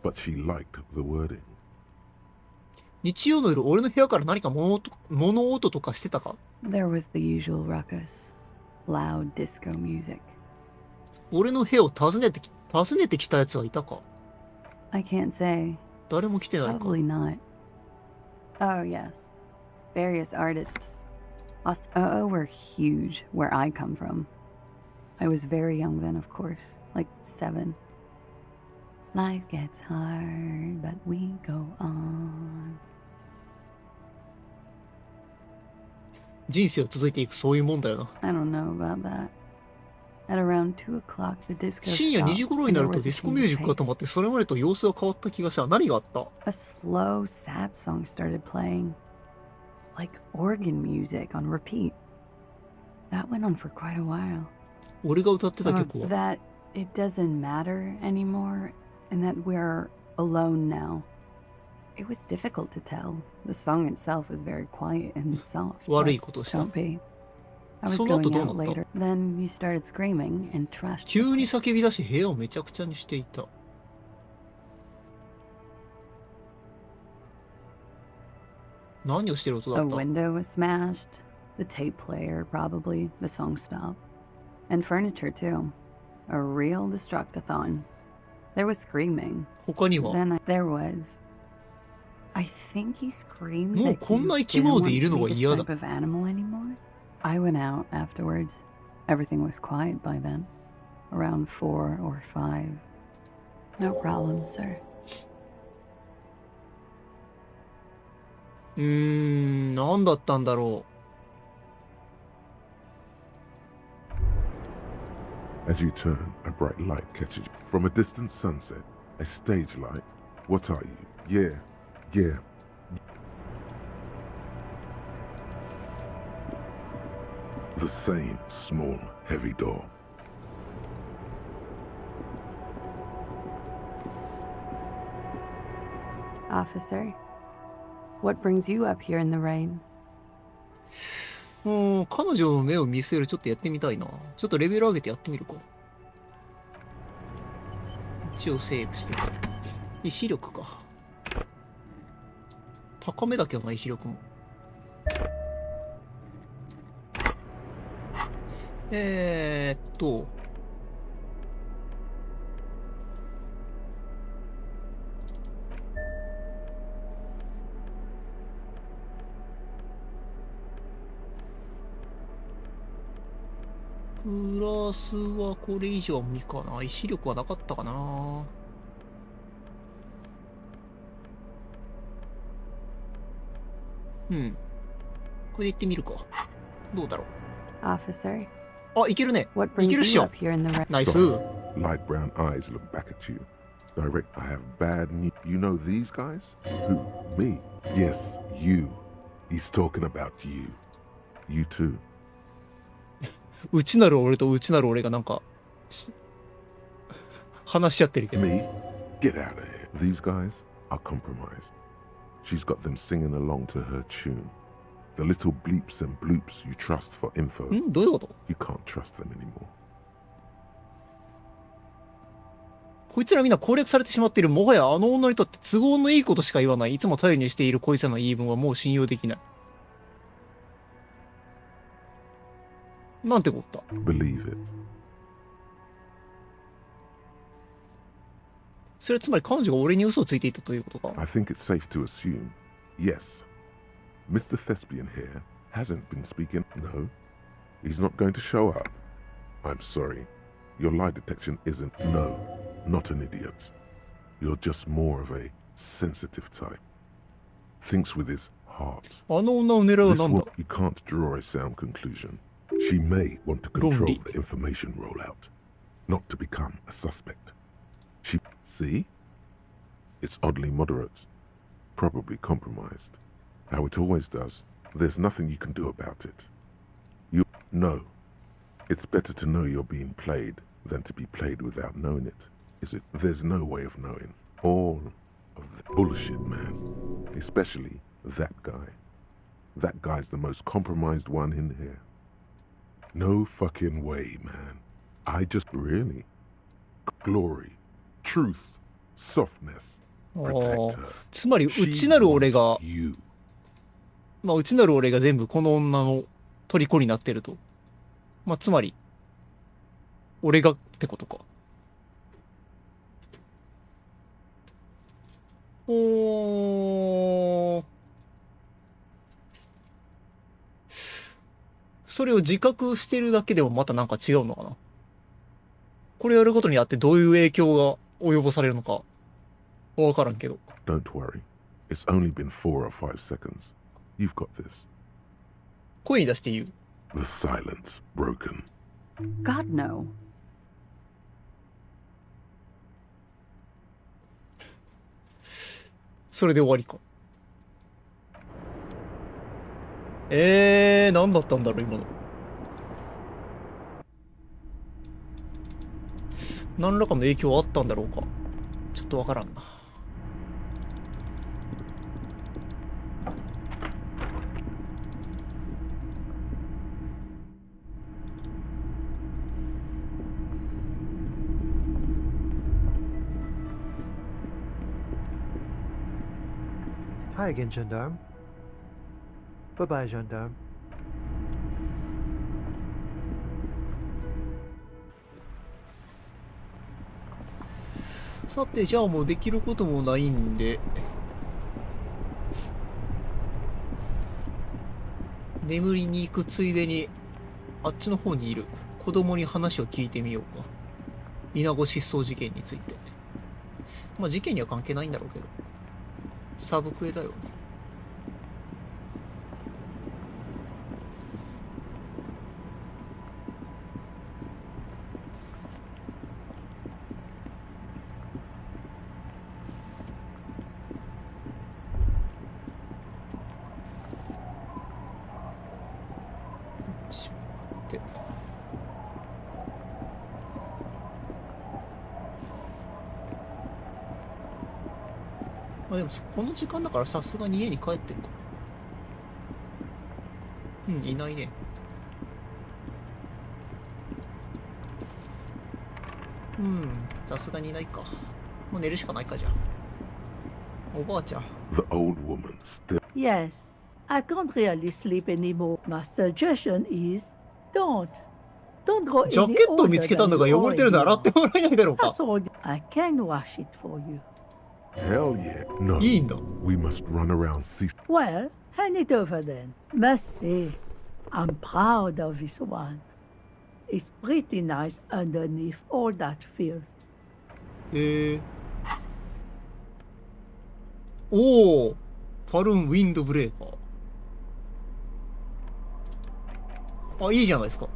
but she liked the wording. 日曜の夜、俺の部屋から何か物音とかしてたか？ There was the usual ruckus. Loud disco music. 俺の部屋を訪ねてきたやつはいたか？ I can't say. 誰も来てないか？ Probably not. Oh, yes. Various artists. were huge where I come from. I was very young then, of course. Like 7. Life gets hard, but we go on. 人生は続いていく、そういうもんだよな。I don't know about that. At around 2 o'clock, the disco 深夜2時頃になるとディスコミュージックが止まって、それまでと様子が変わった気がした。何があった？ A slow, sad song started playing. Like organ music on repeat. That went on for quite a while. 俺が歌ってた曲は That it doesn't matter anymore, and that we're alone now. It was difficult to tell. The song itself was very quiet and soft. 悪いことした。 Don't be. I was その後 going どう out なった？ later. Then you started screaming and trashed. 急に叫び出し部屋をめちゃくちゃにしていた。何をしてる音だ A った？ window was smashed. The tape player, probably. The song stopped. And furniture, too. A real destructathon. There was screaming. 他には？ Then there was... I think you screamed もう that こん you な生き didn't 物 want でいる to の be が this 嫌だ。 type of animal anymore. I went out afterwards. Everything was quiet by then. Around 4 or 5. No problem, sir. なんだったんだろ As you turn, a bright light catches you. From a distant sunset, a stage light. What are you? Yeah. The same small, heavy door. Officer, what brings you up here in the rain? 彼女の目を見据える、ちょっとやってみたいな。ちょっとレベル上げてやってみるか。一応セーブしてみた。意志力か。高めだけどな、意志力も。プラスはこれ以上は無理かな。意志力はなかったかな。これで行ってみるか。どうだろう。Officer, あ、いけるね。 what いけ brings るっし you ょ。 up here in the rain? ナイス。 Light brown eyes look back at you. Direct, I have bad news. You know these guys? Who? Me? Yes, you. He's talking about you. You too. 内なる俺と内なる俺がなんか話し合ってるけど。 Me? Get out of here. These guys are compromised. She's got them singing along to her tune. The little bleeps and bloops you trust for info. どういうこと？ You can't trust them anymore. こいつらみんな攻略されてしまっている。もはやあの女にとって都合のいいことしか言わない。いつも頼りにしているこいつらの言い分はもう信用できない。なんてこった。 Believe it. それはつまり彼女が俺に嘘をついていたということか。 I think it's safe to assume. Yes. Mr. Thespian here hasn't been speaking. No. He's not going to show up. I'm sorry. Your lie detection isn't. No. Not an idiot. You're just more of a sensitive type. Thinks with his heart. あの女を狙うは This なんだ。 one, you can't draw a sound conclusion. She may want to control the information rollout, not to become a suspect. She... See? It's oddly moderate. Probably compromised. How it always does. There's nothing you can do about it. You... No. It's better to know you're being played than to be played without knowing it. Is it? There's no way of knowing. All of the bullshit, man. Especially that guy. That guy's the most compromised one in here. No fucking way, man. I just really... Glory. Truth. Softness. Protect her. つまり内なる俺が、まあ内なる俺が全部この女の虜になってると。まあつまり俺がってことか。それを自覚してるだけでもまたなんか違うのかな。これやることにあってどういう影響が及ぼされるのかわからんけど。 Don't worry. It's only been 4 or 5 seconds. You've got this. 声に出して言う。 The silence broken. God no. それで終わりか。何だったんだろう今の。何らかの影響はあったんだろうか。ちょっとわからんな。Hi again, gendarme. Bye-bye, gendarme. さて、じゃあもうできることもないんで、眠りに行くついでにあっちの方にいる子供に話を聞いてみようか。稲子失踪事件について。まあ事件には関係ないんだろうけど、サブクエだよね。まあでもこの時間だからさすがに家に帰ってるか。うん、いないね。うん、さすがにいないか。もう寝るしかないかじゃあ。おばあちゃん。The old woman still. Yes, I can't really sleep anymore. My suggestion is don't. Don't go any ジャケットを見つけたんだが汚れてるので洗ってもらえないだろうか。That's all. I can wash it for you. Hell yeah. No. いいんだ。We must run around see. Well, hand it over then. Must say, I'm proud of this one. It's pretty nice underneath all that filth. おお、ファルーンウィンドブレーカー。あ、いいじゃないですか。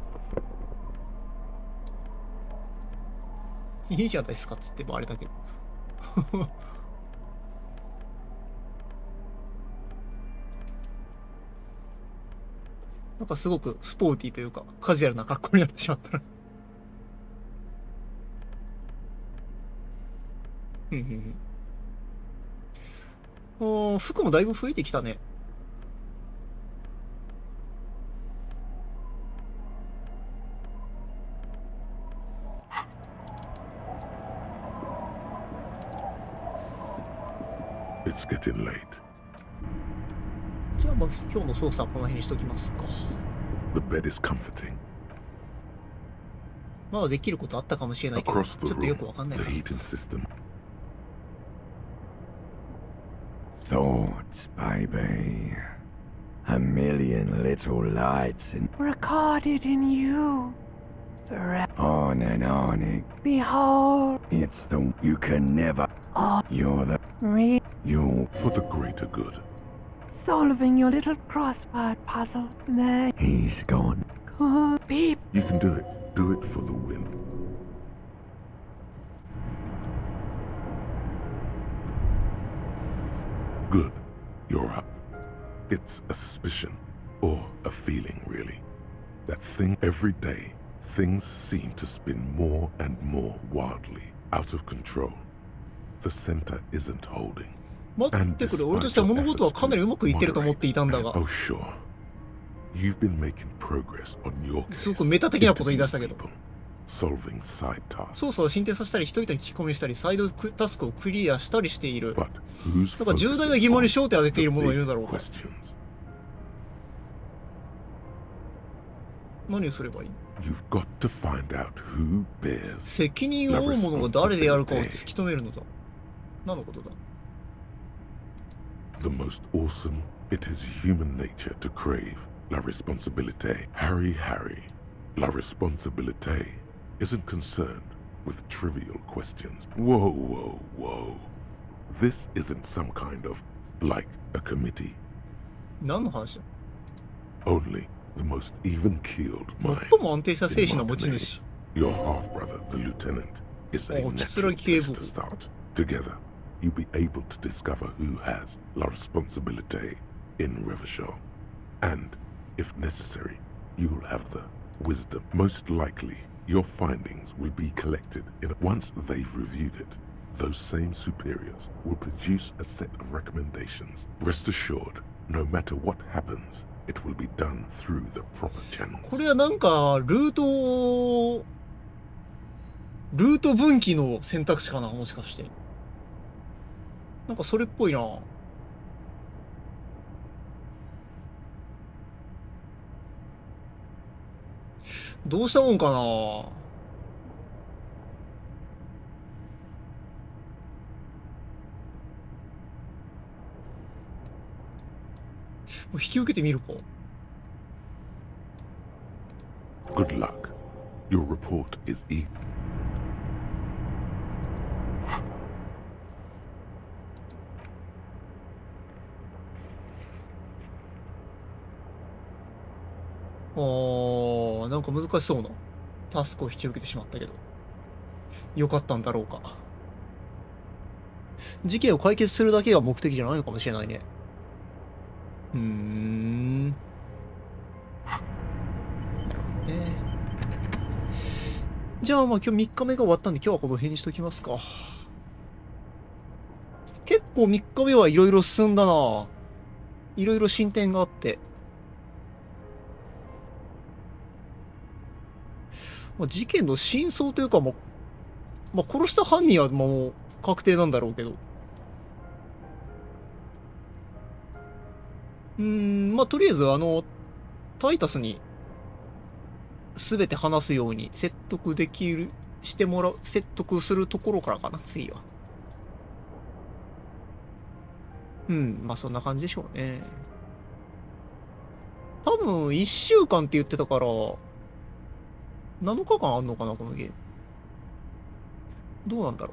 いいじゃないですかっつってもあれだけど。なんかすごくスポーティーというかカジュアルな格好になってしまったな。服もだいぶ増えてきたね。It's getting late. じゃあ、まあ、今日の操作はこの辺にしときますか。The bed is comforting. まだできることあったかもしれないけど、ちょっとよくわかんないな。 The heating system. Thoughts, baby. A million little lights in recorded in you. Forever. On and on it. Behold. It's the you can never. You're the you for the greater good. Solving your little crossword puzzle. There. He's gone. Good. Beep. You can do it. Do it for the win. Good. You're up. It's a suspicion, or a feeling, really. That thing every day, things seem to spin more and more wildly, out of control. The center isn't holding. 待ってくれ、俺としては物事はかなりうまくいってると思っていたんだが。Oh, sure. You've been making progress on your case. すごくメタ的なこと言い出したけど。Solving side tasks. 操作を進展させたり、人々に聞き込みしたり、サイドタスクをクリアしたりしている。なんか重大な疑問に焦点を当てている者がいるだろうか。何をすればいい？ You've got to find out who bears 責任を負う者が誰であるかを突き止めるのだ。何のことだ？ The most awesome, it is human nature to crave la responsabilité. Harry, la responsabilité isn't concerned with trivial questions. Whoa. This isn't some kind of, like, a committee. 何の話だ？ Only the most even-keeled minds. 最も安定した精神の持ち主。 Your half-brother, the lieutenant, is a natural place to start. Together, you'll be able to discover who has la responsabilité in Revachol. And, if necessary, you'll have the wisdom. Most likely, your findings will be collected once they've reviewed it. Those same superiors will produce a set of recommendations. Rest assured, no matter what happens, it will be done through the proper channels. これはなんかルート分岐の選択肢かな、もしかして。なんかそれっぽいな。どうしたもんかな。引き受けてみるか。court is equal. なんか難しそうなタスクを引き受けてしまったけど、よかったんだろうか。事件を解決するだけが目的じゃないのかもしれないね。なるほどね。じゃあまあ今日3日目が終わったんで、今日はこの辺にしときますか。結構3日目はいろいろ進んだな。いろいろ進展があって。事件の真相というか、殺した犯人はもう確定なんだろうけど。とりあえずタイタスに全て話すように説得するところからかな、次は。そんな感じでしょうね。多分1週間って言ってたから、7日間あんのかな、このゲーム。どうなんだろ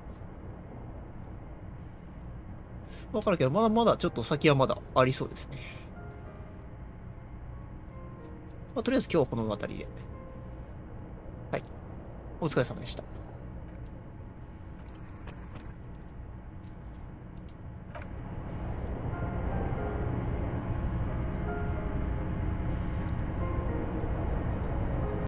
う。わからんけど、まだまだちょっと先はまだありそうですね。とりあえず今日はこの辺りで。はい。お疲れ様でした。